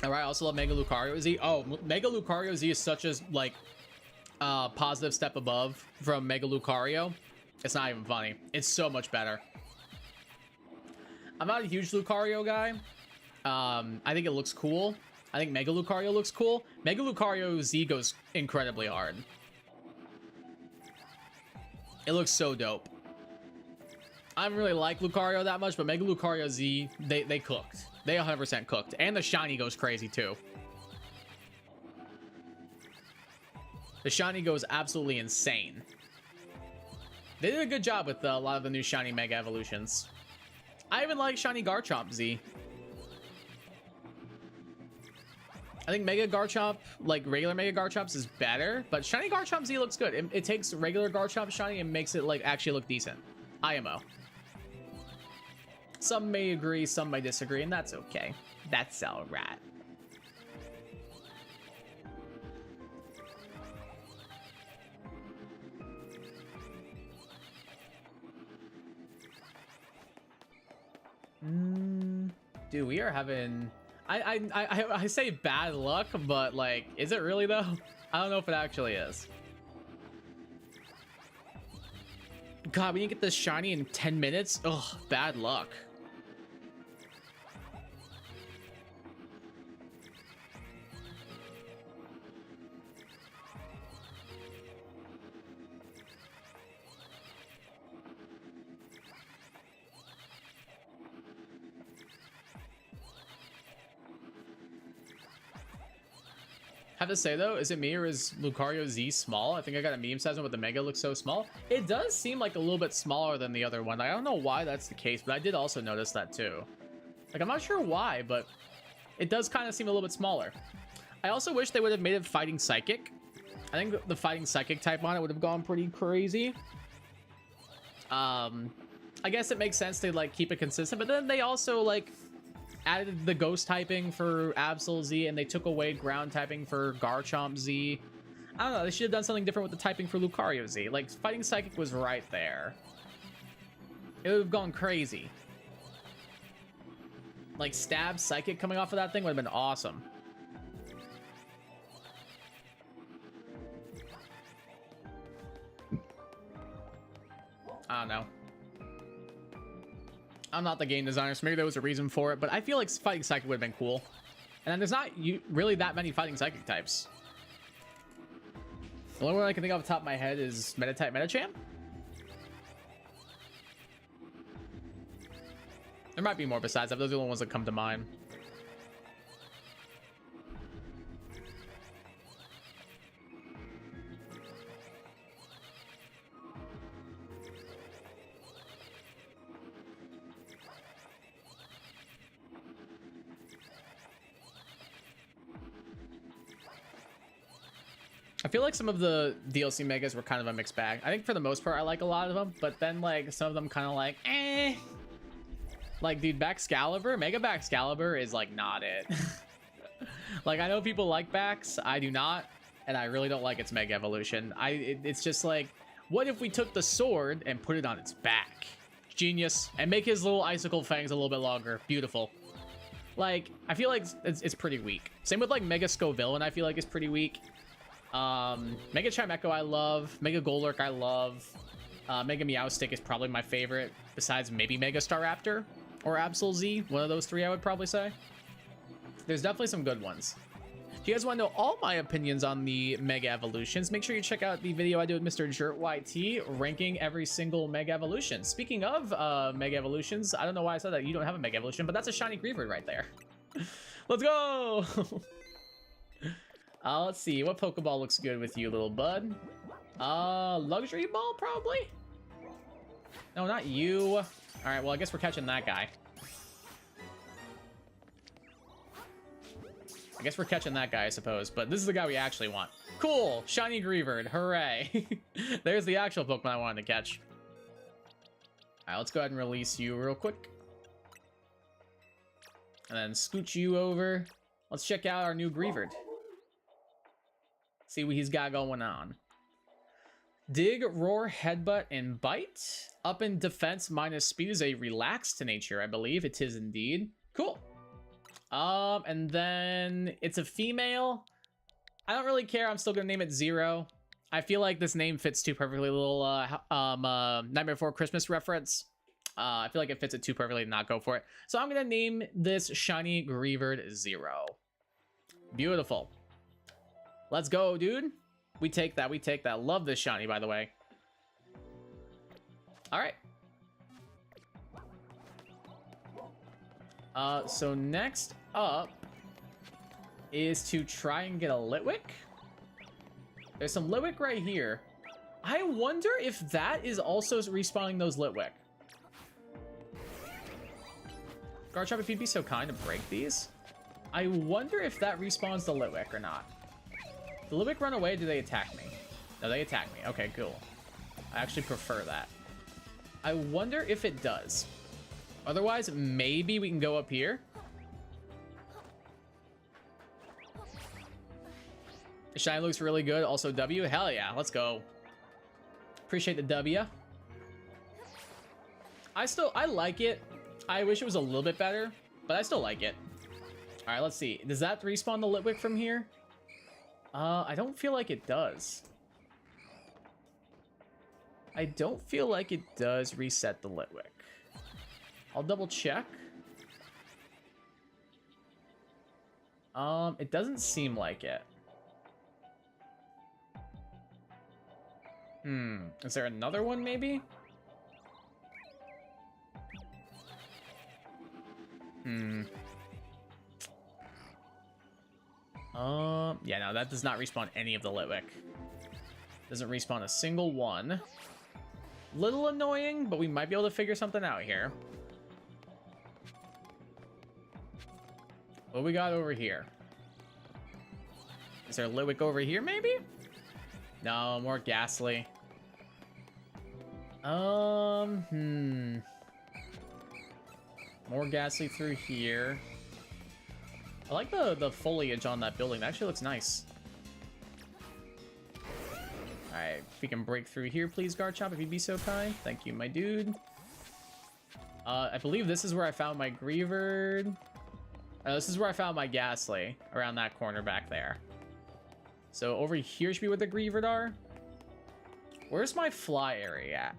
Alright, I also love Mega Lucario Z. Oh, Mega Lucario Z is such a, like, positive step above from Mega Lucario. It's not even funny. It's so much better. I'm not a huge Lucario guy. I think it looks cool. I think Mega Lucario looks cool. Mega Lucario Z goes incredibly hard. It looks so dope. I don't really like Lucario that much, but Mega Lucario Z, they cooked. They 100% cooked. And the shiny goes crazy too. The shiny goes absolutely insane. They did a good job with a lot of the new shiny Mega Evolutions. I even like shiny Garchomp Z. I think Mega Garchomp, like regular Mega Garchomps, is better, but shiny Garchomp Z looks good. It takes regular Garchomp shiny and makes it like actually look decent. IMO. Some may agree, some may disagree, and that's okay. That's all right. Dude, we are having... I say bad luck, but like, is it really though? I don't know if it actually is. God, we didn't get this shiny in 10 minutes? Ugh, bad luck. Have to say though, is it me or is Lucario Z small? I think I got a medium size one, but the Mega looks so small. It does seem like a little bit smaller than the other one. I don't know why that's the case, but I did also notice that too. Like, I'm not sure why, but it does kind of seem a little bit smaller. I also wish they would have made it Fighting Psychic. I think the Fighting Psychic type on it would have gone pretty crazy. I guess it makes sense to like keep it consistent, but then they also like added the ghost typing for Absol Z, and they took away ground typing for Garchomp Z. I don't know, they should have done something different with the typing for Lucario Z. Like, Fighting Psychic was right there. It would have gone crazy. Like, Stab Psychic coming off of that thing would have been awesome. I don't know. I'm not the game designer, so maybe there was a reason for it, but I feel like Fighting Psychic would have been cool. And then there's not really that many Fighting Psychic types. The only one I can think off the top of my head is Meta-type Medicham. There might be more besides that, but those are the only ones that come to mind. I feel like some of the DLC Megas were kind of a mixed bag. I think for the most part, I like a lot of them, but then like some of them kind of like, eh. Like, dude, Baxcalibur, Mega Baxcalibur is like not it. Like, I know people like Bax, I do not, and I really don't like its Mega Evolution. It's just like, what if we took the sword and put it on its back? Genius. And make his little icicle fangs a little bit longer. Beautiful. Like, I feel like it's pretty weak. Same with like Mega Scovillain, I feel like is pretty weak. Mega Chimecho I love. Mega Golurk I love. Mega Meowstic is probably my favorite, besides maybe Mega Staraptor or Absol Z. One of those three I would probably say. There's definitely some good ones. If you guys want to know all my opinions on the Mega Evolutions, make sure you check out the video I did with Mr. Jert YT ranking every single Mega Evolution. Speaking of Mega Evolutions, I don't know why I said that you don't have a Mega Evolution, but that's a shiny Greavard right there. Let's go! Let's see, what Pokeball looks good with you, little bud? Luxury Ball, probably? No, not you. All right, well, I guess we're catching that guy. I guess we're catching that guy, I suppose, but this is the guy we actually want. Cool! Shiny Greavard, hooray! There's the actual Pokemon I wanted to catch. Alright, let's go ahead and release you real quick. And then scooch you over. Let's check out our new Greavard. See what he's got going on. Dig, Roar, Headbutt, and Bite. Up in defense minus speed is a relaxed nature, I believe. It is indeed. Cool. And then it's a female. I don't really care. I'm still gonna name it Zero. I feel like this name fits too perfectly. A little Nightmare Before Christmas reference. I feel like it fits it too perfectly to not go for it. So I'm gonna name this shiny Greavard Zero. Beautiful. Let's go, dude. We take that. We take that. Love this shiny, by the way. All right. So next up is to try and get a Litwick. There's some Litwick right here. I wonder if that is also respawning those Litwick. Garchomp, if you'd be so kind to break these. I wonder if that respawns the Litwick or not. The Litwick run away, do they attack me? No, they attack me. Okay, cool. I actually prefer that. I wonder if it does. Otherwise, maybe we can go up here. The shiny looks really good. Also W. Hell yeah, let's go. Appreciate the W. I like it. I wish it was a little bit better, but I still like it. All right, let's see. Does that respawn the Litwick from here? I don't feel like it does. I don't feel like it does reset the Litwick. I'll double check. It doesn't seem like it. Is there another one maybe? Yeah, no, that does not respawn any of the Litwick. Doesn't respawn a single one. Little annoying, but we might be able to figure something out here. What we got over here? Is there a Litwick over here, maybe? No, more Ghastly. More Ghastly through here. I like the foliage on that building. That actually looks nice. Alright, if we can break through here, please, Garchomp, if you'd be so kind. Thank you, my dude. I believe this is where I found my Greavard. This is where I found my Ghastly, around that corner back there. So over here should be where the Greavard are. Where's my fly area at?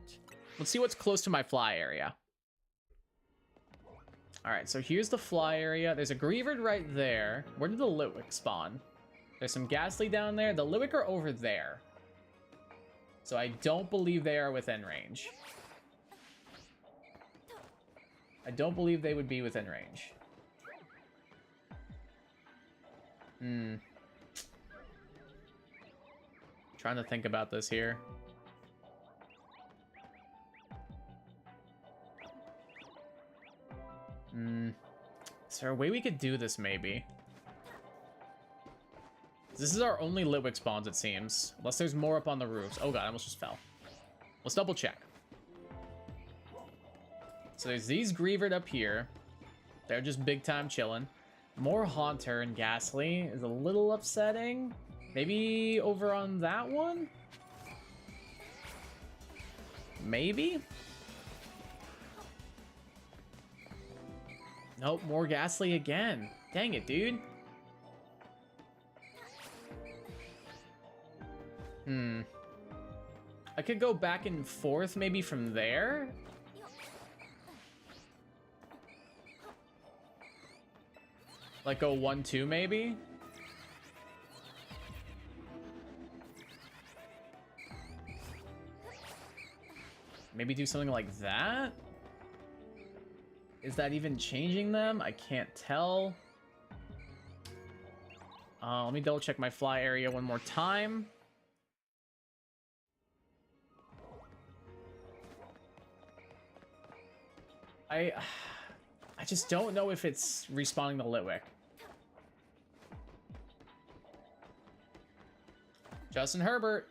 Let's see what's close to my fly area. All right, so here's the fly area. There's a Greavard right there. Where did the Litwick spawn? There's some Ghastly down there. The Litwick are over there. So I don't believe they are within range. I don't believe they would be within range. Trying to think about this here. Is there a way we could do this, maybe? This is our only Litwick spawns, it seems. Unless there's more up on the roofs. Oh god, I almost just fell. Let's double check. So there's these Grievered up here. They're just big time chilling. More Haunter and Ghastly is a little upsetting. Maybe over on that one? Maybe? Nope, more Ghastly again. Dang it, dude. I could go back and forth maybe from there. Like go 1-2 maybe. Maybe do something like that. Is that even changing them? I can't tell. Let me double check my fly area one more time. I just don't know if it's respawning the Litwick. Justin Herbert.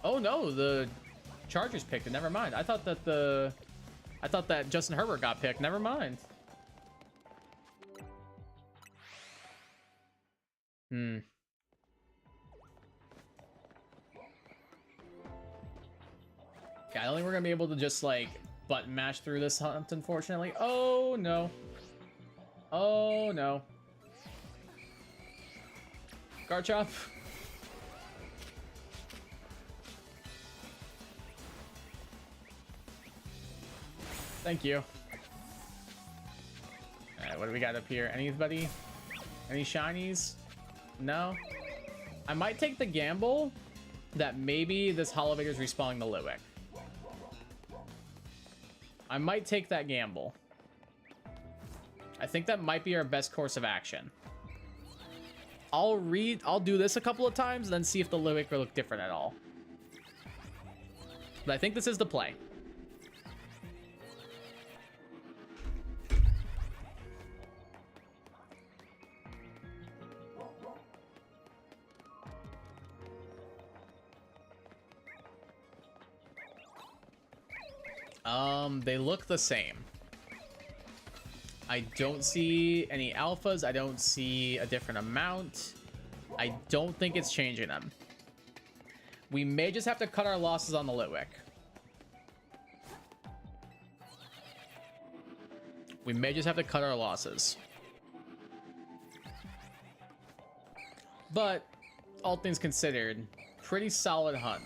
Oh no, the Chargers picked it. Never mind. I thought that Justin Herbert got picked. Never mind. Yeah, I don't think we're gonna be able to just like button mash through this hunt, unfortunately. Oh no. Oh no. Garchomp. Thank you. Alright, what do we got up here? Anybody? Any shinies? No? I might take the gamble that maybe this Holovator's respawning the Litwick. I might take that gamble. I think that might be our best course of action. I'll do this a couple of times and then see if the Litwick will look different at all. But I think this is the play. They look the same. I don't see any alphas. I don't see a different amount. I don't think it's changing them. We may just have to cut our losses on the Litwick. We may just have to cut our losses. But, all things considered, pretty solid hunt.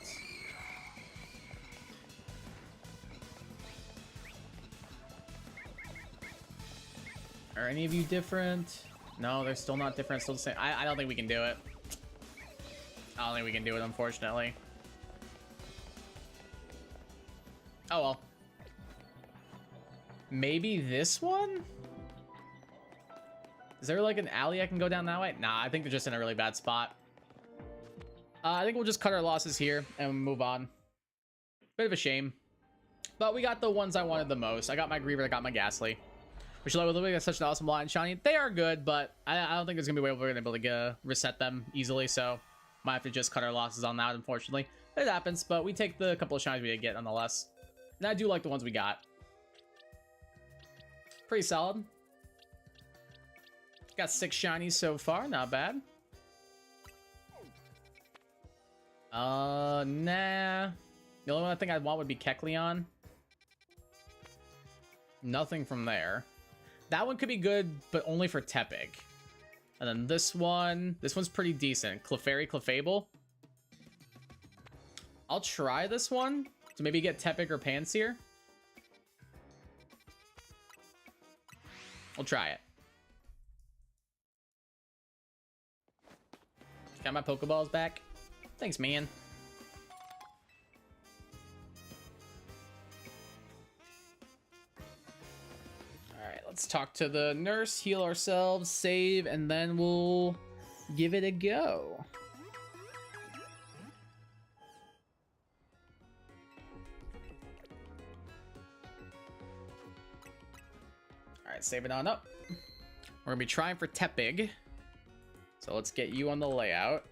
Are any of you different? No, they're still not different. Still the same. I don't think we can do it. I don't think we can do it, unfortunately. Oh well. Maybe this one? Is there like an alley I can go down that way? Nah, I think they're just in a really bad spot. I think we'll just cut our losses here and move on. Bit of a shame. But we got the ones I wanted the most. I got my Griever, I got my Ghastly. Which is such an awesome lot and shiny. They are good, but I don't think there's gonna be a way we're gonna be able to reset them easily. So might have to just cut our losses on that. Unfortunately, it happens. But we take the couple of shinies we did get nonetheless. And I do like the ones we got. Pretty solid. Got 6 shinies so far. Not bad. Nah. The only one thing I'd want would be Kecleon. Nothing from there. That one could be good, but only for Tepig. And then this one's pretty decent. Clefairy, Clefable. I'll try this one to maybe get Tepig or Pansear. We'll try it. Got my Pokeballs back. Thanks, man. Let's talk to the nurse, heal ourselves, save, and then we'll give it a go. All right, save it on up. We're gonna be trying for Tepig. So let's get you on the layout.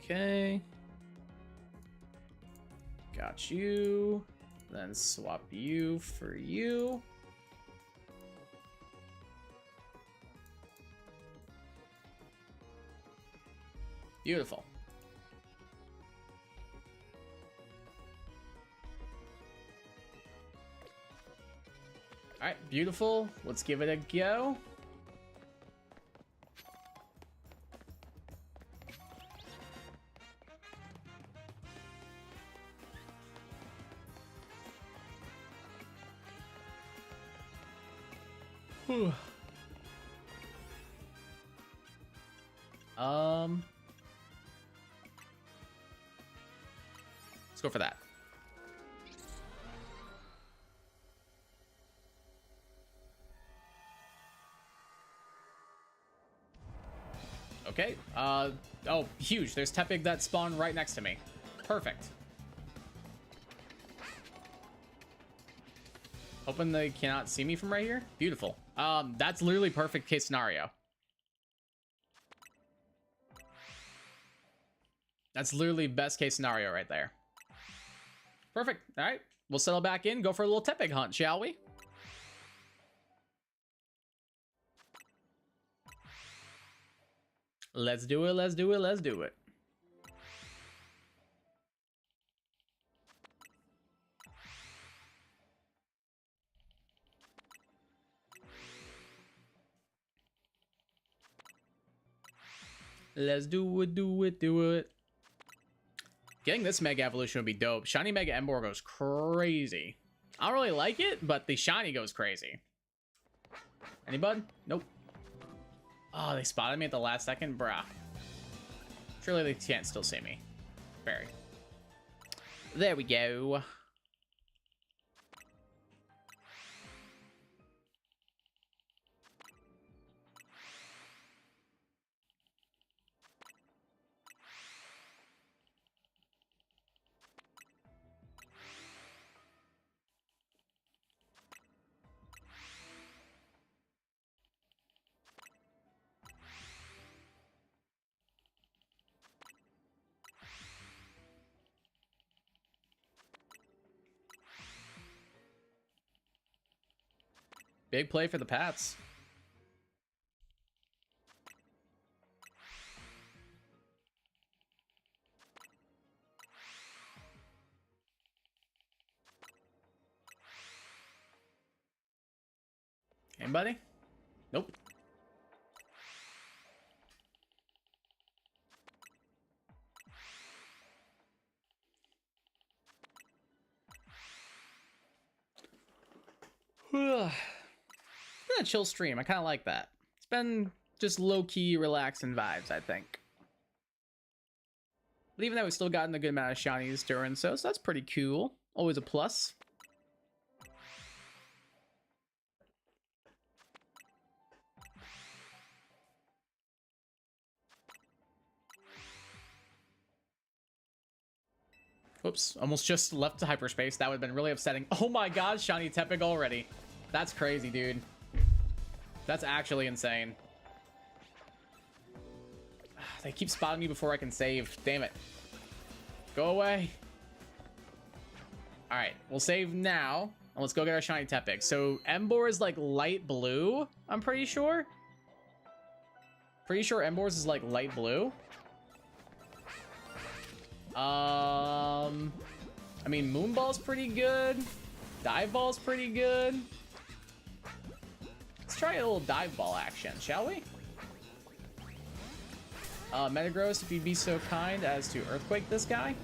Okay. Got you. Then swap you for you. Beautiful. All right, beautiful. Let's give it a go. Whew. Let's go for that. Okay. Oh, huge. There's Tepig that spawned right next to me. Perfect. Hoping they cannot see me from right here. Beautiful. That's literally perfect case scenario. That's literally best case scenario right there. Perfect. All right. We'll settle back in, go for a little Tepig hunt, shall we? Let's do it. Let's do it. Let's do it. Let's do it. Do it. Do it. Getting this Mega Evolution would be dope. Shiny Mega Emboar goes crazy. I don't really like it, but the Shiny goes crazy. Any bud? Nope. Oh, they spotted me at the last second? Bruh. Surely they can't still see me. Very. There we go. Big play for the Pats. Anybody? Nope. A chill stream. I kind of like that. It's been just low-key, relaxing vibes, I think. But even though we've still gotten a good amount of shinies during, so that's pretty cool. Always a plus. Whoops, almost just left to hyperspace. That would have been really upsetting. Oh my god, shiny Tepig already. That's crazy, dude. That's actually insane. They keep spotting me before I can save. Damn it. Go away. All right, we'll save now. And let's go get our shiny Tepig. So Emboar is like light blue, I'm pretty sure. Pretty sure Emboar's is like light blue. I mean, Moonball's pretty good. Dive Ball's pretty good. Let's try a little Dive Ball action, shall we? Metagross, if you'd be so kind as to Earthquake this guy.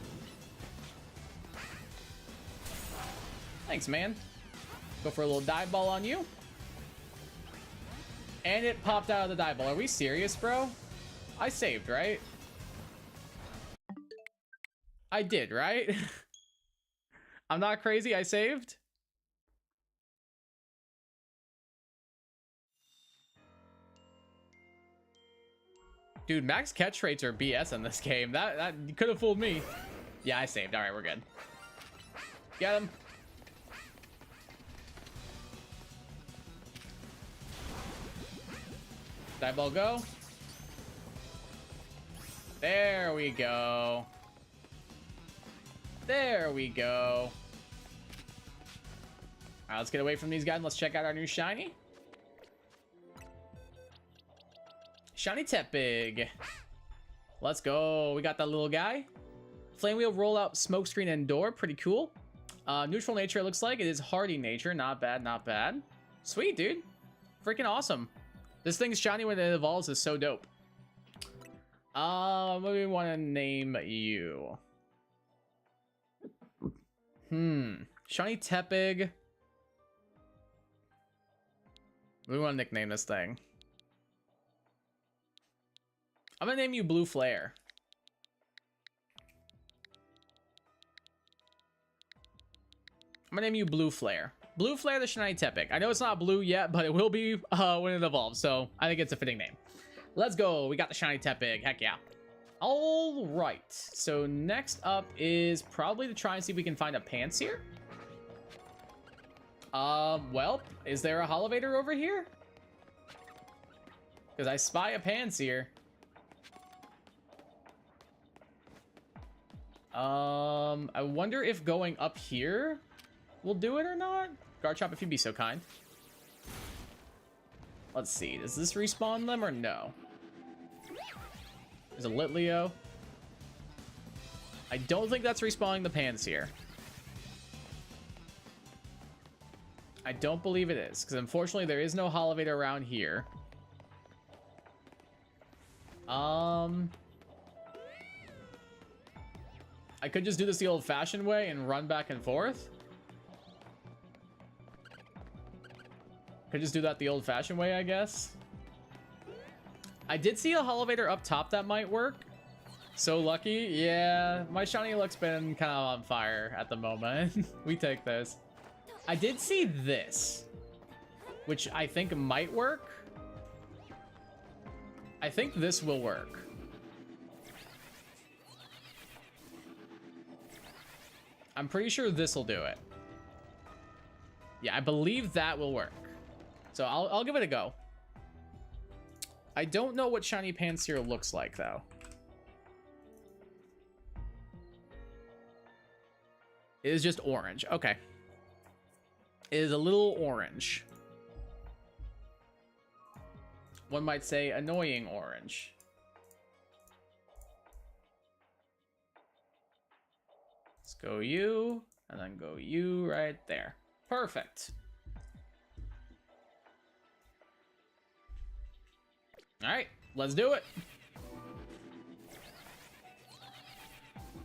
Thanks, man. Go for a little Dive Ball on you. And it popped out of the Dive Ball. Are we serious, bro? I saved, right? I did, right? I'm not crazy, I saved? Dude, max catch rates are BS in this game. That could have fooled me. Yeah, I saved. All right, we're good. Get him. Dive ball go. There we go. There we go. All right, let's get away from these guys and let's check out our new shiny. Shiny Tepig. Let's go. We got that little guy. Flame Wheel, Rollout, Smokescreen, and Door. Pretty cool. Neutral nature, it looks like. It is hardy nature. Not bad, not bad. Sweet, dude. Freaking awesome. This thing's shiny when it evolves is so dope. What do we want to name you? Shiny Tepig. What do we want to nickname this thing? I'm gonna name you Blue Flare. I'm gonna name you Blue Flare. Blue Flare the Shiny Tepig. I know it's not blue yet, but it will be when it evolves, so I think it's a fitting name. Let's go. We got the Shiny Tepig. Heck yeah. All right. So next up is probably to try and see if we can find a Pansear. Well, is there a Holovator over here? Because I spy a Pansear. I wonder if going up here will do it or not. Garchomp, if you'd be so kind. Let's see. Does this respawn them or no? There's a Litleo. I don't think that's respawning the Pansear. I don't believe it is, because unfortunately there is no Holovator around here. I could just do this the old-fashioned way and run back and forth. Could just do that the old-fashioned way, I guess. I did see a Holovator up top that might work. So lucky. Yeah, my shiny luck's been kind of on fire at the moment. We take this. I did see this, which I think might work. I think this will work. I'm pretty sure this will do it. Yeah, I believe that will work. So I'll give it a go. I don't know what Shiny Pansear looks like, though. It is just orange. Okay. It is a little orange. One might say annoying orange. Let's go you, and then go you right there. Perfect. All right, let's do it.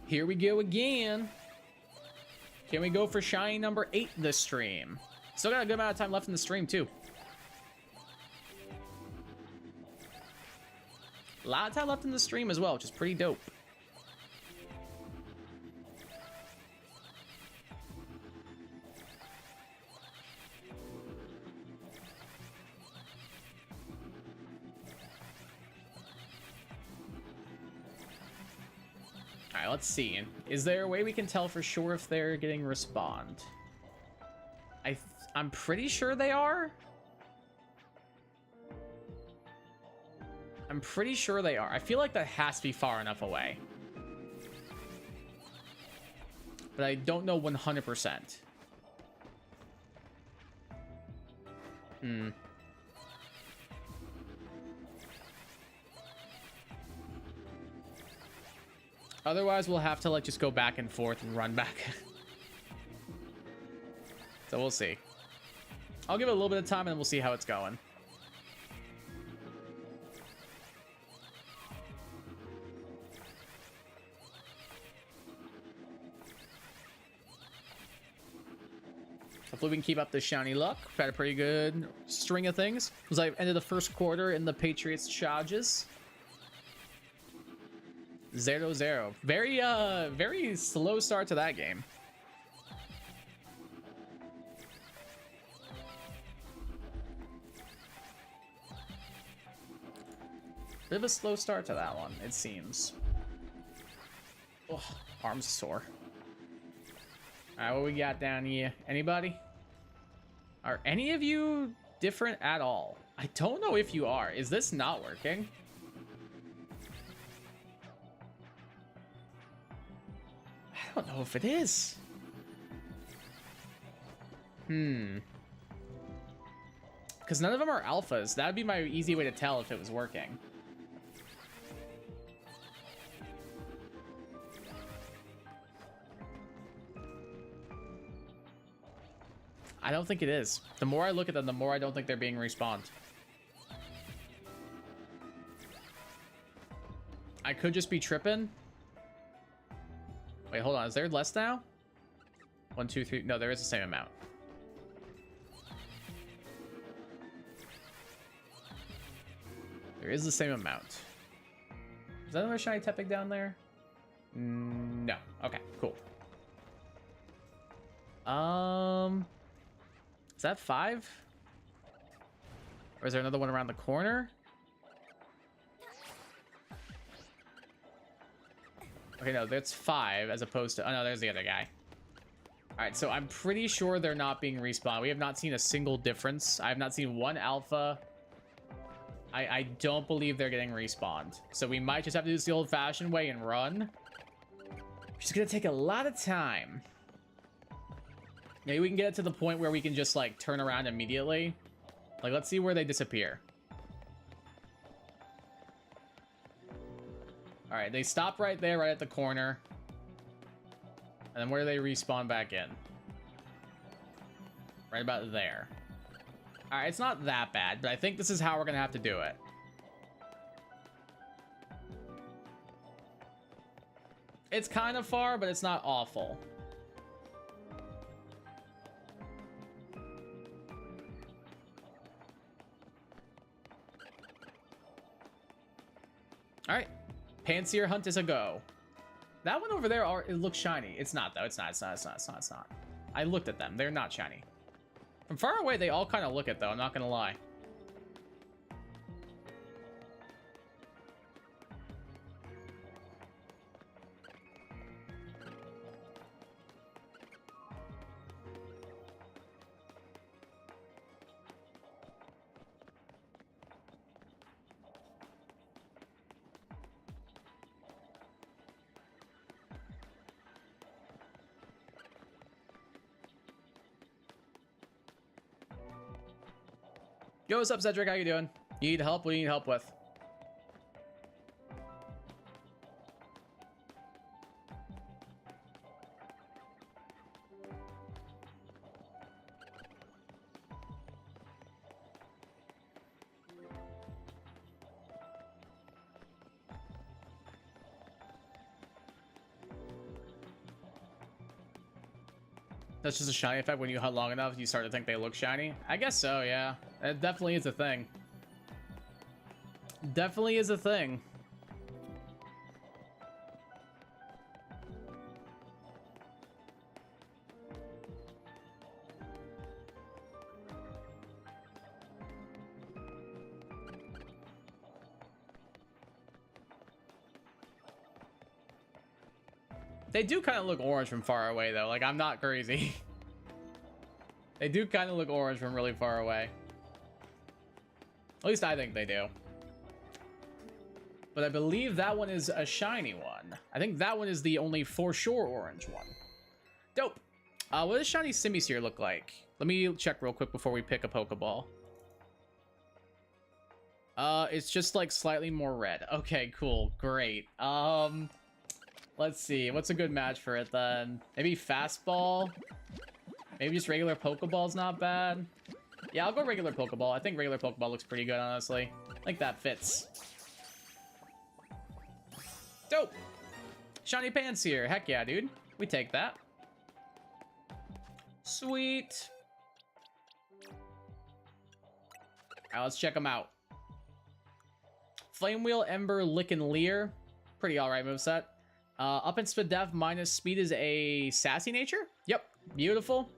Here we go again. Can we go for shiny number 8 this stream? Still got a good amount of time left in the stream, too. A lot of time left in the stream as well, which is pretty dope. All right, let's see. Is there a way we can tell for sure if they're getting respawned? I'm pretty sure they are. I'm pretty sure they are. I feel like that has to be far enough away. But I don't know 100%. Otherwise, we'll have to like just go back and forth and run back. So we'll see. I'll give it a little bit of time and we'll see how it's going. Hopefully we can keep up the shiny luck. We've had a pretty good string of things. As I've ended the first quarter in the Patriots charges. 0-0. Very slow start to that game. Bit of a slow start to that one, it seems. Oh, arms sore. All right, what we got down here? Anybody? Are any of you different at all? I don't know if you are. Is this not working? I don't know if it is. Because none of them are alphas. That would be my easy way to tell if it was working. I don't think it is. The more I look at them, the more I don't think they're being respawned. I could just be tripping. Wait, hold on. Is there less now? 1, 2, 3. No, there is the same amount. There is the same amount. Is that another shiny Tepig down there? No. Okay, cool. Is that 5? Or is there another one around the corner? Okay, no, that's 5 as opposed to... Oh, no, there's the other guy. All right, so I'm pretty sure they're not being respawned. We have not seen a single difference. I have not seen one alpha. I don't believe they're getting respawned. So we might just have to do this the old-fashioned way and run. Which is going to take a lot of time. Maybe we can get it to the point where we can just, like, turn around immediately. Like, let's see where they disappear. All right, they stop right there, right at the corner. And then where do they respawn back in? Right about there. All right, it's not that bad, but I think this is how we're going to have to do it. It's kind of far, but it's not awful. All right, Pansear Hunt is a go. That one over there, it looks shiny. It's not, though. It's not. I looked at them. They're not shiny. From far away, they all kind of look it, though. I'm not going to lie. Yo, what's up, Cedric? How you doing? You need help? What do you need help with? That's just a shiny effect. When you hunt long enough, you start to think they look shiny. I guess so, yeah. It definitely is a thing. Definitely is a thing. They do kind of look orange from far away, though. Like, I'm not crazy. They do kind of look orange from really far away. At least I think they do. But I believe that one is a shiny one. I think that one is the only for sure orange one. Dope. What does shiny Simisear look like? Let me check real quick before we pick a Pokeball. It's just like slightly more red. Okay, cool. Great. Let's see. What's a good match for it then? Maybe Fastball? Maybe just regular Pokeball's not bad. Yeah, I'll go regular Pokeball. I think regular Pokeball looks pretty good, honestly. I think that fits. Dope! Shiny Pansear. Heck yeah, dude. We take that. Sweet. Alright, let's check them out. Flame Wheel, Ember, Lick, and Leer. Pretty alright moveset. Up in Speed Def minus speed is a sassy nature. Yep, beautiful.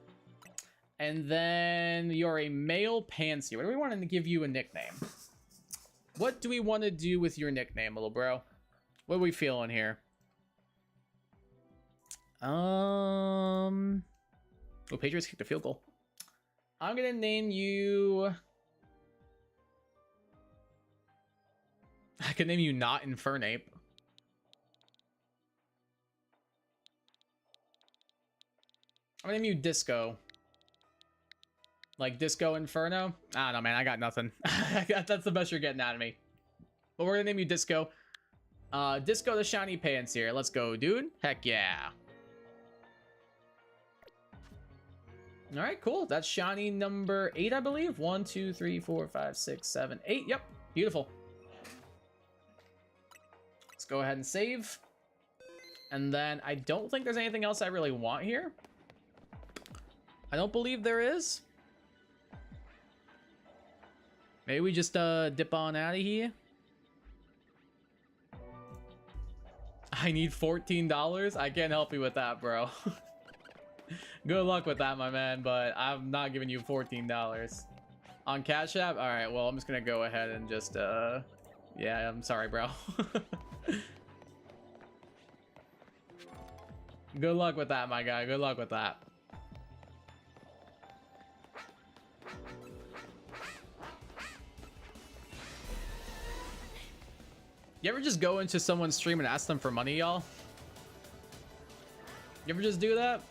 And then you're a male Pansear. What do we want to give you a nickname? What do we want to do with your nickname, little bro? What are we feeling here? Oh, Patriots kicked a field goal. I'm gonna name you. I could name you not Infernape. I'm gonna name you Disco. Like Disco Inferno? I don't know, man. I got nothing. That's the best you're getting out of me. But we're gonna name you Disco. Disco the Shiny Pansear. Let's go, dude. Heck yeah. All right, cool. That's shiny number 8, I believe. 1, 2, 3, 4, 5, 6, 7, 8. Yep, beautiful. Let's go ahead and save. And then I don't think there's anything else I really want here. I don't believe there is. Maybe we just dip on out of here. I need $14. I can't help you with that, bro. Good luck with that, my man, but I'm not giving you $14. On Cash App? Alright, well, I'm just gonna go ahead and just, yeah, I'm sorry, bro. Good luck with that, my guy. Good luck with that. You ever just go into someone's stream and ask them for money, y'all? You ever just do that?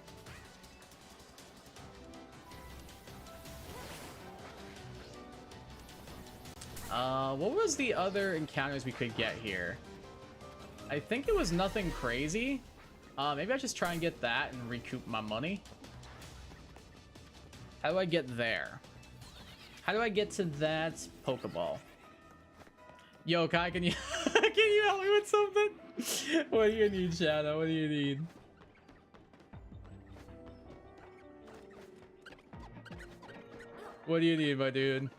What was the other encounters we could get here? I think it was nothing crazy. Maybe I just try and get that and recoup my money. How do I get there? How do I get to that Pokeball? Yo, Kai, can you can you help me with something? What do you need, Shadow? What do you need? What do you need, my dude?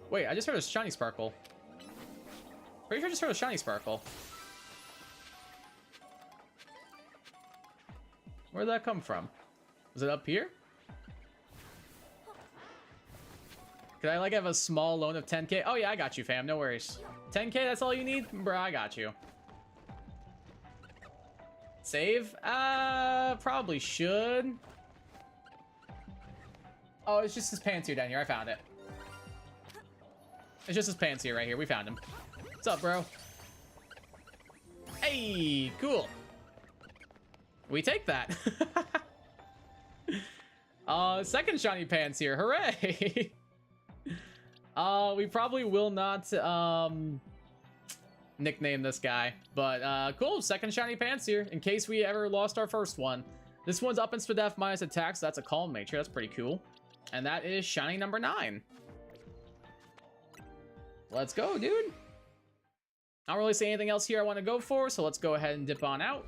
Wait, I just heard a shiny Sparkle. Pretty sure I just heard a shiny Sparkle. Where'd that come from? Was it up here? Could I like have a small loan of 10k? Oh yeah, I got you, fam. No worries. 10k, that's all you need? Bro, I got you. Save? Probably should. Oh, it's just his Pansear down here. I found it. It's just his Pansear right here. We found him. What's up, bro? Hey, cool. We take that. Second shiny Pansear. Hooray! We probably will not nickname this guy, but cool. Second shiny Pansear in case we ever lost our first one. This one's up in Spadef minus attack, so that's a Calm Nature. That's pretty cool. And that is shiny number 9. Let's go, dude. I don't really see anything else here I want to go for, so let's go ahead and dip on out.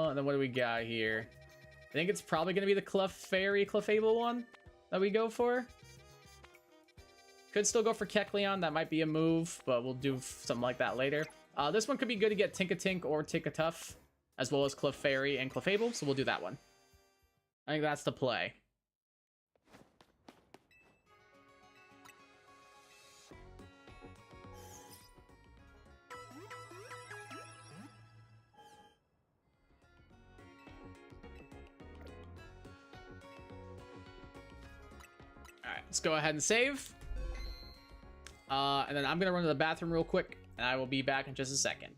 And then what do we got here? I think it's probably going to be the Clefable one that we go for. Could still go for Kecleon. That might be a move, but we'll do something like that later. This one could be good to get Tinkatink or Tinkatuff, as well as Clefairy and Clefable, so we'll do that one. I think that's the play. Alright, let's go ahead and save. And then I'm going to run to the bathroom real quick, and I will be back in just a second.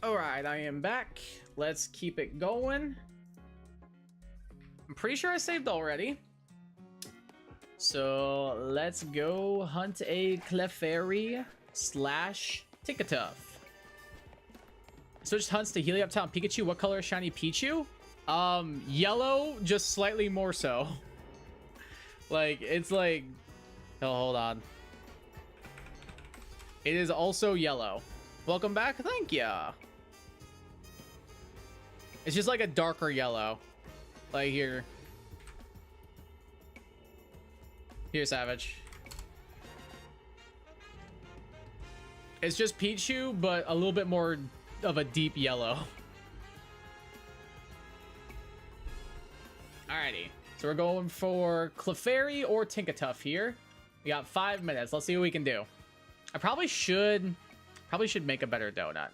All right, I am back. Let's keep it going. I'm pretty sure I saved already. So let's go hunt a Clefairy slash Tinkatuff. Switched hunts to Heliop Town Pikachu. What color is shiny Pichu? Yellow, just slightly more so. Like, it's like... Oh, hold on. It is also yellow. Welcome back. Thank ya. It's just like a darker yellow. Like here. Here, Savage. It's just Pichu, but a little bit more of a deep yellow. Alrighty. So we're going for Clefairy or Tinkatuff here. We got 5 minutes. Let's see what we can do. I probably should make a better donut.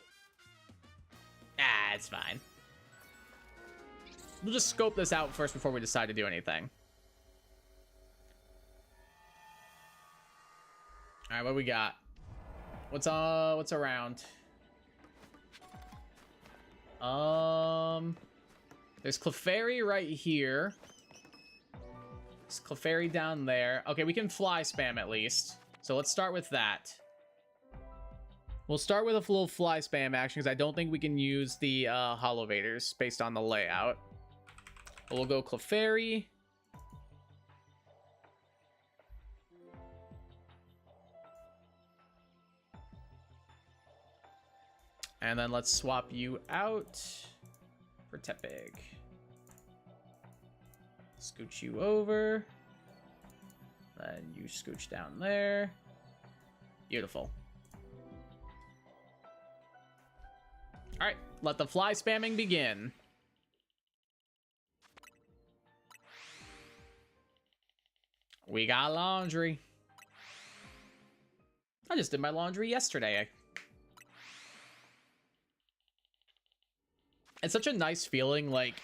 Ah, it's fine. We'll just scope this out first before we decide to do anything. All right, what we got? What's around? There's Clefairy right here. There's Clefairy down there. Okay, we can fly spam at least. So let's start with that. We'll start with a little fly spam action because I don't think we can use the Holovators based on the layout. But we'll go Clefairy. And then let's swap you out for Tepig. Scooch you over. Then you scooch down there. Beautiful. All right, let the fly spamming begin. We got laundry. I just did my laundry yesterday. It's such a nice feeling, like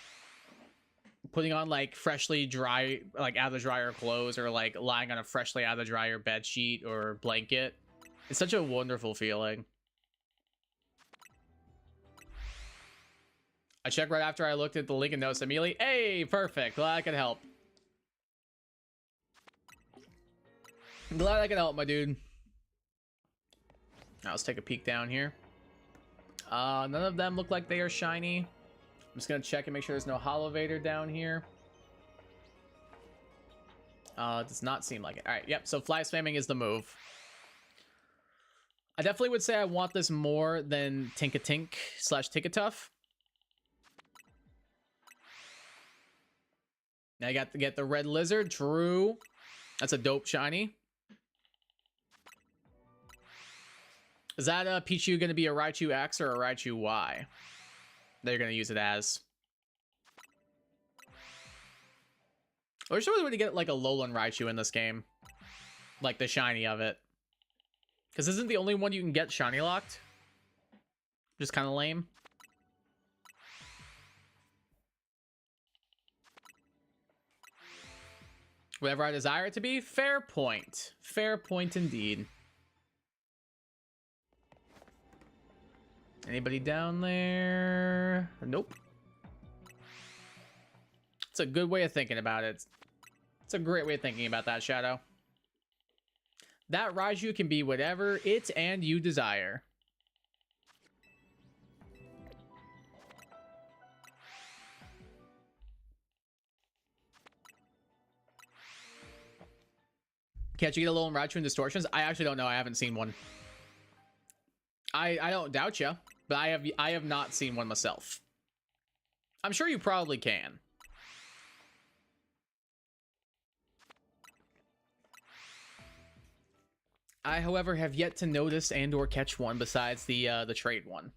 putting on like freshly dry, like out of the dryer clothes, or like lying on a freshly out of the dryer bed sheet or blanket. It's such a wonderful feeling. I checked right after I looked at the link and noticed immediately. Hey, perfect. Glad I could help. Glad I could help, my dude. Now let's take a peek down here. None of them look like they are shiny. I'm just gonna check and make sure there's no Holovator down here. It does not seem like it. All right, yep. So fly spamming is the move. I definitely would say I want this more than Tinkatink slash Tinkatuff. Now you got to get the red lizard. True. That's a dope shiny. Is that Pichu going to be a Raichu X or a Raichu Y? They're going to use it as. I wish there was a way to get like a Alolan Raichu in this game. Like the shiny of it. Because isn't the only one you can get shiny locked? Just kind of lame. Whatever I desire it to be. Fair point. Fair point indeed. Anybody down there? Nope. It's a good way of thinking about it. It's a great way of thinking about that, Shadow. That Raichu can be whatever it and you desire. Can't you get a little Raichu in Distortions? I actually don't know. I haven't seen one. I don't doubt you, but I have not seen one myself. I'm sure you probably can. I, however, have yet to notice and or catch one besides the trade one.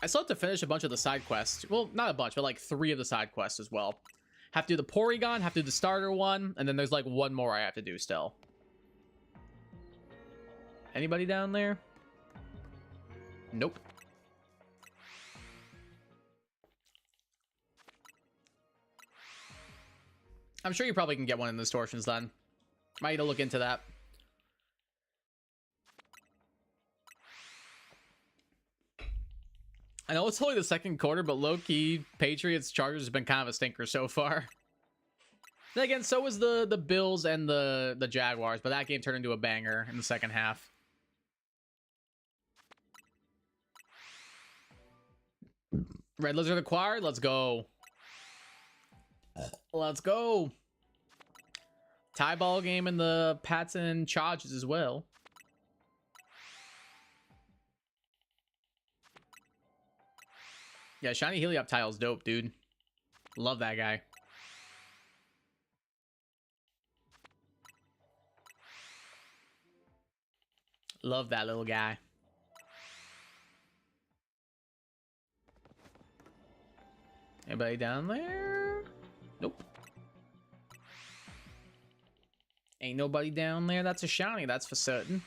I still have to finish a bunch of the side quests. Well, not a bunch, but like 3 of the side quests as well. Have to do the Porygon, have to do the starter one, and then there's like 1 more I have to do still. Anybody down there? Nope. I'm sure you probably can get one in the Distortions then. Might need to look into that. I know it's only the second quarter, but low-key, Patriots Chargers has been kind of a stinker so far. Then again, so was the Bills and the Jaguars, but that game turned into a banger in the second half. Red Lizard acquired. Let's go. Let's go. Tie ball game in the Pats and Chargers as well. Yeah, shiny Heliop tile's dope, dude. Love that guy. Love that little guy. Anybody down there? Nope. Ain't nobody down there. That's a shiny, that's for certain.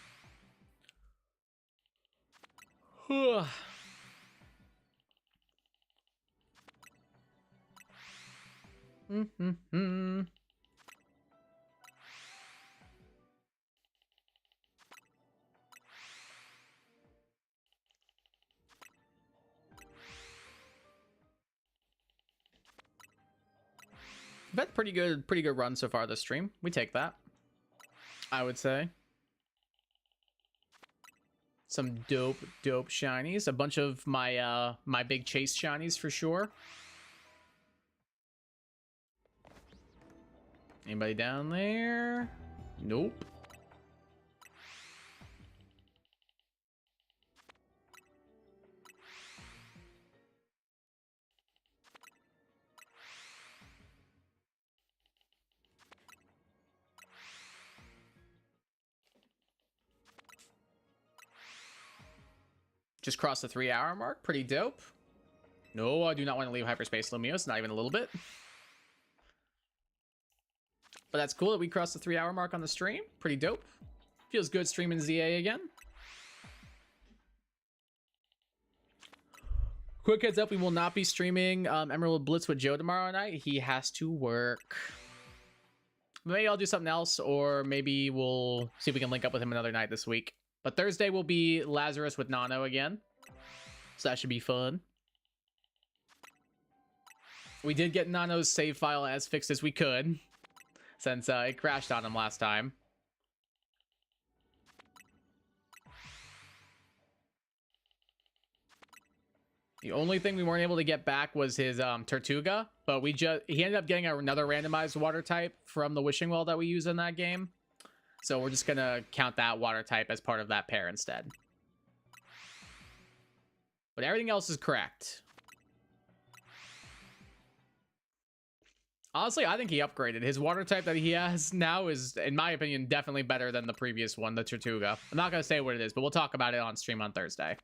We've had pretty good run so far this stream. We take that, I would say. Some dope shinies. A bunch of my my big chase shinies for sure. Anybody down there? Nope. Just crossed the 3-hour mark. Pretty dope. No, I do not want to leave hyperspace, Lumios. Not even a little bit. But that's cool that we crossed the 3-hour mark on the stream. Pretty dope. Feels good streaming ZA again. Quick heads up, we will not be streaming Emerald Blitz with Joe tomorrow night. He has to work. Maybe I'll do something else, or maybe we'll see if we can link up with him another night this week. But Thursday will be Lazarus with Nano again. So that should be fun. We did get Nano's save file as fixed as we could, since it crashed on him last time. The only thing we weren't able to get back was his Tortuga, but he ended up getting another randomized water type from the wishing well that we use in that game. So we're just gonna count that water type as part of that pair instead. But everything else is correct. Honestly, I think he upgraded. His water type that he has now is, in my opinion, definitely better than the previous one, the Tortuga. I'm not gonna say what it is, but we'll talk about it on stream on Thursday.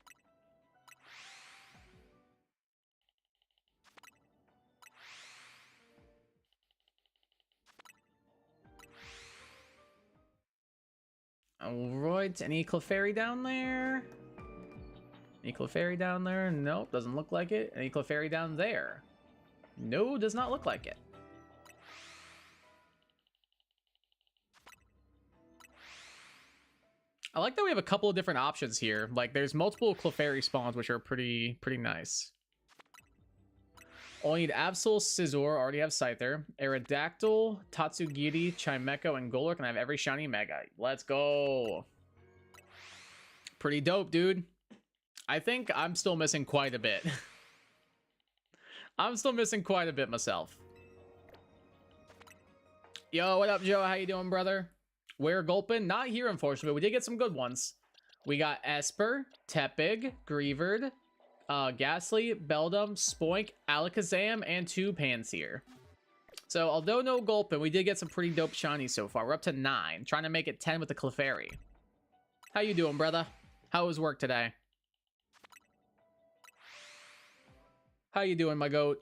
Alright, any Clefairy down there? Any Clefairy down there? Nope, doesn't look like it. Any Clefairy down there? No, does not look like it. I like that we have a couple of different options here. Like, there's multiple Clefairy spawns, which are pretty nice. Only need Absol, Scizor, already have Scyther, Aerodactyl, Tatsugiri, Chimecho, and Golurk, and I have every shiny Mega. Let's go. Pretty dope, dude. I think I'm still missing quite a bit. I'm still missing quite a bit myself. Yo, what up, Joe? How you doing, brother? Where Gulpin? Not here, unfortunately, but we did get some good ones. We got Esper, Tepig, Greavard, Ghastly, Beldum, Spoink, Alakazam, and 2 Panseer. So, although no Gulpin, we did get some pretty dope shinies so far. We're up to 9, trying to make it 10 with the Clefairy. How you doing, brother? How was work today? How you doing, my goat?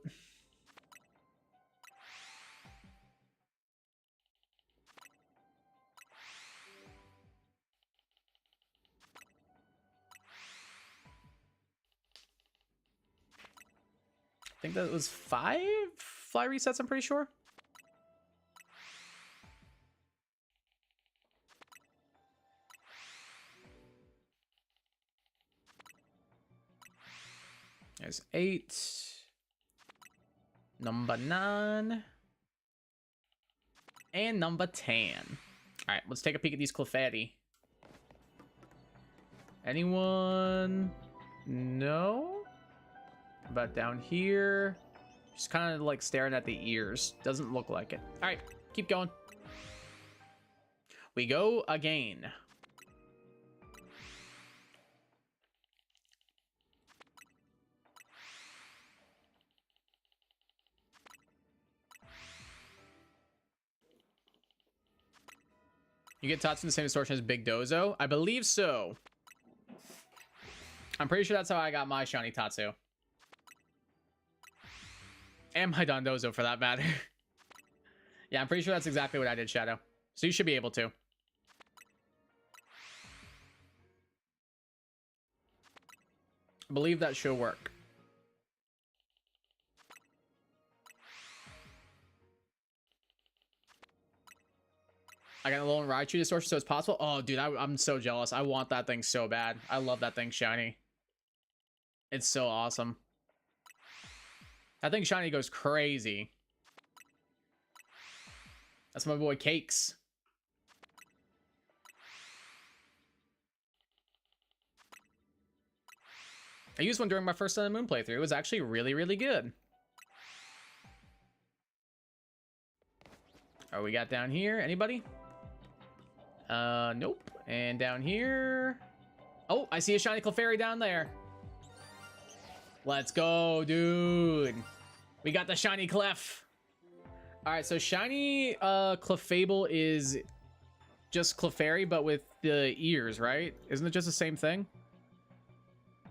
I think that was 5 fly resets, I'm pretty sure. There's 8. Number 9. And number 10. All right, let's take a peek at these Clefairy. Anyone? No? About down here? Just kind of like staring at the ears. Doesn't look like it. All right, keep going. We go again. You get Tatsu in the same distortion as Big Dozo? I believe so. I'm pretty sure that's how I got my shiny Tatsu. And my Dondozo, for that matter. Yeah, I'm pretty sure that's exactly what I did, Shadow. So you should be able to. I believe that should work. I got a little Raichu distortion, so it's possible. Oh, dude, I'm so jealous. I want that thing so bad. I love that thing shiny. It's so awesome. That thing shiny goes crazy. That's my boy Cakes. I used one during my first Sun and Moon playthrough. It was actually really, really good. Oh, we got down here. Anybody? Nope. And down here. Oh, I see a shiny Clefairy down there. Let's go, dude. We got the shiny Clef. All right, so shiny Clefable is just Clefairy, but with the ears, right? Isn't it just the same thing?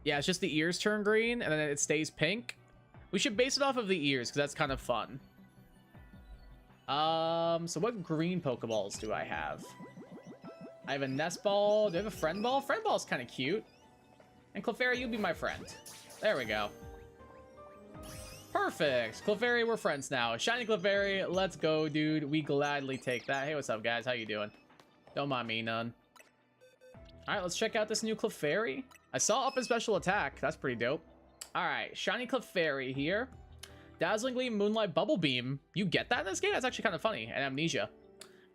Yeah, it's just the ears turn green, and then it stays pink. We should base it off of the ears, because that's kind of fun. So what green Pokeballs do I have? I have a Nest Ball. Do I have a Friend Ball? Friend Ball's kind of cute. And Clefairy, you be my friend. There we go. Perfect. Clefairy, we're friends now. Shiny Clefairy, let's go, dude. We gladly take that. Hey, what's up, guys? How you doing? Don't mind me none. All right, let's check out this new Clefairy. I saw up in special attack. That's pretty dope. All right, shiny Clefairy here. Dazzling Gleam, Moonlight, Bubble Beam. You get that in this game? That's actually kind of funny. And Amnesia.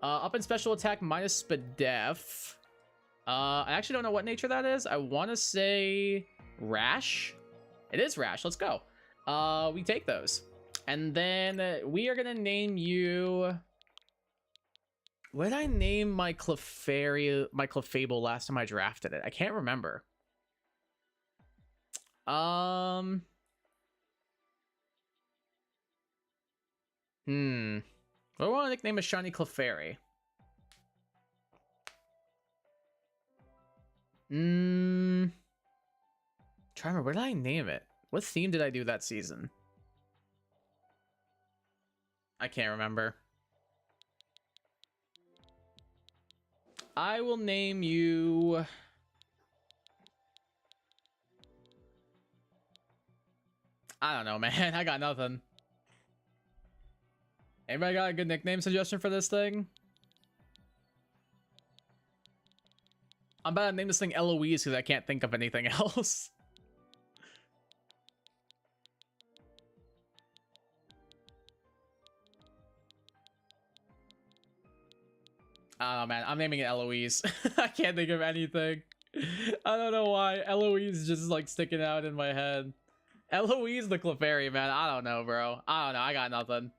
Up in special attack, minus Spadef. I actually don't know what nature that is. I want to say Rash. It is Rash. Let's go. We take those. And then we are going to name you... What did I name my Clefairy, my Clefable last time I drafted it? I can't remember. What do I want to nickname a shiny Clefairy? Trying to remember, what did I name it? What theme did I do that season? I can't remember. I will name you... I don't know, man. I got nothing. Anybody got a good nickname suggestion for this thing? I'm about to name this thing Eloise because I can't think of anything else. I don't know, man. I'm naming it Eloise. I can't think of anything. I don't know why. Eloise is just like sticking out in my head. Eloise the Clefairy, man. I don't know, bro. I don't know. I got nothing.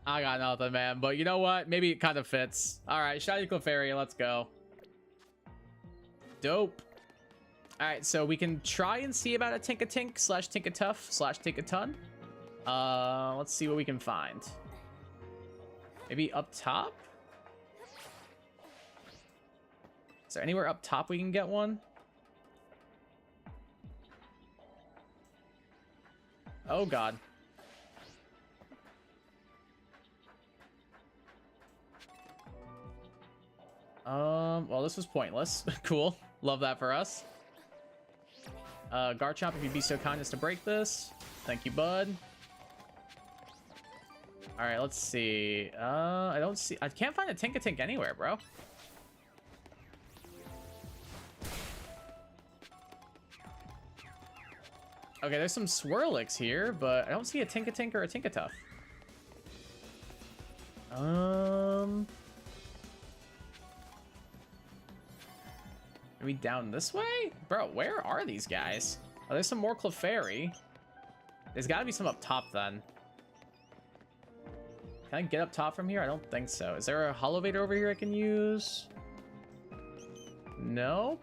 I got nothing, man. But you know what? Maybe it kind of fits. All right, shiny Clefairy. Let's go. Dope. All right, so we can try and see about a Tinkatink slash Tinkatuff slash Tinkaton. Let's see what we can find. Maybe up top? Is there anywhere up top we can get one? Oh, God. Well, this was pointless. Cool. Love that for us. Garchomp, if you'd be so kind as to break this. Thank you, bud. All right, let's see. I can't find a Tinkatink anywhere, bro. Okay, there's some Swirlix here, but I don't see a Tinkatink or a Tinkatuff. Are we down this way? Bro, where are these guys? Oh, there's some more Clefairy. There's got to be some up top then. Can I get up top from here? I don't think so. Is there a Holovator over here I can use? Nope.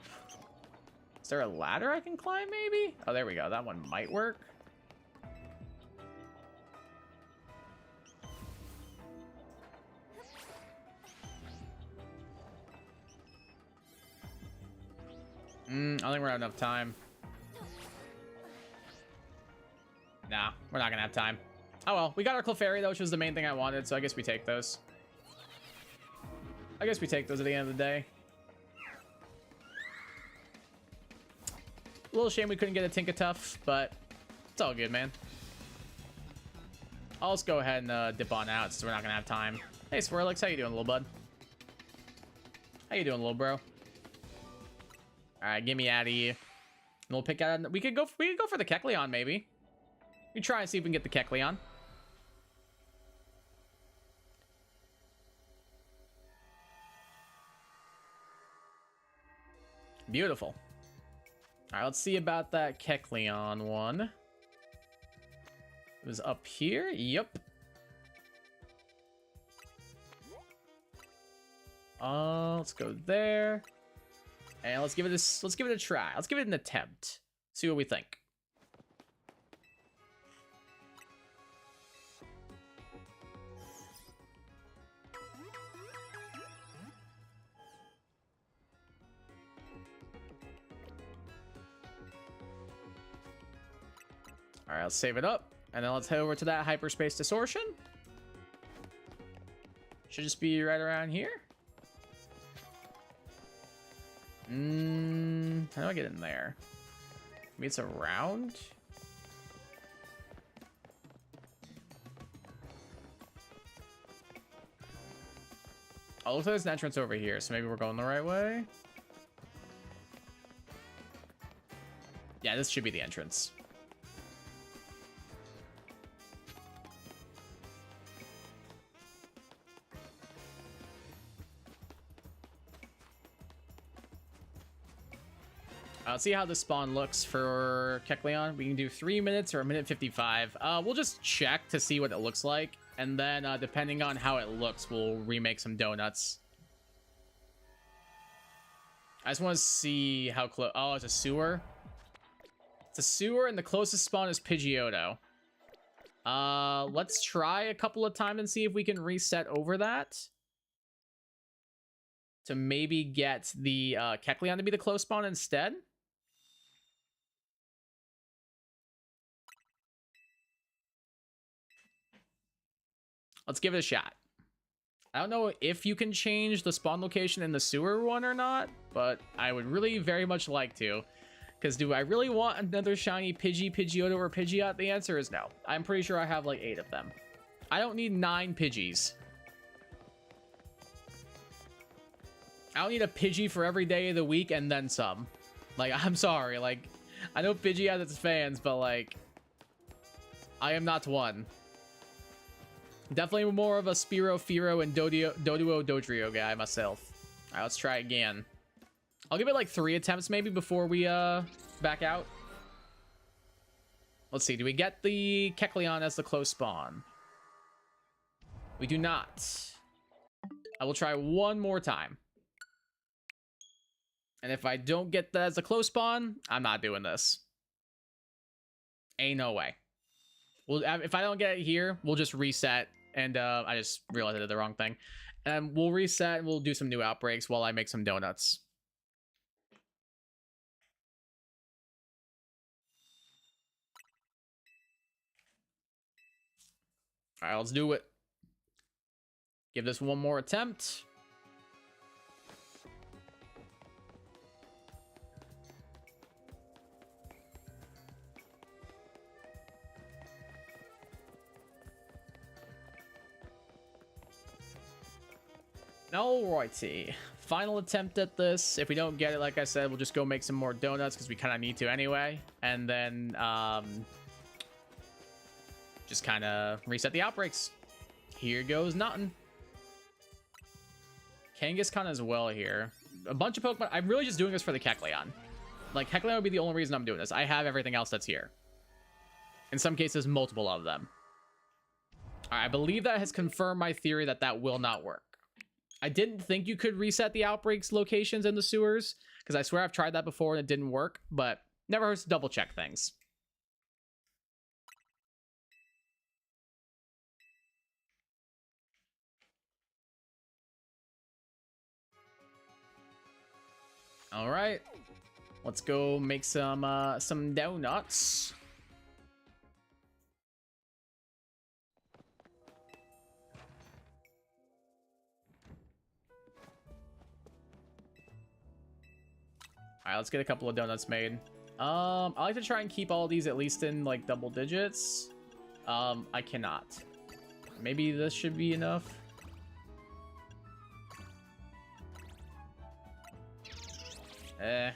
Is there a ladder I can climb maybe? Oh, there we go. That one might work. I don't think we're gonna have enough time. Nah, we're not gonna have time. Oh well, we got our Clefairy though, which was the main thing I wanted, so I guess we take those. I guess we take those at the end of the day. A little shame we couldn't get a Tinkatuff, but it's all good, man. I'll just go ahead and dip on out since we're not gonna have time. Hey Swirlix, how you doing, little bud? How you doing, little bro? All right, get me out of here. And we'll pick out. We could go for the Kecleon maybe. We try and see if we can get the Kecleon. Beautiful. All right, let's see about that Kecleon one. It was up here. Yep. Let's go there. And let's give it a try. Let's give it an attempt. See what we think. All right, let's save it up. And then let's head over to that hyperspace distortion. Should just be right around here. How do I get in there? Maybe it's around? Oh, looks like there's an entrance over here, so maybe we're going the right way. Yeah, this should be the entrance. Let's see how the spawn looks for Kecleon. We can do 3 minutes or 1:55. We'll just check to see what it looks like. And then, depending on how it looks, we'll remake some donuts. I just want to see how close... Oh, it's a sewer. It's a sewer, and the closest spawn is Pidgeotto. Let's try a couple of times and see if we can reset over that. To maybe get the Kecleon to be the close spawn instead. Let's give it a shot. I don't know if you can change the spawn location in the sewer one or not, but I would really very much like to. Because do I really want another shiny Pidgeotto, or Pidgeot? The answer is no. I'm pretty sure I have like 8 of them. I don't need 9 Pidgeys. I don't need a Pidgey for every day of the week and then some. Like, I'm sorry. Like, I know Pidgey has its fans, but like, I am not one. Definitely more of a Spearow, Fearow, and Doduo, Dodrio guy myself. All right, let's try again. I'll give it like 3 attempts maybe before we back out. Let's see. Do we get the Kecleon as the close spawn? We do not. I will try one more time. And if I don't get that as a close spawn, I'm not doing this. Ain't no way. Well, if I don't get it here, we'll just reset. And I just realized I did the wrong thing. And we'll reset and we'll do some new outbreaks while I make some donuts. All right, let's do it. Give this one more attempt. Alrighty. final attempt at this. If we don't get it, like I said, we'll just go make some more donuts because we kind of need to anyway. And then just kind of reset the outbreaks. Here goes nothing. Kangaskhan as well here. A bunch of Pokemon. I'm really just doing this for the Kecleon. Like, Kecleon would be the only reason I'm doing this. I have everything else that's here. In some cases, multiple of them. I believe that has confirmed my theory that that will not work. I didn't think you could reset the outbreaks locations in the sewers, because I swear I've tried that before and it didn't work, but never hurts to double check things. All right, let's go make some donuts. All right, let's get a couple of donuts made. I like to try and keep all these at least in like double digits. I cannot. Maybe this should be enough. Let's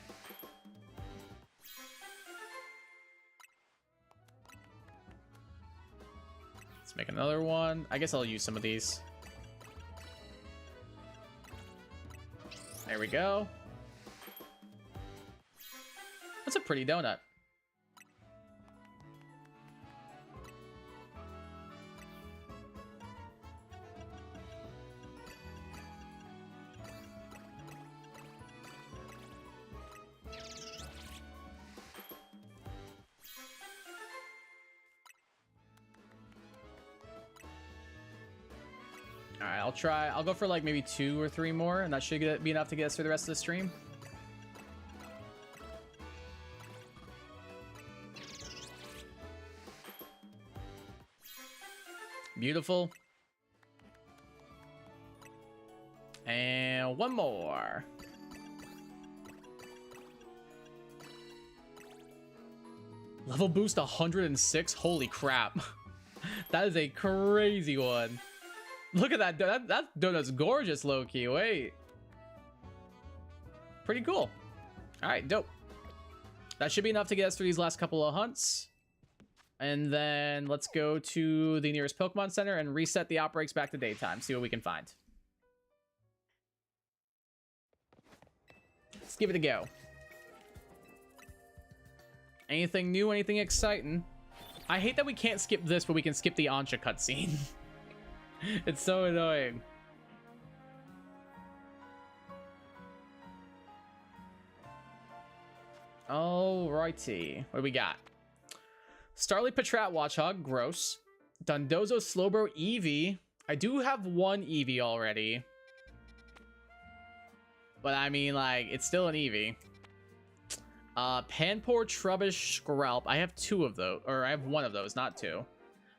make another one. I guess I'll use some of these. There we go. That's a pretty donut. All right, I'll go for like maybe 2 or 3 more, and that should be enough to get us through the rest of the stream. Beautiful. And one more. Level boost 106. Holy crap. That is a crazy one. Look at that. That donut's gorgeous, low-key. Wait. Pretty cool. All right, dope. That should be enough to get us through these last couple of hunts. And then let's go to the nearest Pokemon Center and reset the outbreaks back to daytime. See what we can find. Let's give it a go. Anything new? Anything exciting? I hate that we can't skip this, but we can skip the Ancha cutscene. It's so annoying. Alrighty. What do we got? Starly Patrat Watchog, gross. Dondozo Slowbro Eevee. I do have one Eevee already. But I mean, like, it's still an Eevee. Panpour Trubbish Skrelp. I have 2 of those. Or I have 1 of those, not 2.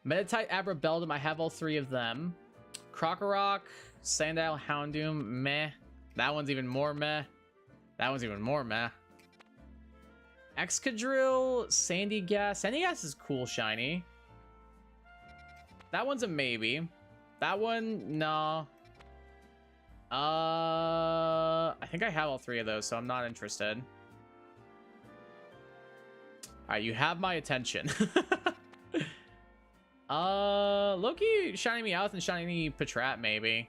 Meditite Abrabeldum. I have all 3 of them. Krokorok. Sandile Houndoom. Meh. That one's even more meh. That one's even more meh. Excadrill, Sandygast. Sandygast is cool, shiny. That one's a maybe. That one, no. I think I have all 3 of those, so I'm not interested. Alright, you have my attention. Loki, Shiny Meowth and Shiny Patrat, maybe.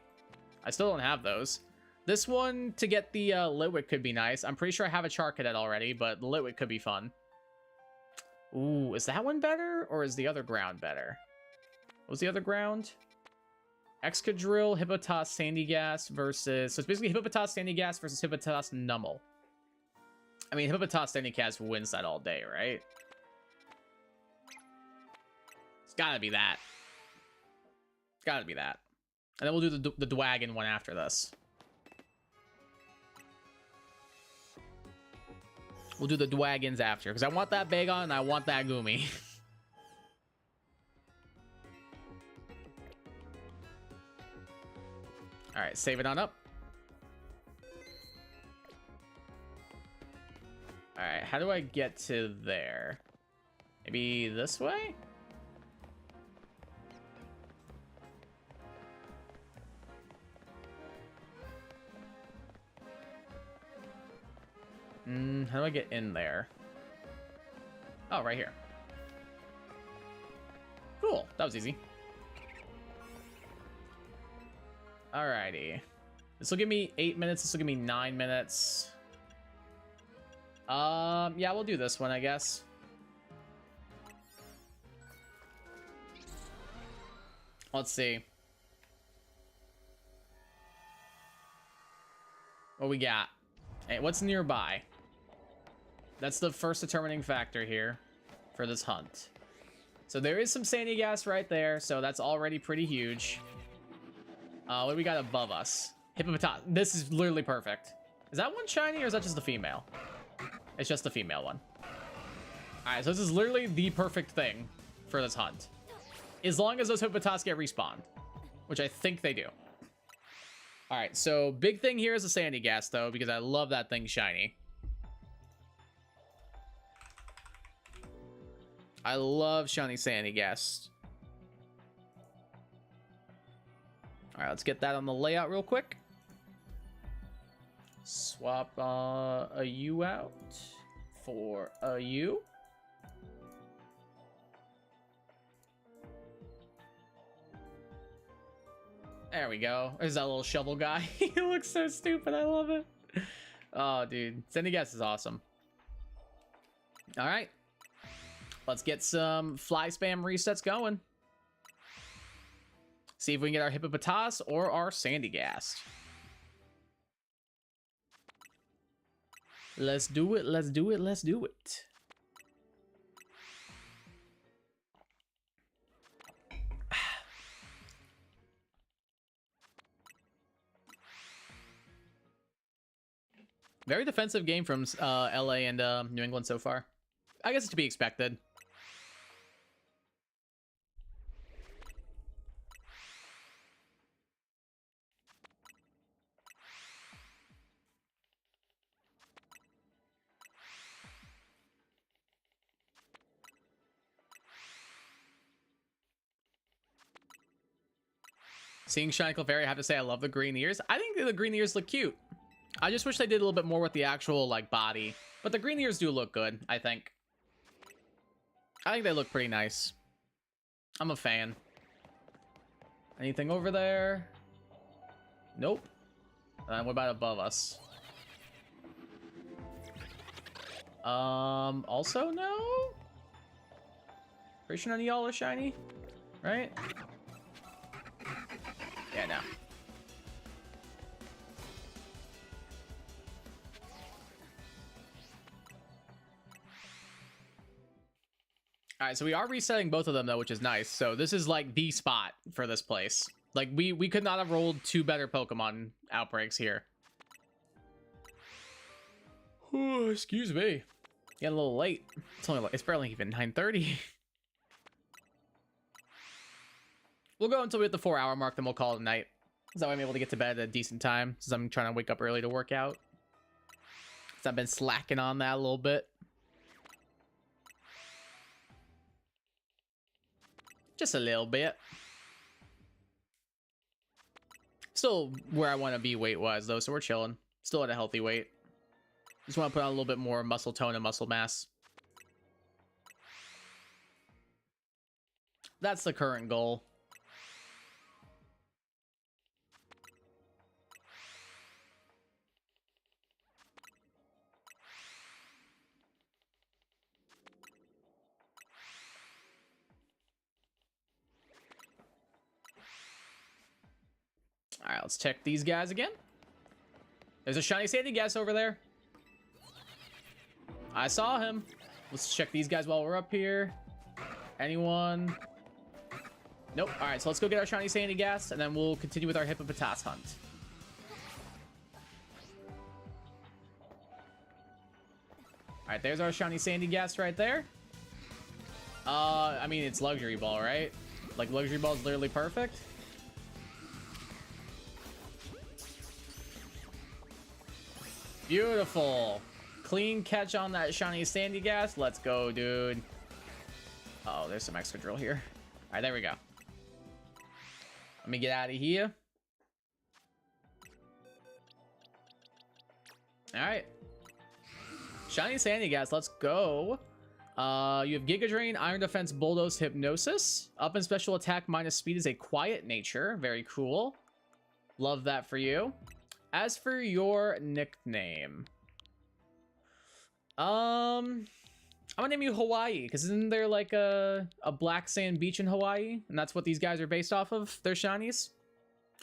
I still don't have those. This one, to get the Litwick could be nice. I'm pretty sure I have a Charcadet already, but the Litwick could be fun. Ooh, is that one better? Or is the other ground better? What was the other ground? Excadrill, Hippopotas, Sandygast versus... So it's basically Hippopotas, Sandygast versus Hippopotas, Numel. I mean, Hippopotas, Sandygast wins that all day, right? It's gotta be that. It's gotta be that. And then we'll do the Dwagon one after this. We'll do the Dwagons after, because I want that Bagon and I want that Goomy. Alright, save it on up. Alright, how do I get to there? Maybe this way? How do I get in there? Oh, right here. Cool. That was easy. Alrighty. This will give me 8 minutes. This will give me 9 minutes. Yeah, we'll do this one, I guess. Let's see. What we got? Hey, what's nearby? That's the first determining factor here for this hunt. So there is some Sandygast right there, so that's already pretty huge. What do we got above us? Hippopotamus. This is literally perfect. Is that one shiny or is that just the female? It's just the female one. Alright, so this is literally the perfect thing for this hunt. As long as those Hippopotas get respawned, which I think they do. Alright, so big thing here is the Sandygast, though, because I love that thing shiny. I love shiny Sandygast. Alright, let's get that on the layout real quick. Swap a U out for a U. There we go. There's that little shovel guy. He looks so stupid. I love it. Oh, dude. Sandygast is awesome. All right. Let's get some fly spam resets going. See if we can get our Hippopotas or our Sandygast. Let's do it. Let's do it. Let's do it. Very defensive game from LA and New England so far. I guess it's to be expected. Seeing Shiny Clefairy, I have to say I love the green ears. I think the green ears look cute. I just wish they did a little bit more with the actual, like, body. But the green ears do look good, I think. I think they look pretty nice. I'm a fan. Anything over there? Nope. What about above us? Also no? Pretty sure none of y'all are shiny, right? Yeah, no. All right, so we are resetting both of them though, which is nice. So this is like the spot for this place. Like we could not have rolled two better Pokemon outbreaks here. Oh, excuse me. Getting a little late. It's barely even 9:30. We'll go until we hit the 4-hour mark, then we'll call it a night. So I'm able to get to bed at a decent time, since I'm trying to wake up early to work out. So I've been slacking on that a little bit. Just a little bit. Still where I want to be weight-wise, though, so we're chilling. Still at a healthy weight. Just want to put on a little bit more muscle tone and muscle mass. That's the current goal. All right, let's check these guys again. There's a shiny Sandygast over there. I saw him. Let's check these guys while we're up here. Anyone? Nope. All right, so let's go get our shiny Sandygast, and then we'll continue with our Hippopotas hunt. All right, there's our shiny Sandygast right there. I mean, it's Luxury Ball, right? Like, Luxury Ball is literally perfect. Beautiful. Clean catch on that shiny Sandygast. Let's go, dude. Oh, there's some extra drill here. All right, there we go. Let me get out of here. All right. Shiny Sandygast, let's go. You have Giga Drain, Iron Defense, Bulldoze, Hypnosis. Up in special attack minus speed is a quiet nature. Very cool. Love that for you. As for your nickname, I'm gonna name you Hawaii, because isn't there like a black sand beach in Hawaii? And that's what these guys are based off of, their shinies.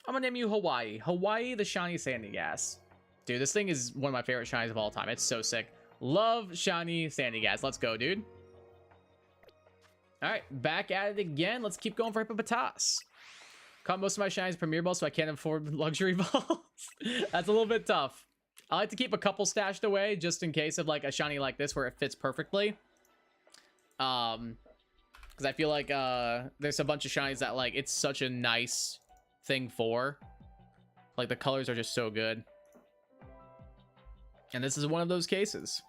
I'm gonna name you Hawaii. Hawaii the Shiny Sandygast. Dude, this thing is one of my favorite shinies of all time. It's so sick. Love Shiny Sandygast. Let's go, dude. All right, back at it again. Let's keep going for Hippopotas. Caught most of my shinies Premier Balls, so I can't afford luxury balls. That's a little bit tough. I like to keep a couple stashed away just in case of like a shiny like this where it fits perfectly. Because I feel like there's a bunch of shinies that like it's such a nice thing for. Like the colors are just so good. And this is one of those cases.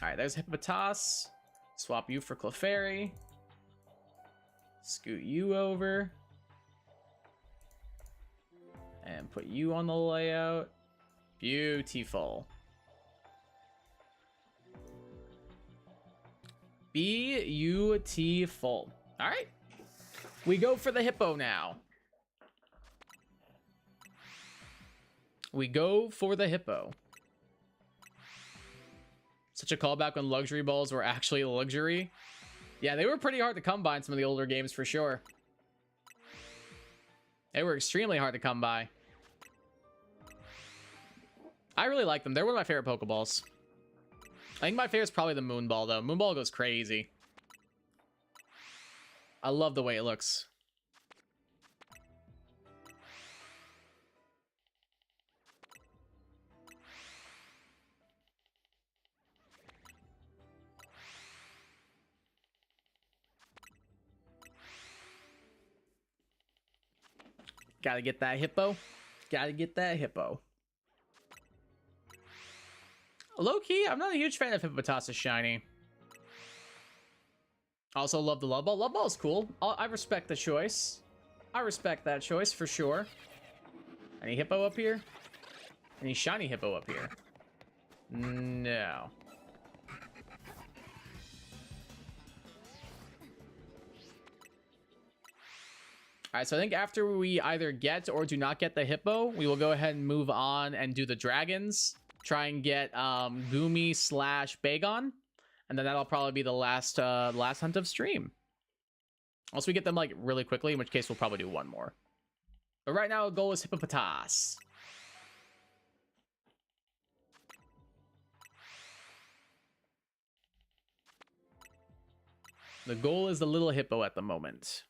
All right, there's Hippopotas. Swap you for Clefairy. Scoot you over. And put you on the layout. Beautiful. Beautiful. All right. We go for the Hippo now. We go for the Hippo. Such a callback when luxury balls were actually luxury. Yeah, they were pretty hard to come by in some of the older games for sure. They were extremely hard to come by. I really like them. They're one of my favorite Pokeballs. I think my favorite is probably the Moonball, though. Moonball goes crazy. I love the way it looks. Gotta get that Hippo. Gotta get that Hippo. Low-key, I'm not a huge fan of Hippopotas shiny. Also love the Love Ball. Love Ball is cool. I respect the choice. I respect that choice for sure. Any Hippo up here? Any shiny Hippo up here? No. All right, so I think after we either get or do not get the Hippo, we will go ahead and move on and do the dragons. Try and get Gumi / Bagon. And then that'll probably be the last hunt of stream. Unless we get them like really quickly, in which case we'll probably do one more. But right now, the goal is Hippopotas. The goal is the little hippo at the moment.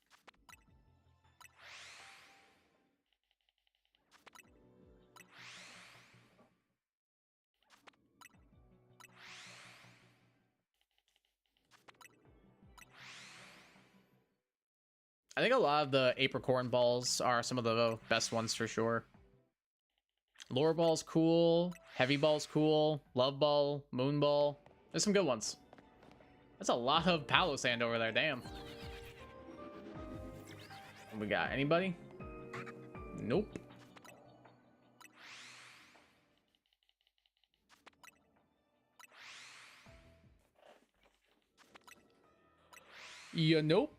I think a lot of the Apricorn balls are some of the best ones for sure. Lure Ball's cool. Heavy Ball's cool. Love Ball. Moon Ball. There's some good ones. That's a lot of Palo Sand over there. Damn. What we got? Anybody? Nope. Yeah, nope.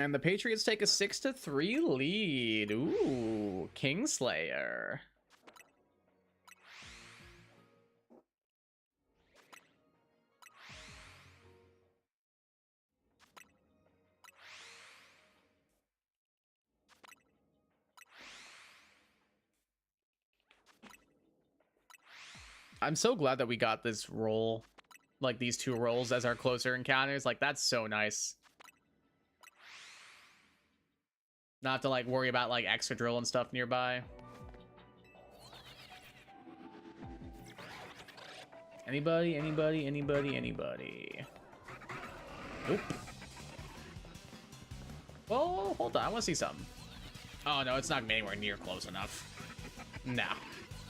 And the Patriots take a 6-3 lead. Ooh, Kingslayer. I'm so glad that we got this roll, like these two rolls as our closer encounters. Like, that's so nice. Not have to like worry about like Excadrill and stuff nearby. Anybody? Nope. Well, hold on. I want to see something. Oh no, it's not anywhere near close enough. Nah,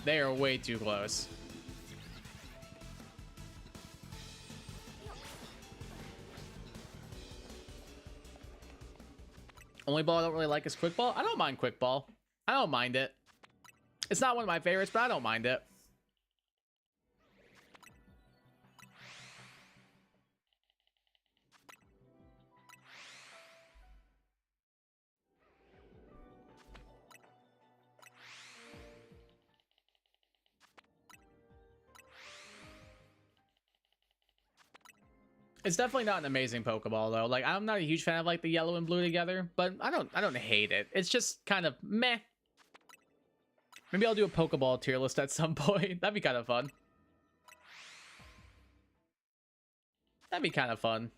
they are way too close. Only ball I don't really like is quick ball. I don't mind quick ball. I don't mind it. It's not one of my favorites, but I don't mind it. It's definitely not an amazing Pokeball though. Like, I'm not a huge fan of like the yellow and blue together, but I don't hate it. It's just kind of meh. Maybe I'll do a Pokeball tier list at some point. That'd be kind of fun. That'd be kind of fun.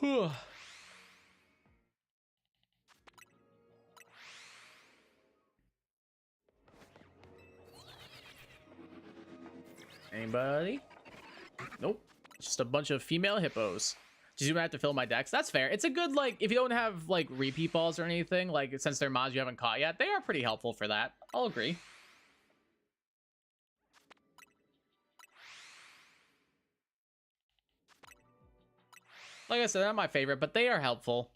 Whew. Anybody? Nope. Just a bunch of female hippos. Just gonna have to fill my decks. That's fair. It's a good, like, if you don't have like repeat balls or anything, like since they're mods you haven't caught yet, they are pretty helpful for that. I'll agree. Like I said, they're not my favorite, but they are helpful.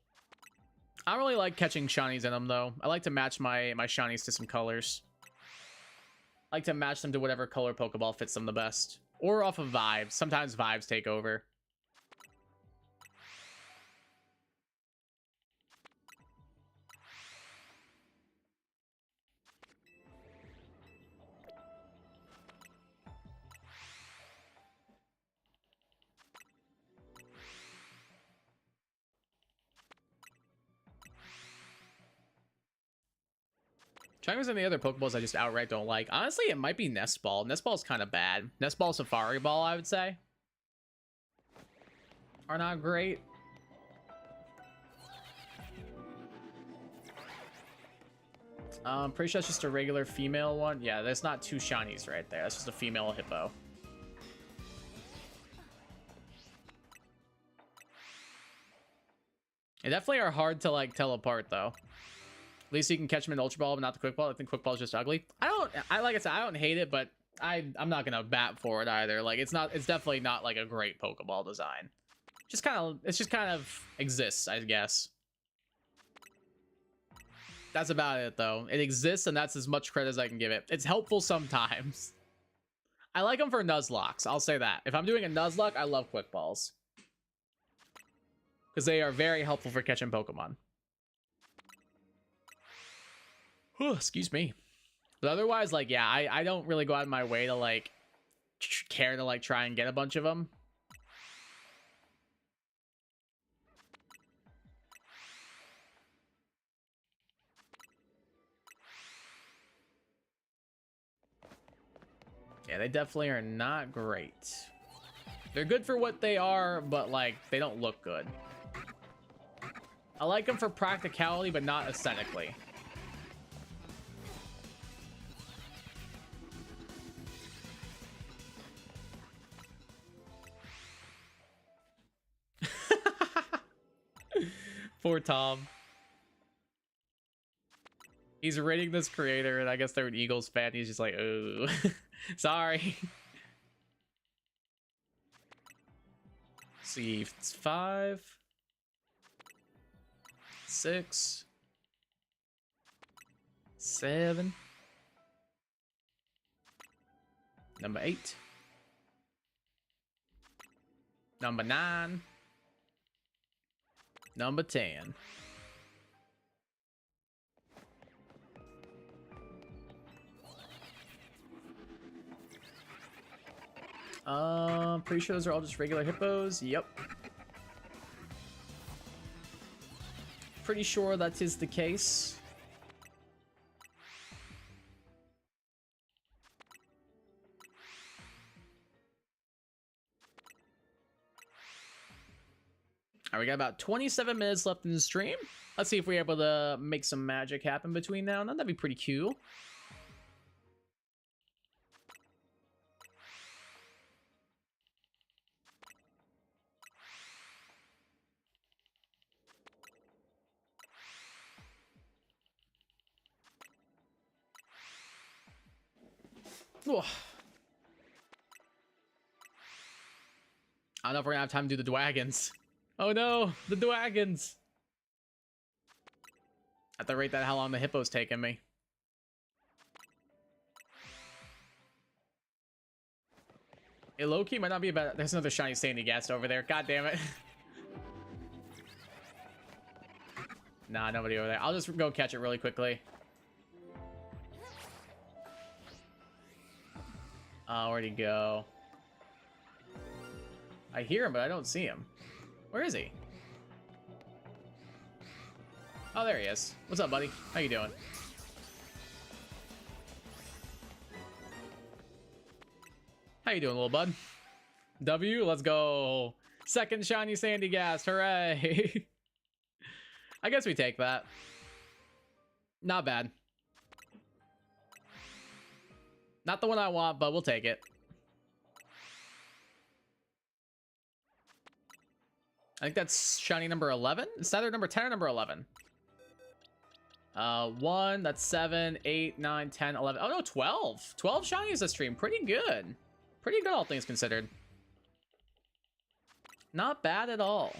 I don't really like catching shinies in them though. I like to match my shinies to some colors. I like to match them to whatever color Pokeball fits them the best. Or off of vibes. Sometimes vibes take over. Trying to any other Pokeballs I just outright don't like. Honestly, it might be Nest Ball. Nest Ball's kind of bad. Nest Ball, Safari Ball, I would say, are not great. Pretty sure that's just a regular female one. Yeah, there's not two shinies right there. That's just a female hippo. They definitely are hard to like tell apart though. At least you can catch them in Ultra Ball, but not the Quick Ball. I think Quick Ball is just ugly. Like I said, I don't hate it, but I'm not gonna bat for it either. Like it's definitely not like a great Pokeball design. It just kind of exists, I guess. That's about it though. It exists, and that's as much credit as I can give it. It's helpful sometimes. I like them for Nuzlocks. I'll say that. If I'm doing a Nuzlocke, I love Quick Balls because they are very helpful for catching Pokemon. Excuse me. But otherwise, like, yeah, I don't really go out of my way to like care to like try and get a bunch of them. Yeah, they definitely are not great. They're good for what they are, but like they don't look good. I like them for practicality, but not aesthetically. Poor Tom. He's rating this creator, and I guess they're an Eagles fan. He's just like, ooh, sorry. See, it's 5, 6, 7, number 8, number 9, number 10. Pretty sure those are all just regular hippos. Yep. Pretty sure that is the case. All right, we got about 27 minutes left in the stream. Let's see if we're able to make some magic happen between now and then. That'd be pretty cool. Whoa. I don't know if we're gonna have time to do the Dwagons. Oh no, the Dwagons. At the rate that how long the Hippo's taking me. Hey, low-key might not be about. There's another shiny Sandygast over there. God damn it. Nah, nobody over there. I'll just go catch it really quickly. Where'd he go? I hear him, but I don't see him. Where is he? Oh, there he is. What's up, buddy? How you doing? How you doing, little bud? W, let's go. Second shiny Sandygast, hooray. I guess we take that. Not bad. Not the one I want, but we'll take it. I think that's shiny number 11. It's either number 10 or number 11. 1, that's 7, 8, 9, 10, 11. Oh no, 12. 12 shinies this stream. Pretty good. Pretty good, all things considered. Not bad at all.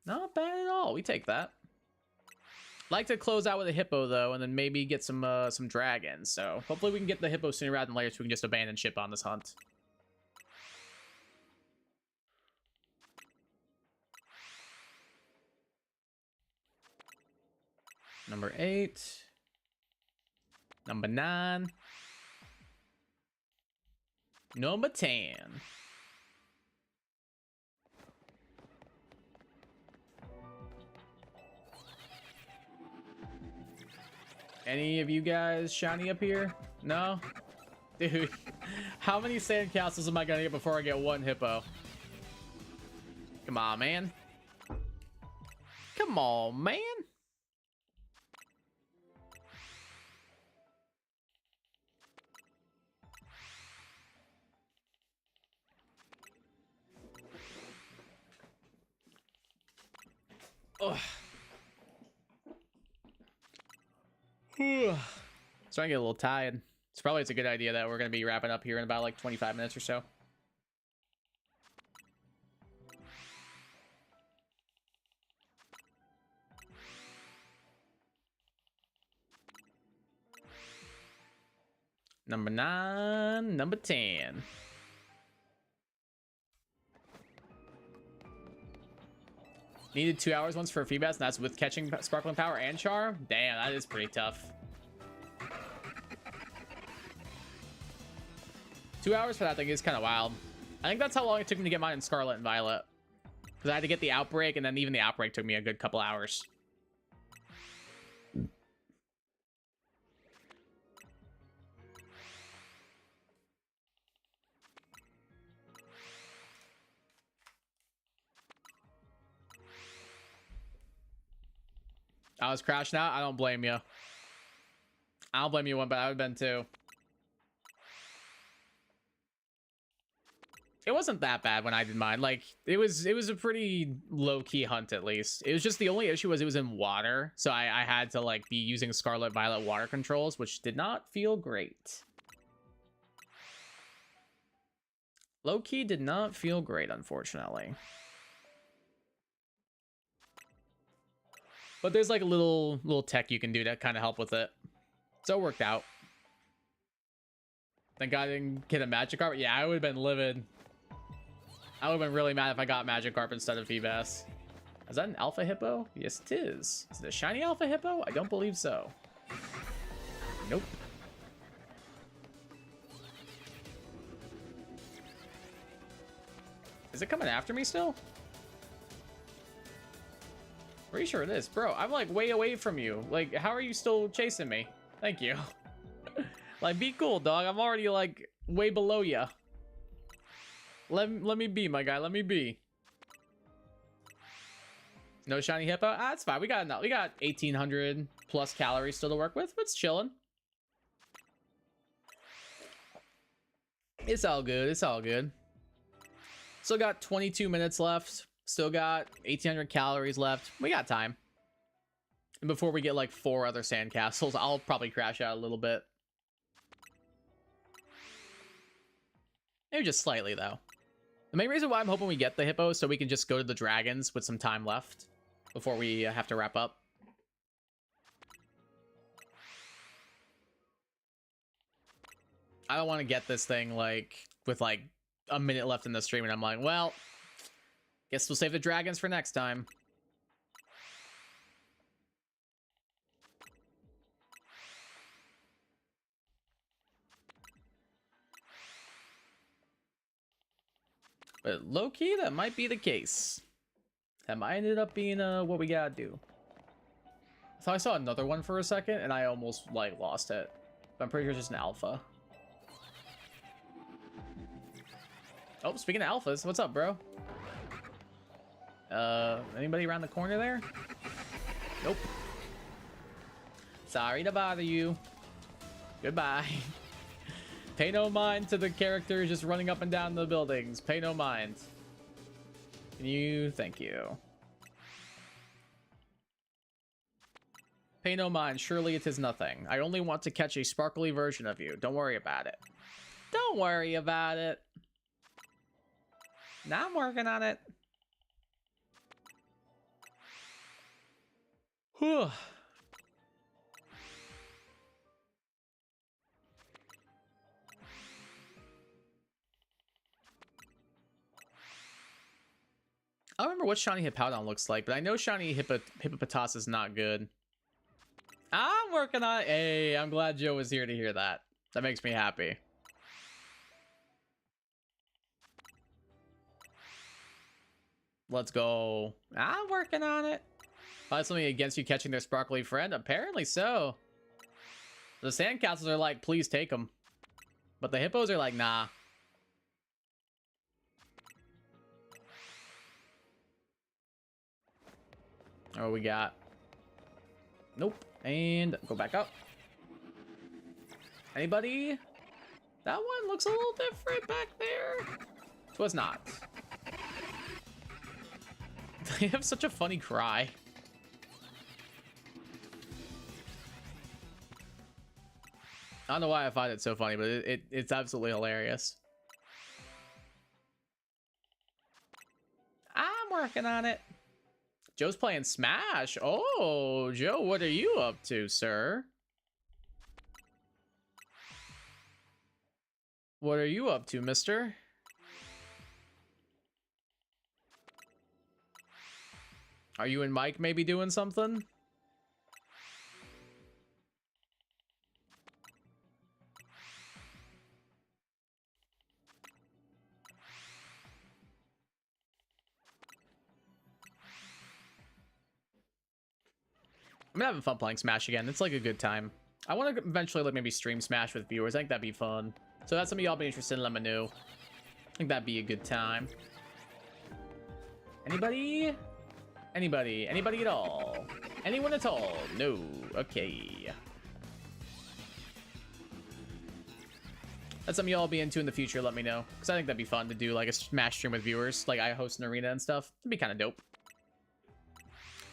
Not bad at all. We take that. Like to close out with a Hippo though, and then maybe get some dragons. So hopefully we can get the Hippo sooner rather than later, so we can just abandon ship on this hunt. Number 8. Number 9. Number 10. Any of you guys shiny up here? No? Dude, how many sand castles am I gonna get before I get one Hippo? Come on, man. Come on, man. Ugh. Starting to get a little tired. It's a good idea that we're going to be wrapping up here in about like 25 minutes or so. Number 9, number 10. Needed 2 hours once for a Feebas, and that's with catching Sparkling Power and Char? Damn, that is pretty tough. 2 hours for that thing is kind of wild. I think that's how long it took me to get mine in Scarlet and Violet. Because I had to get the Outbreak, and then even the Outbreak took me a good couple hours. I was crashing out. I don't blame you. I don't blame you one, but I would have been too. It wasn't that bad when I did mine. Like it was a pretty low-key hunt at least. It was just the only issue was it was in water, so I had to like be using Scarlet Violet water controls, which did not feel great. Low-key did not feel great, unfortunately. But there's like a little tech you can do to kind of help with it. So it worked out. Thank God I didn't get a Magikarp. Yeah, I would have been livid. I would have been really mad if I got Magikarp instead of Feebas. Is that an Alpha Hippo? Yes, it is. Is it a shiny Alpha Hippo? I don't believe so. Nope. Is it coming after me still? Pretty sure it is. Bro, I'm like way away from you. Like, how are you still chasing me? Thank you. Like, be cool, dog. I'm already like way below you. Let me be, my guy. Let me be. No shiny Hippo? Ah, that's fine. We got 1,800 plus calories still to work with. It's chilling. It's all good. It's all good. Still got 22 minutes left. Still got 1,800 calories left. We got time. And before we get like 4 other sandcastles, I'll probably crash out a little bit. Maybe just slightly, though. The main reason why I'm hoping we get the hippo is so we can just go to the dragons with some time left before we have to wrap up. I don't want to get this thing like with like a minute left in the stream and I'm like, well, guess we'll save the dragons for next time. But low-key, that might be the case. That might ended up being what we gotta do. I thought I saw another one for a second, and I almost, like, lost it. But I'm pretty sure it's just an alpha. Oh, speaking of alphas, what's up, bro? Anybody around the corner there? Nope. Sorry to bother you. Goodbye. Pay no mind to the characters just running up and down the buildings. Pay no mind. Can you? Thank you. Pay no mind. Surely it is nothing. I only want to catch a sparkly version of you. Don't worry about it. Don't worry about it. Now I'm working on it. Whew. I don't remember what Shiny Hippowdon looks like, but I know Shiny Hippopotas is not good. I'm working on it. Hey, I'm glad Joe was here to hear that. That makes me happy. Let's go. I'm working on it. Find something against you catching their sparkly friend? Apparently so. The sandcastles are like, please take them. But the hippos are like, nah. Oh, we got. Nope. And go back up. Anybody? That one looks a little different back there. It was not. They have such a funny cry. I don't know why I find it so funny, but it's absolutely hilarious. I'm working on it. Joe's playing Smash. Oh, Joe, what are you up to, sir? What are you up to, mister? Are you and Mike maybe doing something? I'm having fun playing Smash again. It's like a good time. I want to eventually like maybe stream Smash with viewers. I think that'd be fun. So that's something y'all be interested in. Let me know. I think that'd be a good time. Anybody? Anybody? Anybody at all? Anyone at all? No. Okay. That's something y'all be into in the future. Let me know. Because I think that'd be fun to do like a Smash stream with viewers. Like I host an arena and stuff. It'd be kind of dope.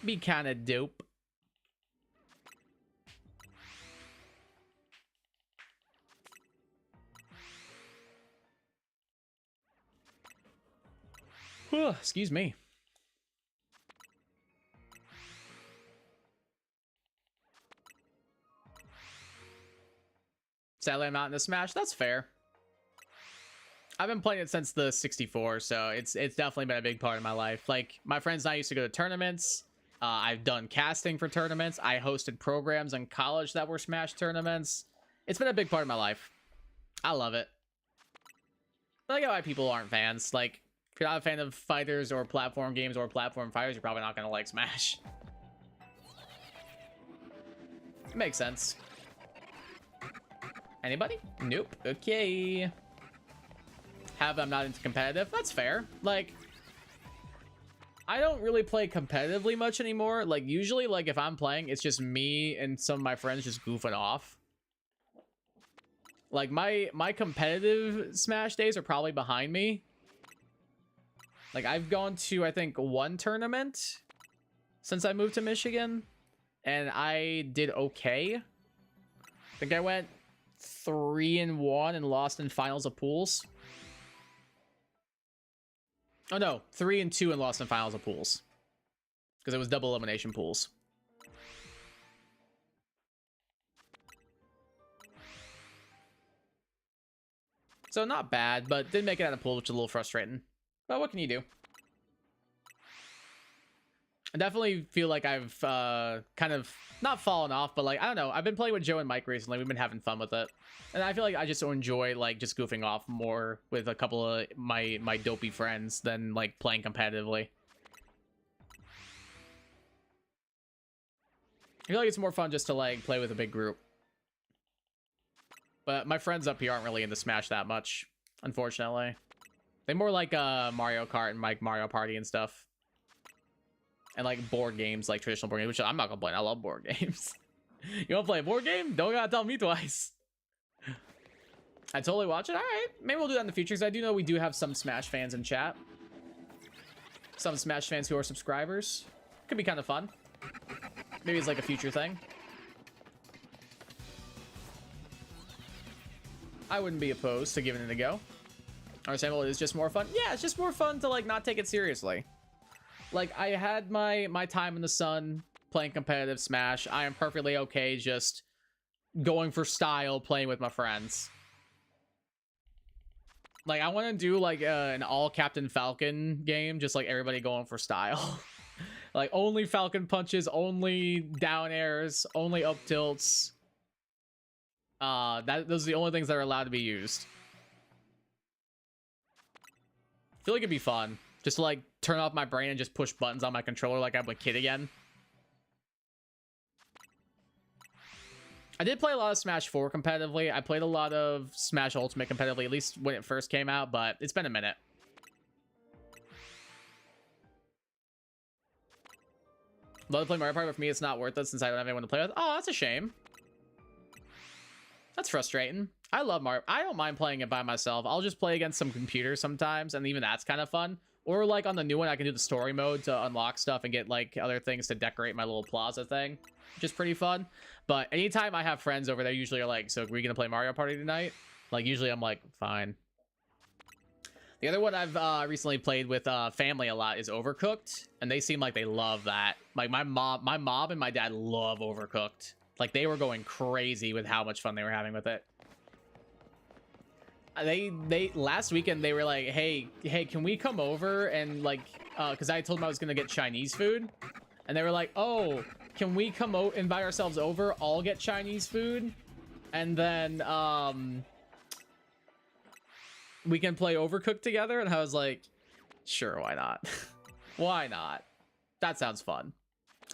Be kind of dope. Excuse me. Sadly, I'm not in the Smash. That's fair. I've been playing it since the 64, so it's definitely been a big part of my life. Like, my friends and I used to go to tournaments. I've done casting for tournaments. I hosted programs in college that were Smash tournaments. It's been a big part of my life. I love it. I get why people aren't fans. Like, if you're not a fan of fighters or platform games or platform fighters, you're probably not going to like Smash. It makes sense. Anybody? Nope. Okay. I'm not into competitive. That's fair. Like, I don't really play competitively much anymore. Like, usually, like, if I'm playing, it's just me and some of my friends just goofing off. Like, my competitive Smash days are probably behind me. Like, I've gone to, I think, one tournament since I moved to Michigan. and I did okay. I think I went 3-1 and lost in finals of pools. Oh no, 3-2 and lost in finals of pools. Because it was double elimination pools. So not bad, but didn't make it out of the pool, which is a little frustrating. But what can you do? I definitely feel like I've kind of not fallen off, but like, I don't know. I've been playing with Joe and Mike recently. We've been having fun with it. And I feel like I just enjoy like just goofing off more with a couple of my dopey friends than like playing competitively. I feel like it's more fun just to like play with a big group. But my friends up here aren't really into Smash that much, unfortunately. They more like Mario Kart and like Mario Party and stuff. And like board games, like traditional board games, which I'm not gonna play. I love board games. You wanna play a board game? Don't gotta tell me twice. I totally watch it. All right, maybe we'll do that in the future, because I do know we do have some Smash fans in chat. Some Smash fans who are subscribers. Could be kind of fun. Maybe it's like a future thing. I wouldn't be opposed to giving it a go. Or saying, well, it's just more fun. Yeah, it's just more fun to like not take it seriously. Like, I had my time in the sun playing competitive Smash. I am perfectly okay just going for style, playing with my friends. Like, I want to do like an all Captain Falcon game, just like everybody going for style. Like, only Falcon punches, only down airs, only up tilts. Those are the only things that are allowed to be used. I feel like it'd be fun just to like turn off my brain and just push buttons on my controller like I'm a kid again. I did play a lot of Smash 4 competitively. I played a lot of Smash Ultimate competitively, at least when it first came out, but it's been a minute. Love to play Mario Party, but for me, it's not worth it since I don't have anyone to play with. Oh, that's a shame. That's frustrating. I love Mario. I don't mind playing it by myself. I'll just play against some computers sometimes, and even that's kind of fun. Or like on the new one, I can do the story mode to unlock stuff and get like other things to decorate my little plaza thing, which is pretty fun. But anytime I have friends over there, usually are like, so are we gonna play Mario Party tonight? Like usually I'm like, fine. The other one I've recently played with family a lot is Overcooked, and they seem like they love that. Like my mom and my dad love Overcooked. Like they were going crazy with how much fun they were having with it. They last weekend they were like, hey, can we come over and like, because I told them I was gonna get Chinese food, and they were like, oh, can we come invite ourselves over, all get Chinese food, and then we can play Overcooked together? And I was like, sure, why not? Why not? That sounds fun.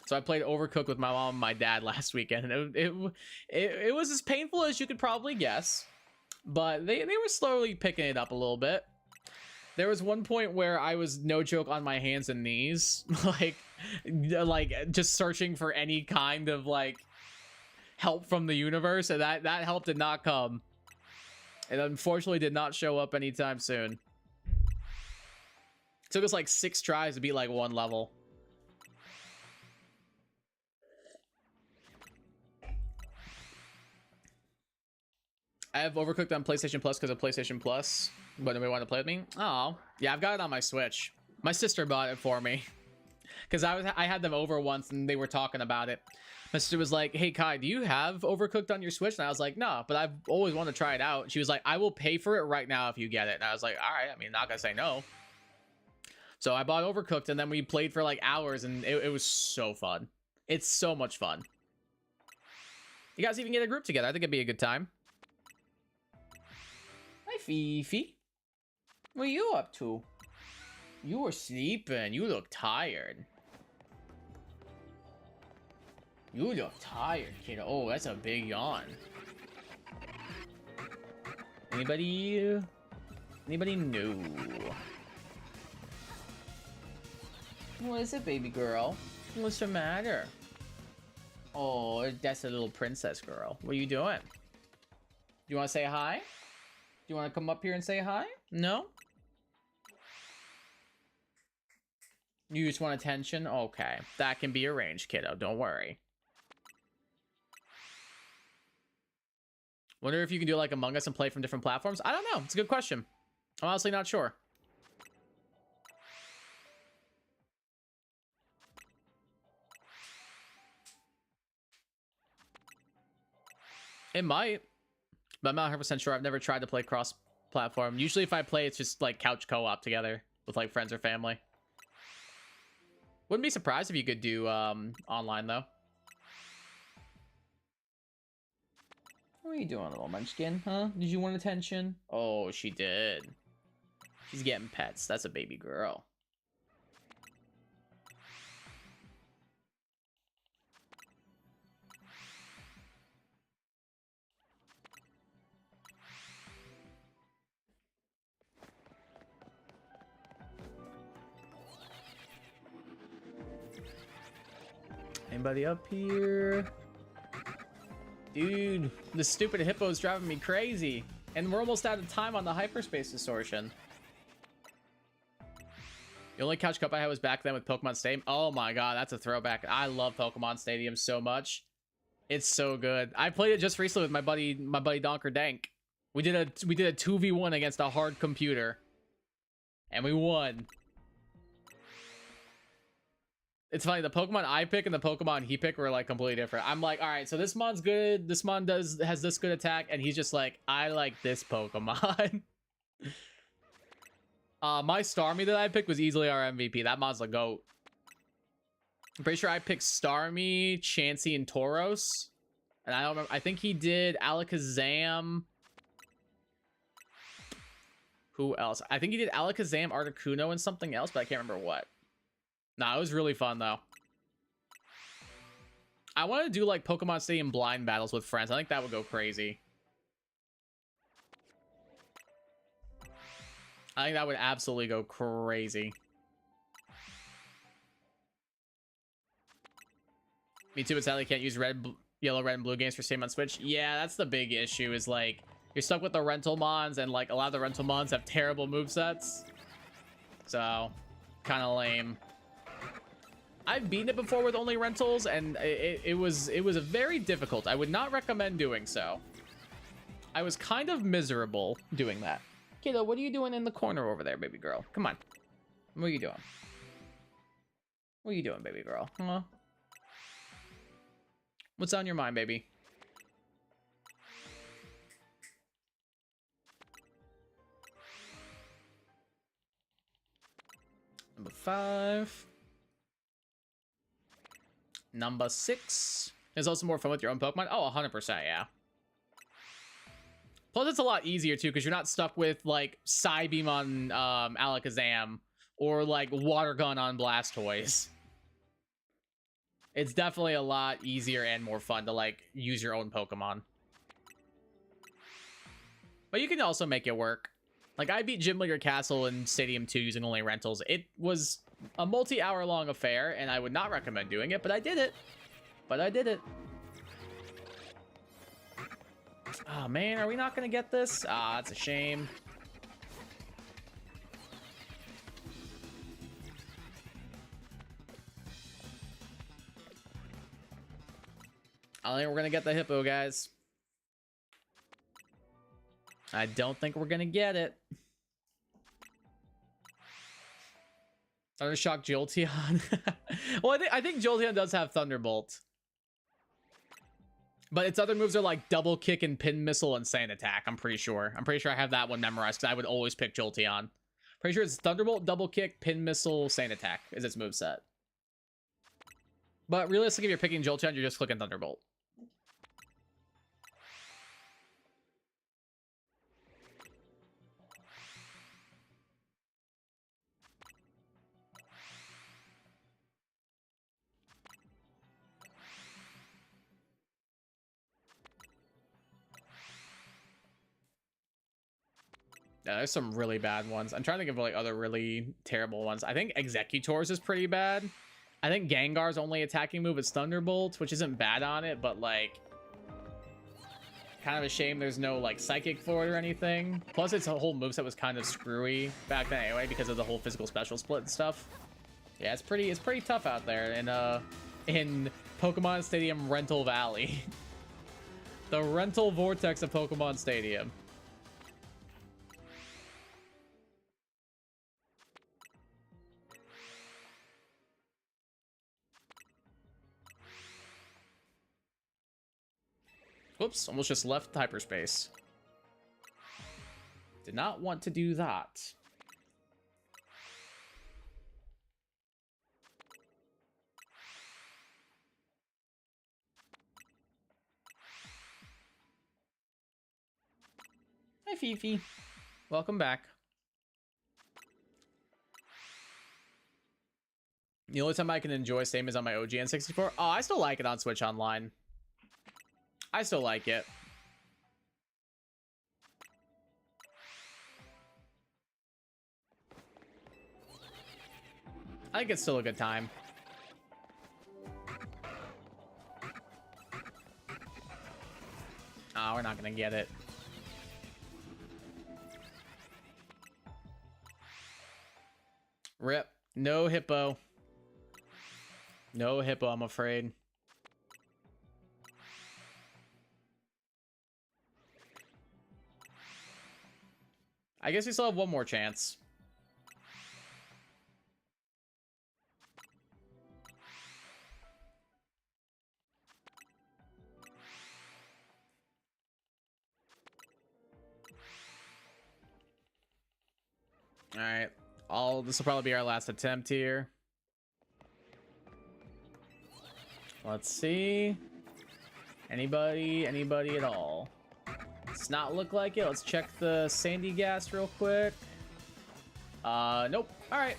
So I played Overcooked with my mom and my dad last weekend, and it was as painful as you could probably guess, but they were slowly picking it up a little bit. There was one point where I was, no joke, on my hands and knees, like just searching for any kind of like help from the universe, and that help did not come. It unfortunately did not show up anytime soon. It took us like 6 tries to beat like 1 level. I have Overcooked on PlayStation Plus because of PlayStation Plus, but nobody wanted to play with me. Oh, yeah, I've got it on my Switch. My sister bought it for me because I had them over once and they were talking about it. My sister was like, hey Kai, do you have Overcooked on your Switch? And I was like, no, but I've always wanted to try it out. She was like, I will pay for it right now if you get it. And I was like, all right, I mean, not gonna say no. So I bought Overcooked, and then we played for like hours, and it was so fun. It's so much fun. You guys even get a group together. I think it'd be a good time. Hi, Fifi. What are you up to? You were sleeping. You look tired. You look tired, kid. Oh, that's a big yawn. Anybody? Anybody? No. What is it, baby girl? What's the matter? Oh, that's a little princess girl. What are you doing? Do you want to say hi? Do you want to come up here and say hi? No? You just want attention? Okay. That can be arranged, kiddo. Don't worry. Wonder if you can do like Among Us and play from different platforms. I don't know. It's a good question. I'm honestly not sure. It might, but I'm not 100% sure. I've never tried to play cross-platform. Usually if I play, it's just like couch co-op together with like friends or family. Wouldn't be surprised if you could do online though. What are you doing, little munchkin, huh? Did you want attention? Oh, she did. She's getting pets. That's a baby girl. Anybody up here? Dude, the stupid hippo is driving me crazy. And we're almost out of time on the hyperspace distortion. The only couch cup I had was back then with Pokemon Stadium. Oh my god, that's a throwback. I love Pokemon Stadium so much. It's so good. I played it just recently with my buddy Donker Dank. We did a 2v1 against a hard computer. And we won. It's funny, the Pokemon I pick and the Pokemon he pick were like completely different. I'm like, all right, so this mon's good. This mon has this good attack, and he's just like, I like this Pokemon. My Starmie that I picked was easily our MVP. That mon's the GOAT. I'm pretty sure I picked Starmie, Chansey, and Tauros. And I don't remember. I think he did Alakazam. Who else? I think he did Alakazam, Articuno, and something else, but I can't remember what. Nah, it was really fun, though. I want to do, like, Pokemon Stadium blind battles with friends. I think that would go crazy. I think that would absolutely go crazy. Me too, but sadly can't use yellow, red, and blue games for Stadium on Switch. Yeah, that's the big issue, is, like, you're stuck with the rental mons, and, like, a lot of the rental mons have terrible movesets. So, kind of lame. I've beaten it before with only rentals, and it was very difficult. I would not recommend doing so. I was kind of miserable doing that. Kiddo, what are you doing in the corner over there, baby girl? Come on. What are you doing? What are you doing, baby girl? Huh? What's on your mind, baby? Number 5. Number 6. There's also more fun with your own Pokemon. Oh, 100%, yeah. Plus, it's a lot easier, too, because you're not stuck with, like, Psybeam on Alakazam or, like, Water Gun on Blastoise. It's definitely a lot easier and more fun to, like, use your own Pokemon. But you can also make it work. Like, I beat Gym Leader Castle in Stadium 2 using only rentals. It was a multi-hour long affair, and I would not recommend doing it, but I did it. Oh, man, are we not going to get this? Ah, that's a shame. I don't think we're going to get the Hippo, guys. I don't think we're going to get it. Thundershock Jolteon. Well, I think Jolteon does have Thunderbolt. But its other moves are like Double Kick and Pin Missile and Sand Attack, I'm pretty sure. I'm pretty sure I have that one memorized because I would always pick Jolteon. Pretty sure it's Thunderbolt, Double Kick, Pin Missile, Sand Attack is its moveset. But realistically, if you're picking Jolteon, you're just clicking Thunderbolt. Yeah, there's some really bad ones. I'm trying to think of like other really terrible ones. I think Executors is pretty bad. I think Gengar's only attacking move is Thunderbolt, which isn't bad on it, but like kind of a shame there's no like Psychic for it or anything. Plus its whole moveset was kind of screwy back then anyway because of the whole physical special split and stuff. Yeah, it's pretty tough out there in Pokemon Stadium Rental Valley. The rental vortex of Pokemon Stadium. Whoops, almost just left hyperspace. Did not want to do that. Hi, Fifi. Welcome back. The only time I can enjoy Stadium is on my OG N64. Oh, I still like it on Switch Online. I still like it. I think it's still a good time. Oh, we're not gonna get it. Rip. No hippo. No hippo, I'm afraid. I guess we still have one more chance. All right. This will probably be our last attempt here. Let's see. Anybody at all? Does not look like it. Let's check the Sandygast real quick. Nope. All right.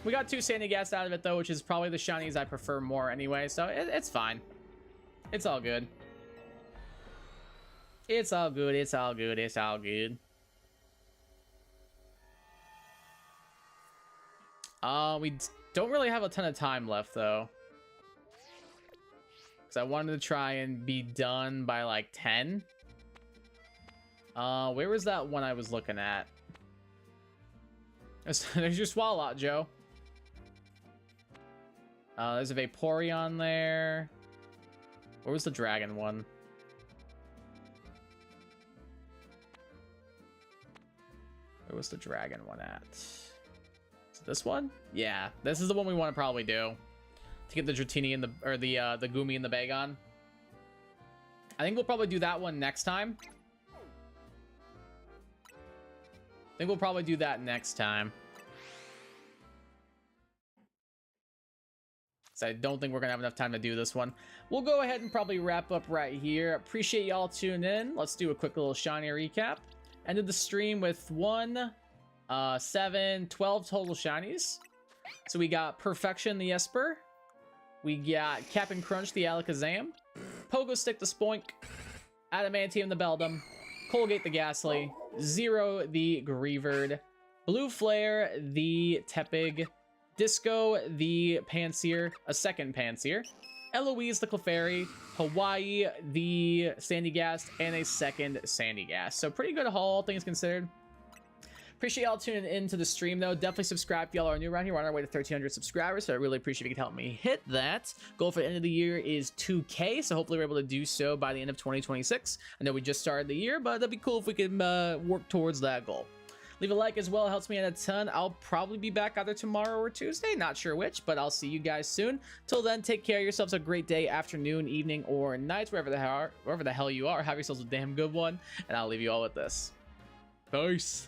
We got 2 Sandygast out of it though, which is probably the shinies I prefer more anyway, so it's fine. It's all good. It's all good. It's all good. It's all good. We don't really have a ton of time left though, because I wanted to try and be done by like 10. Where was that one I was looking at? There's your Swalot, Joe. There's a Vaporeon there. Where was the dragon one? Where was the dragon one at? This one? Yeah, this is the one we want to probably do to get the Dratini and the Gumi and the Bagon. I think we'll probably do that one next time. I think we'll probably do that next time. So I don't think we're gonna have enough time to do this one. We'll go ahead and probably wrap up right here. Appreciate y'all tuning in. Let's do a quick little shiny recap. Ended the stream with 7, 12 total shinies. So we got Perfection the Esper, we got Cap'n Crunch the Alakazam, Pogo Stick the Spoink, Adamantium the Beldum, Colgate the Ghastly, Zero the Greavard, Blue Flare the Tepig, Disco the Pansear, a second Pansear, Eloise the Clefairy, Hawaii the Sandygast, and a second Sandygast. So pretty good haul, all things considered. Appreciate y'all tuning into the stream though. Definitely subscribe if y'all are new around here. We're on our way to 1,300 subscribers, so I really appreciate if you could help me hit that. Goal for the end of the year is 2K, so hopefully we're able to do so by the end of 2026. I know we just started the year, but that'd be cool if we could work towards that goal. Leave a like as well, it helps me out a ton. I'll probably be back either tomorrow or Tuesday, not sure which, but I'll see you guys soon. Till then, take care of yourselves. A great day, afternoon, evening, or night, wherever the hell you are. Have yourselves a damn good one, and I'll leave you all with this. Peace.